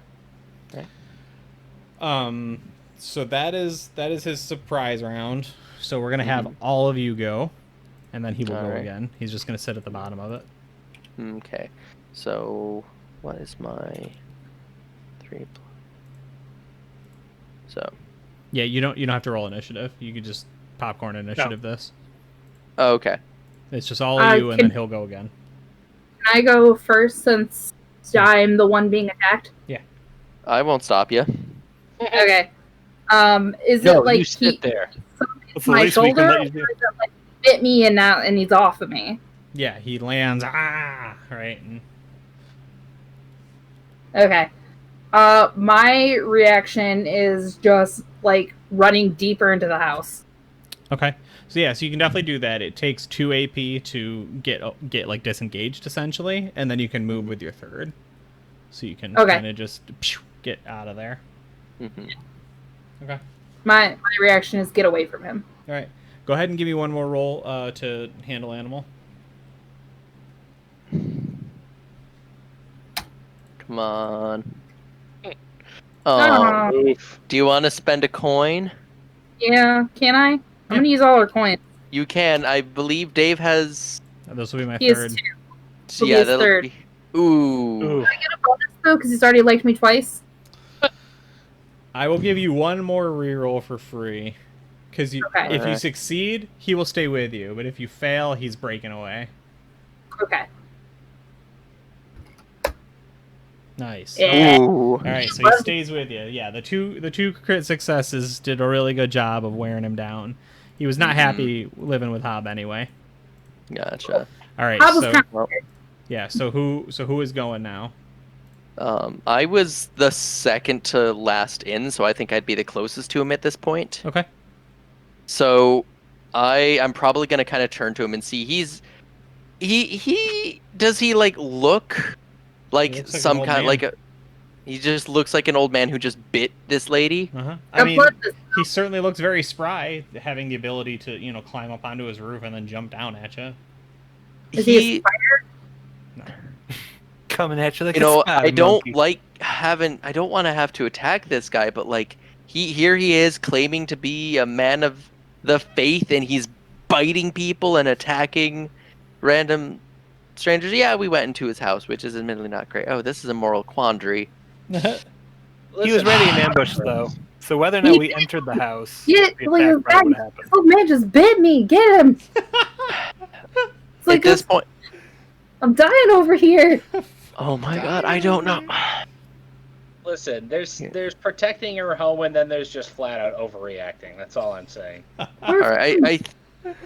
Okay. So that is his surprise round. So we're gonna have Mm-hmm. all of you go. and then he will go Alright. again. He's just going to sit at the bottom of it. Okay. So, what is my 3? So, Yeah, you don't have to roll initiative. You can just popcorn initiative this. oh, okay. It's just all of you, and can- then he'll go again. Can I go first since I'm the one being attacked? I won't stop you. Okay. Is No, it like you sit there. That's the my least we can shoulder, or let is you it do. like bit me and he's off of me? Yeah, he lands. Right. And Okay. My reaction is just like running deeper into the house. okay. So yeah, so you can definitely do that. It takes 2 AP to get like disengaged essentially, and then you can move with your third. So you can Okay. kind of just get out of there. Mhm. Okay. My reaction is get away from him. All right. Go ahead and give me one more roll to handle animal. Come on. Oh. Oof. Do you want to spend a coin? Yeah, can I? I'm Yeah. gonna use all our coins. You can. I believe Dave has. This will be my He is third. 2. So Will be yeah, his that'll third. be. Ooh. Ooh. Can I get a bonus though? Because he's already liked me twice. I will give you one more reroll for free. Because Okay. if you Alright. succeed, he will stay with you. But if you fail, he's breaking away. Okay. Nice. Yeah. Ooh. All right, so he stays with you. Yeah, the two crit successes did a really good job of wearing him down. He was not happy living with Hob anyway. Gotcha. All right, I was so kind Well, yeah, so who is going now? I was the second to last in, so I think I'd be the closest to him at this point. Okay. So I'm probably gonna kind of turn to him and see he does he like look like looks like an some old kind man. like a he just looks like an old man who just bit this lady. Uh-huh. I of. mean, he certainly looks very spry, having the ability to, climb up onto his roof and then jump down at you. Is he a He, Coming at you like you know, a spider I don't monkey. I don't want to have to attack this guy, but like here he is claiming to be a man of the faith, and he's biting people and attacking random strangers. Yeah, we went into his house, which is admittedly not great. Oh, this is a moral quandary. He was Listen, ready in ambush though. So whether or not we entered the house, Get the like attack his probably bag. would happen. This old man just bit me. Get him. It's like At this point, I'm dying over here. oh my god, I don't know. Listen, there's protecting your home, and then there's just flat out overreacting. That's all I'm saying. All right,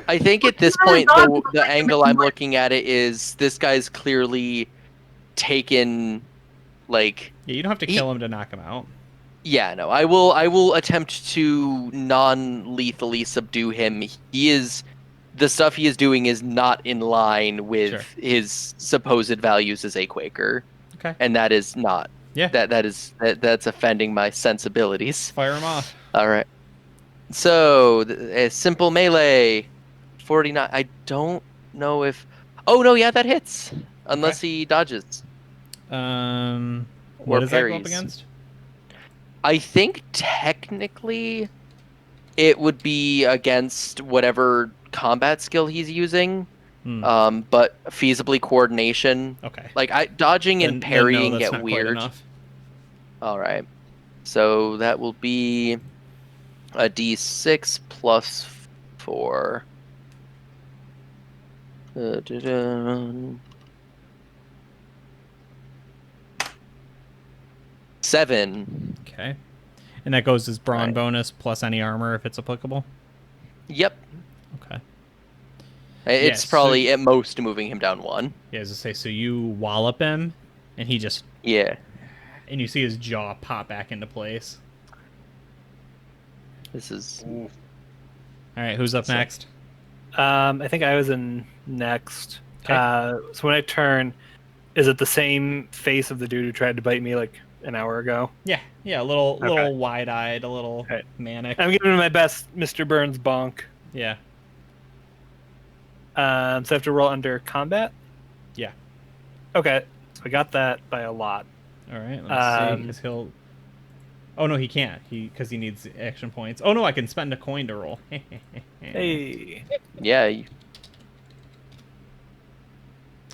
I think at this point the angle I'm looking at it is this guy's clearly taken like Yeah, you don't have to He- kill him to knock him out. yeah, no. I will attempt to non-lethally subdue him. The stuff he is doing is not in line with Sure. his supposed values as a Quaker. Okay. And that is not. Yeah. That's offending my sensibilities. Fire him off. All right. So, a simple melee 49. I don't know if oh no, yeah, that hits. Unless he dodges. What Or does that go up parries. against? I think technically it would be against whatever combat skill he's using. Hmm. But feasibly coordination. Okay. Like dodging and Then no, parrying that's get not quite weird. enough. All right. So that will be a d6 plus 4. Da-da-da. 7. Okay. And that goes as brawn Alright. bonus plus any armor if it's applicable. Yep. Okay. It's Yes, so- probably at most moving him down 1. Yeah, as I say, so you wallop him, and he just Yeah. and you see his jaw pop back into place. This is All right, who's up So- next? I think I was in next. Okay. So when I turn, is it the same face of the dude who tried to bite me like an hour ago? Yeah, a little Okay. wide-eyed, a little Okay. manic. I'm giving him my best Mr. Burns bonk. Yeah. So I have to roll under combat? Yeah. Okay. So I got that by a lot. All right, let's see, Um, because he'll. Oh no, he can't. Because he needs action points. Oh no, I can spend a coin to roll. Hey. yeah.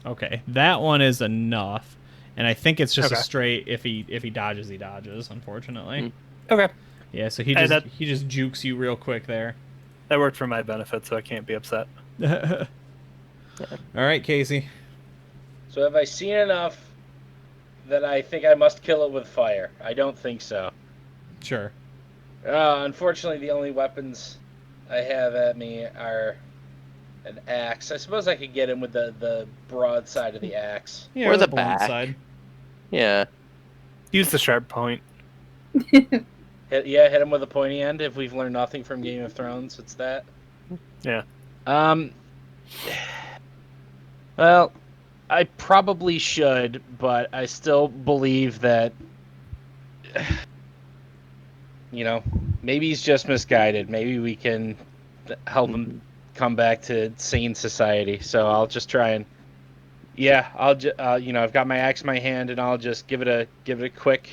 Okay, that one is enough, and I think it's just a Okay. straight. If he dodges, he dodges. Unfortunately, Okay. yeah. So he And just jukes you real quick there. that worked for my benefit, so I can't be upset. All right, Casey. So have I seen enough that I think I must kill it with fire? I don't think so. Sure. Unfortunately, the only weapons I have at me are an axe. I suppose I could get him with the broad side of the axe. Yeah, Or the blunt back. side. Yeah. Use the sharp point. Hit him with a pointy end. If we've learned nothing from Game of Thrones, it's that. Yeah. Well, I probably should, but I still believe that, maybe he's just misguided. Maybe we can help him come back to sane society. So I'll just try and, I've got my axe in my hand, and I'll just give it a quick,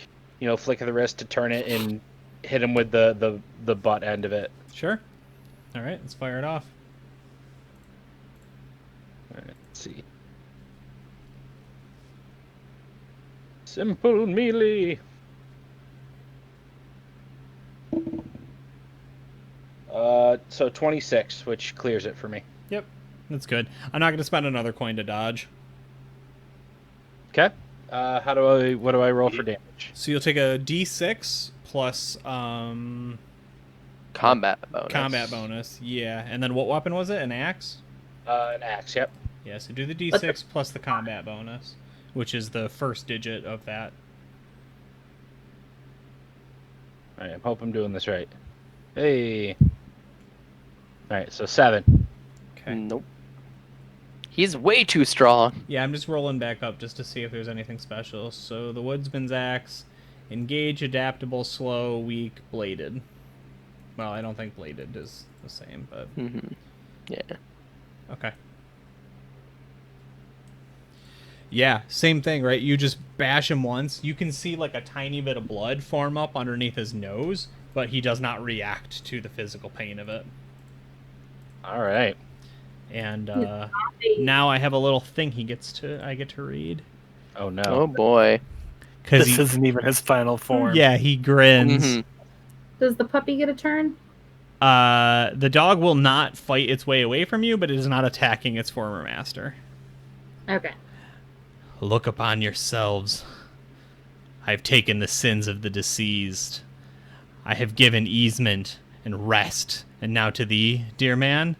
flick of the wrist to turn it and hit him with the butt end of it. Sure. All right, let's fire it off. All right, let's see. Simple melee. So 26, which clears it for me. Yep, that's good. I'm not going to spend another coin to dodge. Okay. What do I roll for damage? So you'll take a D6 plus Combat bonus. combat bonus. Yeah, and then what weapon was it? An axe? An axe, yep. Yeah, so do the D6 plus the combat bonus, which is the first digit of that. All right, I hope I'm doing this right. Hey. All right, so 7. Okay. Nope. He's way too strong. Yeah, I'm just rolling back up just to see if there's anything special. So the Woodsman's Axe, engage, adaptable, slow, weak, bladed. Well, I don't think bladed is the same, but... Yeah. Okay. Yeah, same thing, right? You just bash him once. You can see like a tiny bit of blood form up underneath his nose, but he does not react to the physical pain of it. All right. And now I have a little thing I get to read. Oh, no. Oh, boy. This isn't even his final form. Yeah, he grins. Mhm. Does the puppy get a turn? The dog will not fight its way away from you, but it is not attacking its former master. Okay. Look upon yourselves. I have taken the sins of the deceased. I have given easement and rest, and now to thee, dear man,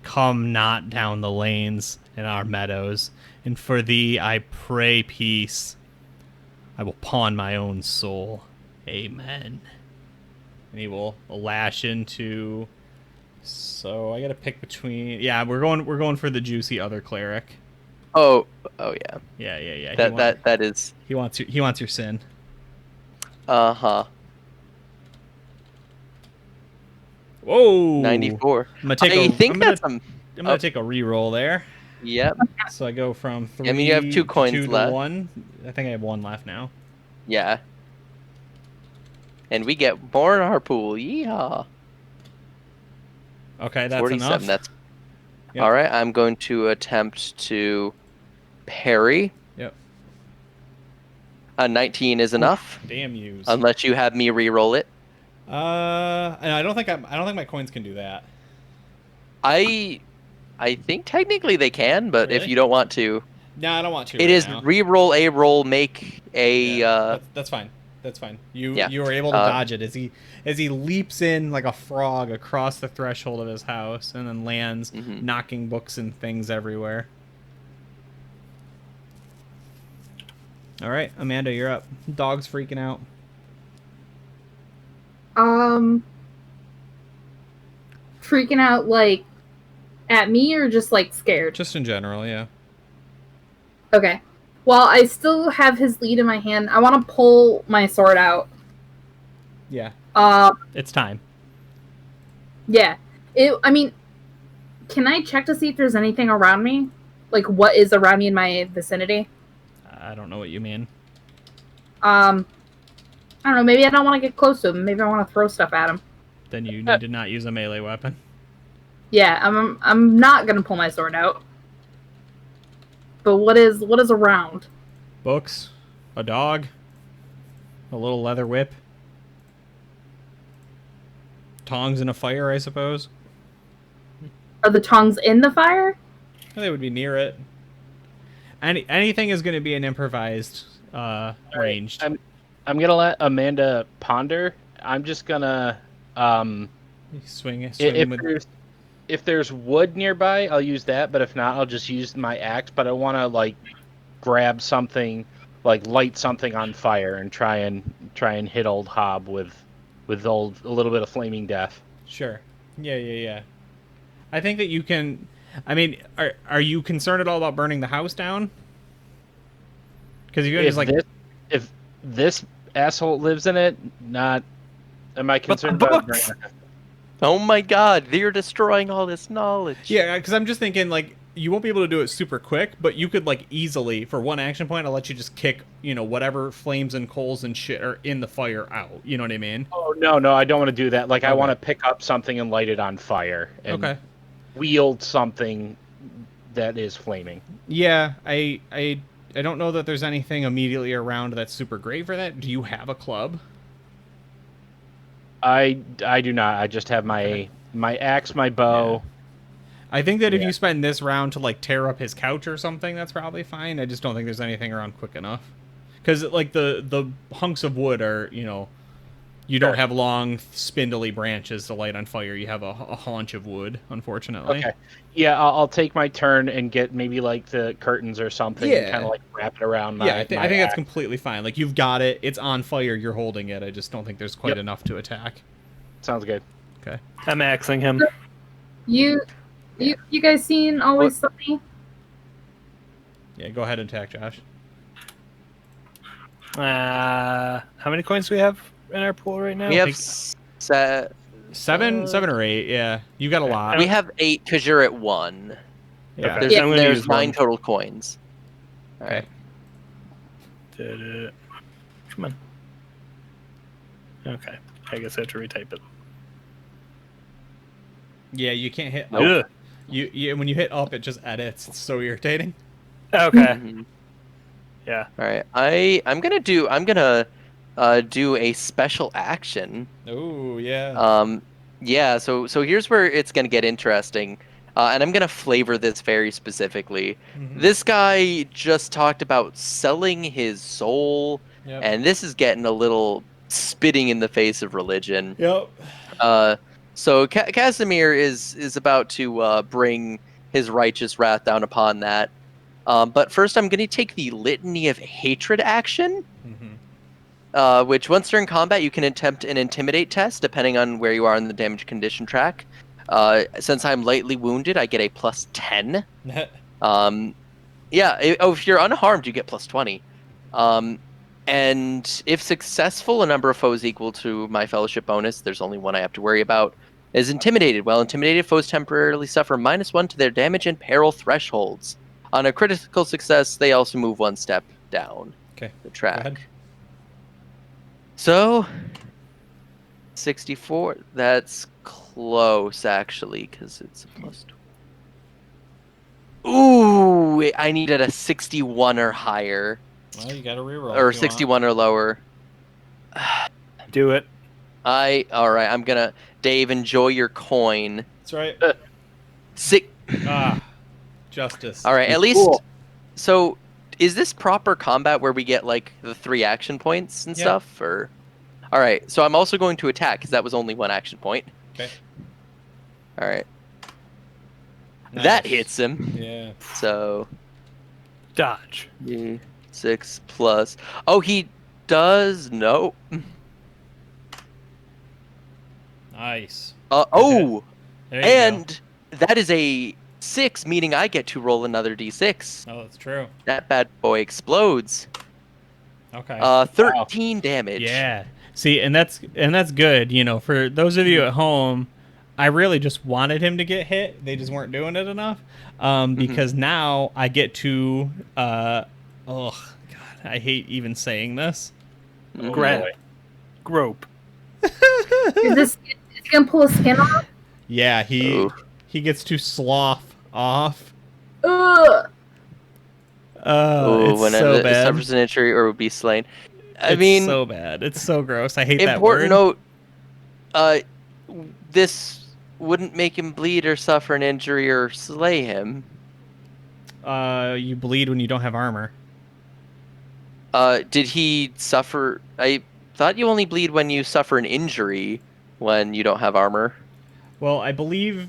come not down the lanes in our meadows, and for thee I pray peace. I will pawn my own soul. Amen. And he will lash into. So I gotta pick between. Yeah, we're going for the juicy other cleric. Oh yeah. Yeah. That is. He wants your sin. Uh-huh. Whoa. 94. I'm gonna take I a, think I'm gonna, that's I'm gonna take a re-roll there. Yep. So I go from 3 I mean, you have 2 coins to 2 left. to 1. I think I have 1 left now. Yeah. And we get more in our pool. Yeehaw. Okay, that's 47. enough. That's Yep. all right. I'm going to attempt to parry. Yep. A 19 is enough, Damn yous. unless you have me re-roll it. And I don't think my coins can do that. I think technically they can, but if Really? you don't want to, No, I don't want to. it right is now. re-roll a roll, make a. Yeah, that's fine. That's fine. You were able to dodge it as he leaps in like a frog across the threshold of his house and then lands, knocking books and things everywhere. All right, Amanda, you're up. Dog's freaking out. Freaking out like at me or just like scared? Just in general, yeah. Okay. Well, I still have his lead in my hand. I want to pull my sword out. Yeah. It's time. Yeah. I mean, can I check to see if there's anything around me? Like, what is around me in my vicinity? I don't know what you mean. I don't know. Maybe I don't want to get close to him. Maybe I want to throw stuff at him. Then you need to not use a melee weapon. Yeah, I'm not gonna pull my sword out. but what is around? Books, a dog, a little leather whip, tongs and a fire, I suppose. Are the tongs in the fire? They would be near it. Anything is going to be an improvised ranged. I'm gonna let Amanda ponder. I'm just gonna Swing with... if there's wood nearby, I'll use that. But if not, I'll just use my axe. But I want to like grab something, like light something on fire, and try and hit old Hob with a little bit of flaming death. Sure. Yeah. I think that you can. I mean, are you concerned at all about burning the house down? Because you're just like, if this asshole lives in it, not. Am I concerned about burning the house? Oh my god, they're destroying all this knowledge. Yeah, because I'm just thinking, like, you won't be able to do it super quick, but you could, like, easily, for one action point, I'll let you just kick, whatever flames and coals and shit are in the fire out. You know what I mean? Oh, no, I don't want to do that. Like, Okay. I want to pick up something and light it on fire. And wield something that is flaming. Yeah, I don't know that there's anything immediately around that's super great for that. Do you have a club? I do not. I just have my axe, my bow. Yeah. I think that if you spend this round to, like, tear up his couch or something, that's probably fine. I just don't think there's anything around quick enough. Because, like, the hunks of wood are, you don't have long, spindly branches to light on fire. You have a haunch of wood, unfortunately. Okay. Yeah, I'll take my turn and get maybe, like, the curtains or something and kind of, like, wrap it around my I think that's completely fine. Like, you've got it. It's on fire. You're holding it. I just don't think there's quite enough to attack. Sounds good. Okay. I'm axing him. You guys seen Always Sunny? Yeah, go ahead and attack, Josh. How many coins do we have in our pool right now? We have seven or 8. Yeah, you got a lot. We have 8 because you're at 1. Yeah. Okay. I'm gonna There's use 9 one. total coins. All right. Come on. Okay. I guess I have to retype it. Yeah, you can't hit. Ugh. You when you hit up, it just edits. It's so irritating. Okay. Mhm. Yeah. All right. I'm gonna do a special action. Oh yeah. Yeah. So here's where it's gonna get interesting, and I'm gonna flavor this very specifically. Mhm. This guy just talked about selling his soul, Yep. and this is getting a little spitting in the face of religion. Yep. So Casimir is about to bring his righteous wrath down upon that. But first, I'm going to take the Litany of Hatred action, which once during combat, you can attempt an Intimidate test, depending on where you are in the damage condition track. Since I'm lightly wounded, I get a +10. If you're unharmed, you get +20. And if successful, a number of foes equal to my fellowship bonus, there's only one I have to worry about, is intimidated. While intimidated, foes temporarily suffer -1 to their damage and peril thresholds. On a critical success, they also move 1 step down the track. So, 64, that's close, actually, because it's a +2. Ooh, I needed a 61 or higher. Well, you got to reroll. Or 61 or lower. Do it. All right, I'm gonna... Dave, enjoy your coin. That's right. Justice. All right, at least... Cool. So, is this proper combat where we get, like, the 3 action points and stuff? Or... All right, so I'm also going to attack, because that was only 1 action point. Okay. All right. Nice. That hits him. Yeah. So... Dodge. 6 plus... Oh, he does... No. Nice. Oh! There you And that is a 6, meaning I get to roll another d6. Oh, that's true. That bad boy explodes. Okay. 13 damage. Yeah. See, and that's good. For those of you at home, I really just wanted him to get hit. They just weren't doing it enough. Because now I get to. Oh God, I hate even saying this. Grab. Grope. Is this gonna pull his skin off? Yeah, he gets to slough off. Ugh. It's whenever so it bad. suffers an injury or would be slain. I It's mean, so bad. It's so gross. I hate that important word. note. This wouldn't make him bleed or suffer an injury or slay him. You bleed when you don't have armor. Did he suffer? I thought you only bleed when you suffer an injury when you don't have armor. Well, I believe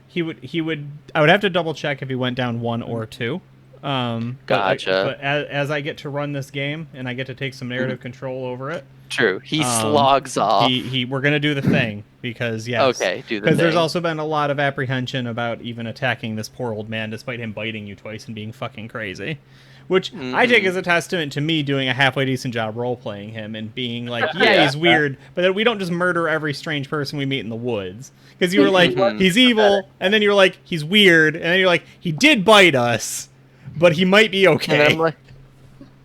he would. I would have to double check if he went down 1 or 2. Gotcha. But as I get to run this game and I get to take some narrative control over it, True. He slogs off. we're gonna do the thing because yes. Okay, do the Because there's thing. also been a lot of apprehension about even attacking this poor old man, despite him biting you twice and being fucking crazy. Which I take as a testament to me doing a halfway decent job role playing him and being like, yeah, he's weird, but that we don't just murder every strange person we meet in the woods. Because you were like, he's evil, and then you were like, he's weird, and then you're like, he did bite us, but he might be okay. And I'm like,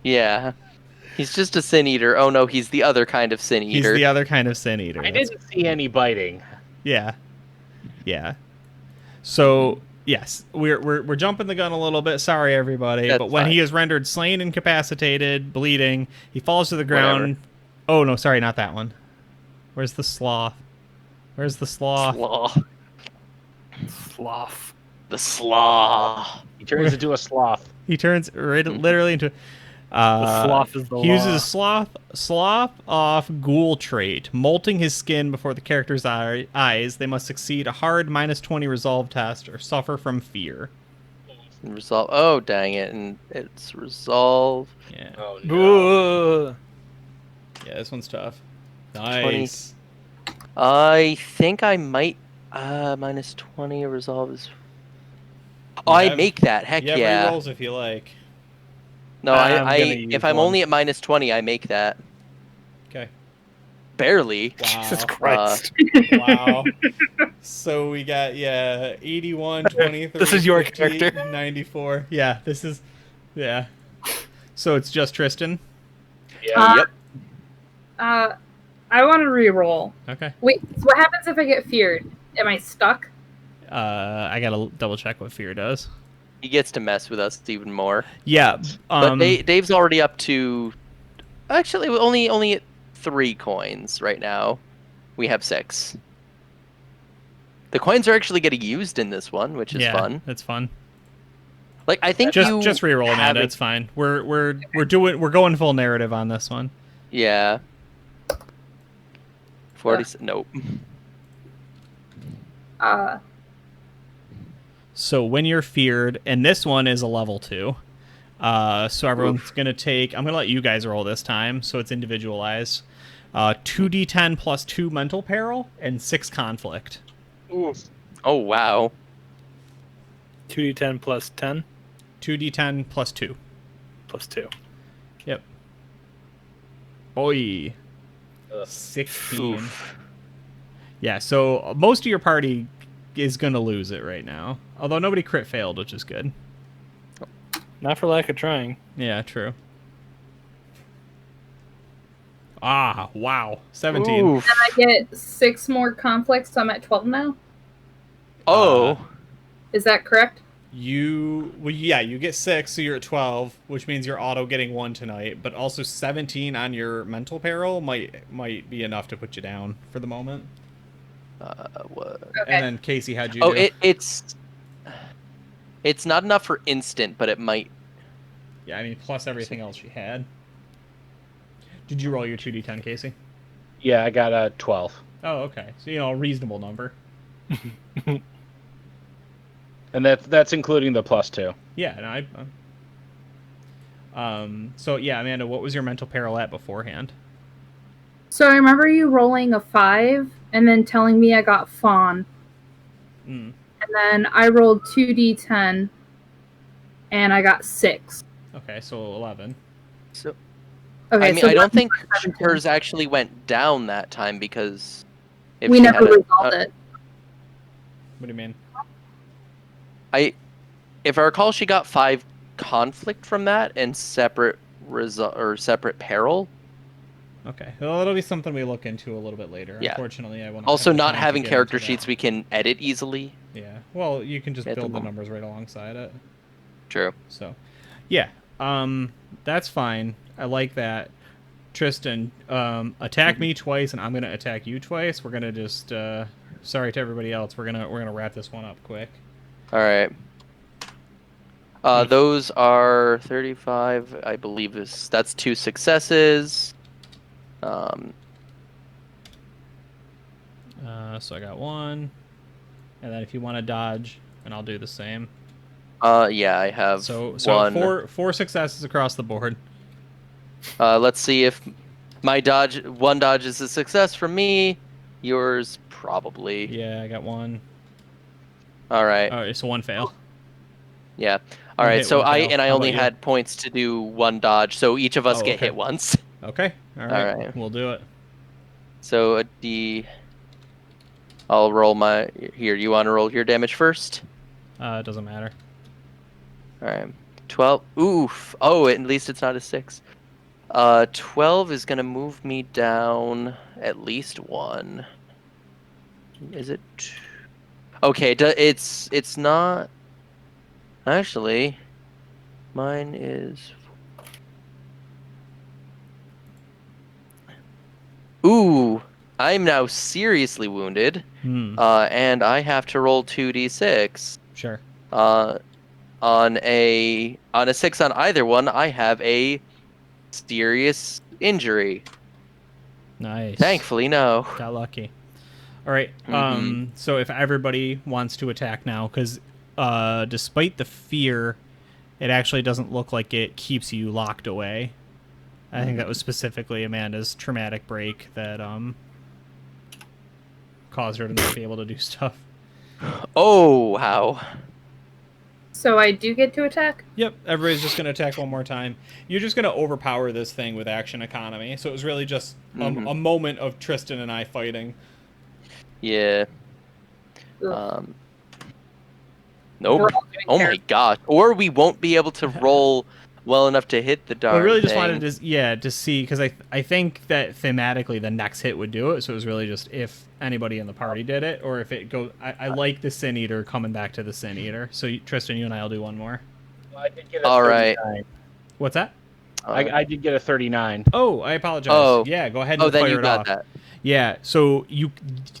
yeah. He's just a sin eater. Oh no, he's the other kind of sin He's eater. the other kind of sin eater. I didn't see any biting. Yeah. Yeah. So, yes, we're jumping the gun a little bit. Sorry, everybody. That's but when fine. he is rendered slain, incapacitated, bleeding, he falls to the ground. Whatever. Oh, no, sorry, not that one. Where's the sloth? Where's the sloth? Sloth. Sloth. The sloth. He turns into a sloth. He turns literally into... The sloth is the He uses law. a sloth off ghoul trait, molting his skin before the character's eyes. They must succeed a hard -20 resolve test or suffer from fear. Resolve. Oh, dang it. And it's resolve. Yeah. Oh Ooh. Yeah, this one's tough. Nice. I think I might. -20 resolve is. Oh, I have- make that. Heck You have yeah. rerolls if you like. No, I'm I gonna use if I'm one. only at -20, I make that. Okay. Barely. Wow. Jesus Christ. Wow. So we got 81, 23. This is your 50, character. 94. Yeah, this is So it's just Tristan. Yeah. Yep. I want to re-roll. Okay. Wait, so what happens if I get feared? Am I stuck? I got to double check what fear does. He gets to mess with us even more. Yeah, But Dave's already up to. Actually, only at 3 coins right now. We have 6. The coins are actually getting used in this one, which is fun. It's fun. Like I think Just reroll, have Amanda. it- It's fine. We're going full narrative on this one. Yeah. 40. Nope. So when you're feared, and this one is a level 2. So everyone's gonna take. I'm gonna let you guys roll this time, so it's individualized. 2d10 plus 2 mental peril and 6 conflict. Oh wow. 2d10 plus 10 2d10 plus 2. plus 2. Yep. Boy. 16. Oof. Yeah, so most of your party is going to lose it right now. Although nobody crit failed, which is good. Not for lack of trying. Yeah, true. Ah, wow. 17. Oof. And I get 6 more conflicts, so I'm at 12 now. Oh. Is that correct? You get 6, so you're at 12, which means you're auto getting 1 tonight, but also 17 on your mental peril might be enough to put you down for the moment. What? Okay. And then Casey, how'd you Oh, do? it's not enough for instant, but it might. Yeah, I mean, plus everything else you had. Did you roll your 2d10, Casey? Yeah, I got a 12. Oh, okay. So, a reasonable number. And that's including the +2. Yeah, so yeah, Amanda, what was your mental peril at beforehand? So I remember you rolling a 5 and then telling me I got fawn. Mm. And then I rolled 2d10 and I got 6. Okay, so 11. So Okay, I mean, so I don't think 17. hers actually went down that time because if we she never had resolved it. What do you mean? if I recall, she got 5 conflict from that and separate separate peril. Okay, well, it'll be something we look into a little bit later. Yeah. Unfortunately, I won't. Also, have the not time to having get character into that. sheets we can edit easily. Yeah, well, you can just At the build the moment. numbers right alongside it. True. So, Yeah. That's fine. I like that. Tristan, attack me twice, and I'm gonna attack you twice. We're gonna just sorry to everybody else. We're gonna wrap this one up quick. All right. Those are 35, I believe. That's 2 successes. So I got 1, and then if you want to dodge, and I'll do the same. Yeah, I have So 1. four successes across the board. Let's see if my one dodge is a success for me. Yours probably. Yeah, I got 1. All right. Oh, it's 1 fail. Yeah. All You right. hit So 1 fail. I How only about you? had points to do 1 dodge, so each of us Oh, get okay. hit once. Okay. All right. right. We'll do it. So I'll roll my. Here, you want to roll your damage first? It doesn't matter. All right. 12. Oof. Oh, at least it's not a 6. 12 is gonna move me down at least 1. Is it? Okay. It's not. Actually, mine is. Ooh, I'm now seriously wounded. And I have to roll 2d6. Sure. On a 6 on either one, I have a serious injury. Nice. Thankfully, no. Got lucky. All right. So if everybody wants to attack now, because despite the fear, it actually doesn't look like it keeps you locked away. I think that was specifically Amanda's traumatic break that caused her to not be able to do stuff. Oh, how? So I do get to attack? Yep, everybody's just going to attack one more time. You're just going to overpower this thing with action economy. So it was really just a moment of Tristan and I fighting. Yeah. Ugh. Nope. We're all getting Oh my carried. gosh. Or we won't be able to roll well enough to hit the darn I really just thing. wanted to see, because I think that thematically the next hit would do it. So it was really just if anybody in the party did it, or if it goes. I like the Sin Eater coming back to the Sin Eater. So Tristan, you and I'll do one more. Well, I did get a All 39. right. What's that? I did get a 39. Oh, I apologize. Oh. Yeah, go ahead and Oh, then fire you it got off. that. Yeah, so you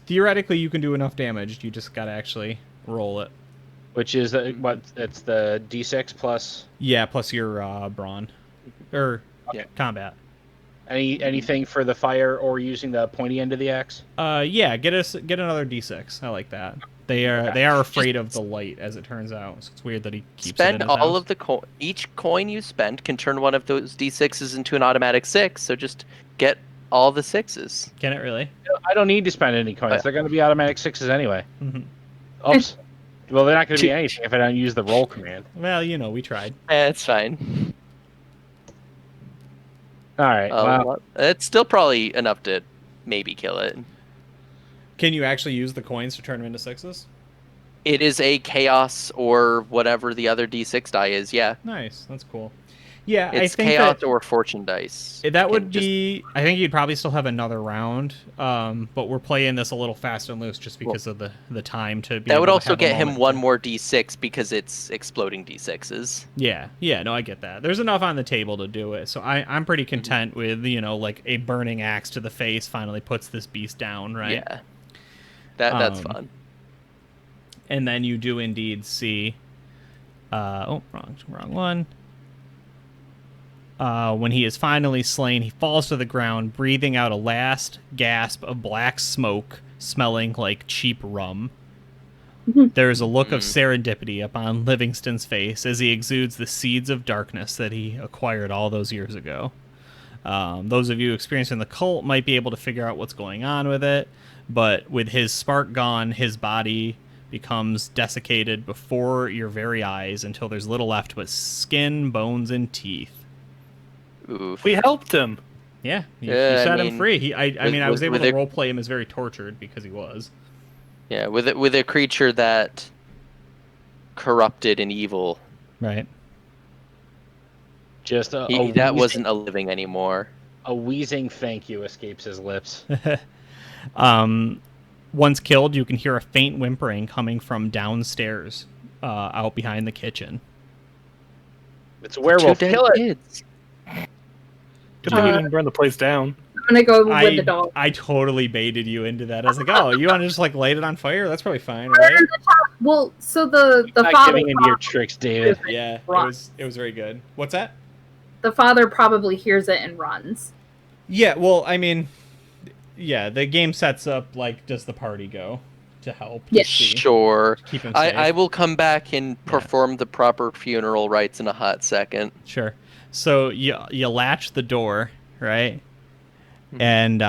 theoretically you can do enough damage. You just gotta actually roll it. Which is what? It's the D6 plus Yeah, plus your brawn or Yeah. combat. anything for the fire or using the pointy end of the axe. Yeah, get another D6. I like that. They are afraid of the light, as it turns out. So it's weird that he keeps it in Spend his all house. of the each coin you spend can turn one of those d6s into an automatic 6. So just get all the 6s. Can it really? I don't need to spend any coins. They're going to be automatic 6s anyway. Mhm. Oops. Well, they're not going to be anything if I don't use the roll command. Well, we tried. It's fine. All right. Well, it's still probably enough to maybe kill it. Can you actually use the coins to turn them into 6s? It is a chaos or whatever the other d6 die is. Yeah, Nice. That's cool. Yeah, it's I think chaos that or fortune dice. that would Can just- be. I think you'd probably still have another round, but we're playing this a little fast and loose just because of the time to be. That would able to also have a get him moment one to- more d6 because it's exploding d6s. Yeah, no, I get that. There's enough on the table to do it, so I'm pretty content with like a burning axe to the face finally puts this beast down, right? Yeah, that's Um, fun. And then you do indeed see. Wrong one. When he is finally slain, he falls to the ground, breathing out a last gasp of black smoke, smelling like cheap rum. There is a look of serendipity upon Livingston's face as he exudes the seeds of darkness that he acquired all those years ago. Those of you experiencing the cult might be able to figure out what's going on with it, but with his spark gone, his body becomes desiccated before your very eyes until there's little left but skin, bones, and teeth. Oof. We helped him. Yeah, you Yeah, I set him mean, free. I was able with to a- roleplay him as very tortured because he was. Yeah, with a creature that corrupted and evil. Right. Just That wheezing, wasn't a living anymore. a wheezing thank you escapes his lips. Once killed, you can hear a faint whimpering coming from downstairs, out behind the kitchen. It's a werewolf. Two dead Kill it. kids. Good thing you didn't burn the place down. I'm gonna go with the dog. I totally baited you into that. I was like, oh, you want to just like light it on fire? That's probably fine, Fire right? in the top. Well, so the Not father giving into your tricks, David. Yeah, Runs. it was very good. What's that? the father probably hears it and runs. Yeah, well, I mean, yeah, the game sets up like, does the party go to help? Yeah. Sure. Keep him safe. I will come back and perform the proper funeral rites in a hot second. Sure. So you latch the door, right? Mhm. And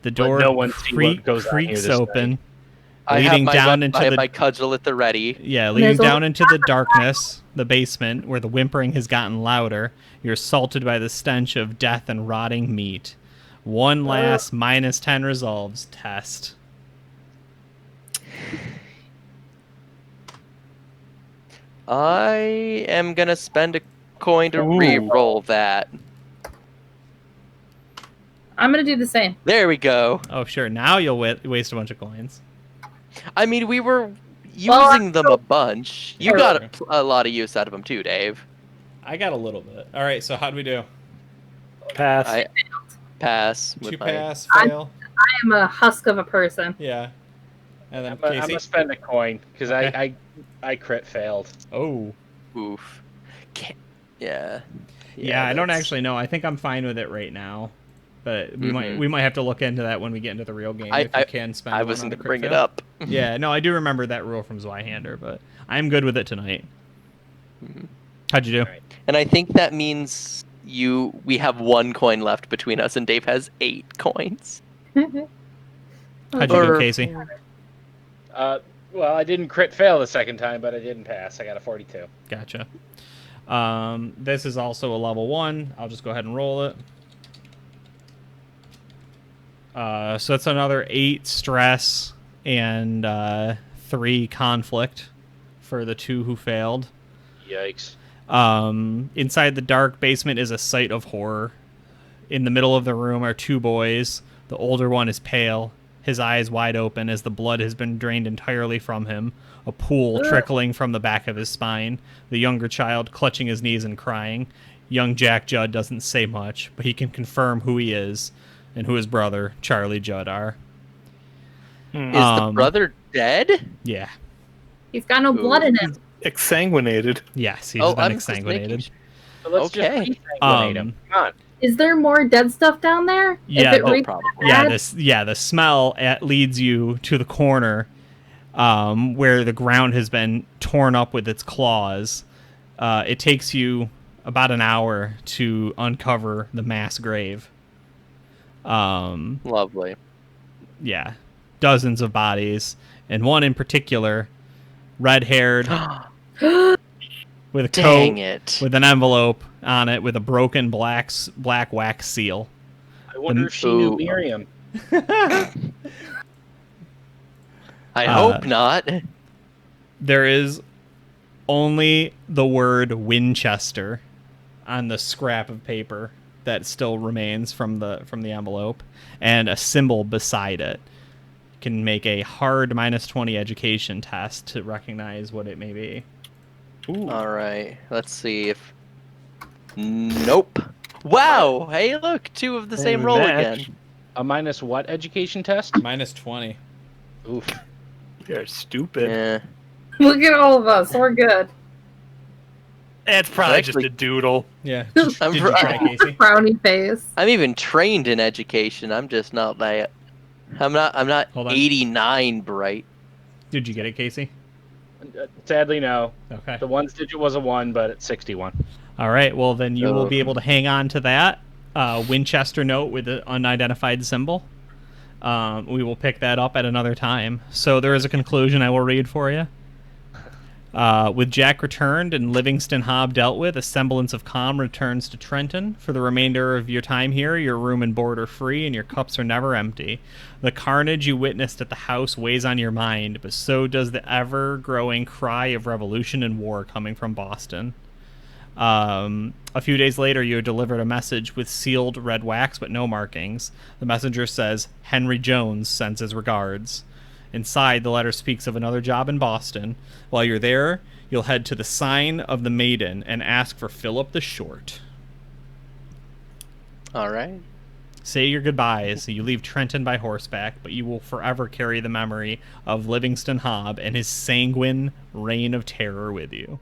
the door no one see what goes on here creaks this open, I have leading my down into I have the my cudgel at the ready. yeah, And leading there's down only into the darkness, the basement, where the whimpering has gotten louder. You're assaulted by the stench of death and rotting meat. One last -10 resolves test. I am gonna spend a coin to Ooh. re-roll that. I'm gonna do the same. There we go. Oh, sure. Now you'll waste a bunch of coins. I mean, we were Well, using them a bunch. You Sure. got a lot of use out of them too, Dave. I got a little bit. All right, so how'd we do? Pass. I pass. with Two my- pass, I'm- fail. I am a husk of a person. Yeah. And then I'm Casey. gonna spend a coin because Okay. I crit failed. Oh. Oof. Yeah. Yeah, I don't that's- actually know. I think I'm fine with it right now. But we Mhm. might have to look into that when we get into the real game. I- if you can spend I one wasn't on a gonna crit bring it fail. up. Yeah, no, I do remember that rule from Zweihander, but I'm good with it tonight. Mhm. How'd you do? Alright. And I think that means we have one coin left between us, and Dave has 8 coins. How'd you do, Or- Casey? Well, I didn't crit fail the second time, but I didn't pass. I got a 42. Gotcha. This is also a level 1. I'll just go ahead and roll it. So it's another 8 stress and 3 conflict for the 2 who failed. Yikes. Inside the dark basement is a sight of horror. In the middle of the room are 2 boys. The older one is pale, his eyes wide open as the blood has been drained entirely from him, a pool trickling from the back of his spine. The younger child clutching his knees and crying. Young Jack Judd doesn't say much, but he can confirm who he is and who his brother, Charlie Judd, are. Is the brother dead? Yeah. He's got no blood in him. Exsanguinated. Yes, he's Oh, been I'm just making exsanguinated. sure. So let's Okay. just resanguinate him. Come on. Is there more dead stuff down there? Yeah, If it oh, reeks probably. bad, The smell leads you to the corner where the ground has been torn up with its claws. It takes you about an hour to uncover the mass grave. Lovely. Yeah, dozens of bodies, and one in particular, red-haired, with a Dang coat, it. with an envelope on it, with a broken black wax seal. I wonder if she knew Ooh. Miriam. I hope not. There is only the word Winchester on the scrap of paper that still remains from the envelope, and a symbol beside it. You can make a hard -20 education test to recognize what it may be. Ooh. All right. Let's see if. Nope. Wow. Hey, look, 2 of the same roll Match. again. A minus what education test? -20. Oof. You're stupid. Yeah. look at all of us. We're good. It's probably Actually- just a doodle. Yeah. I'm Did you try, Casey? Frowny face. I'm even trained in education. I'm just not that. I'm not Hold on. 89 bright. Did you get it, Casey? Sadly, no. Okay. The ones digit was a 1, but it's 61. All right. Well, then you will Oh. be able to hang on to that Winchester note with an unidentified symbol. We will pick that up at another time. So there is a conclusion I will read for you. With Jack returned and Livingston Hobb dealt with, a semblance of calm returns to Trenton. For the remainder of your time here, your room and board are free and your cups are never empty. The carnage you witnessed at the house weighs on your mind, but so does the ever-growing cry of revolution and war coming from Boston. A few days later, you are delivered a message with sealed red wax but no markings. The messenger says, Henry Jones sends his regards. Inside, the letter speaks of another job in Boston. While you're there, you'll head to the Sign of the Maiden and ask for Philip the Short. All right. Say your goodbyes. You leave Trenton by horseback, but you will forever carry the memory of Livingston Hobb and his sanguine reign of terror with you.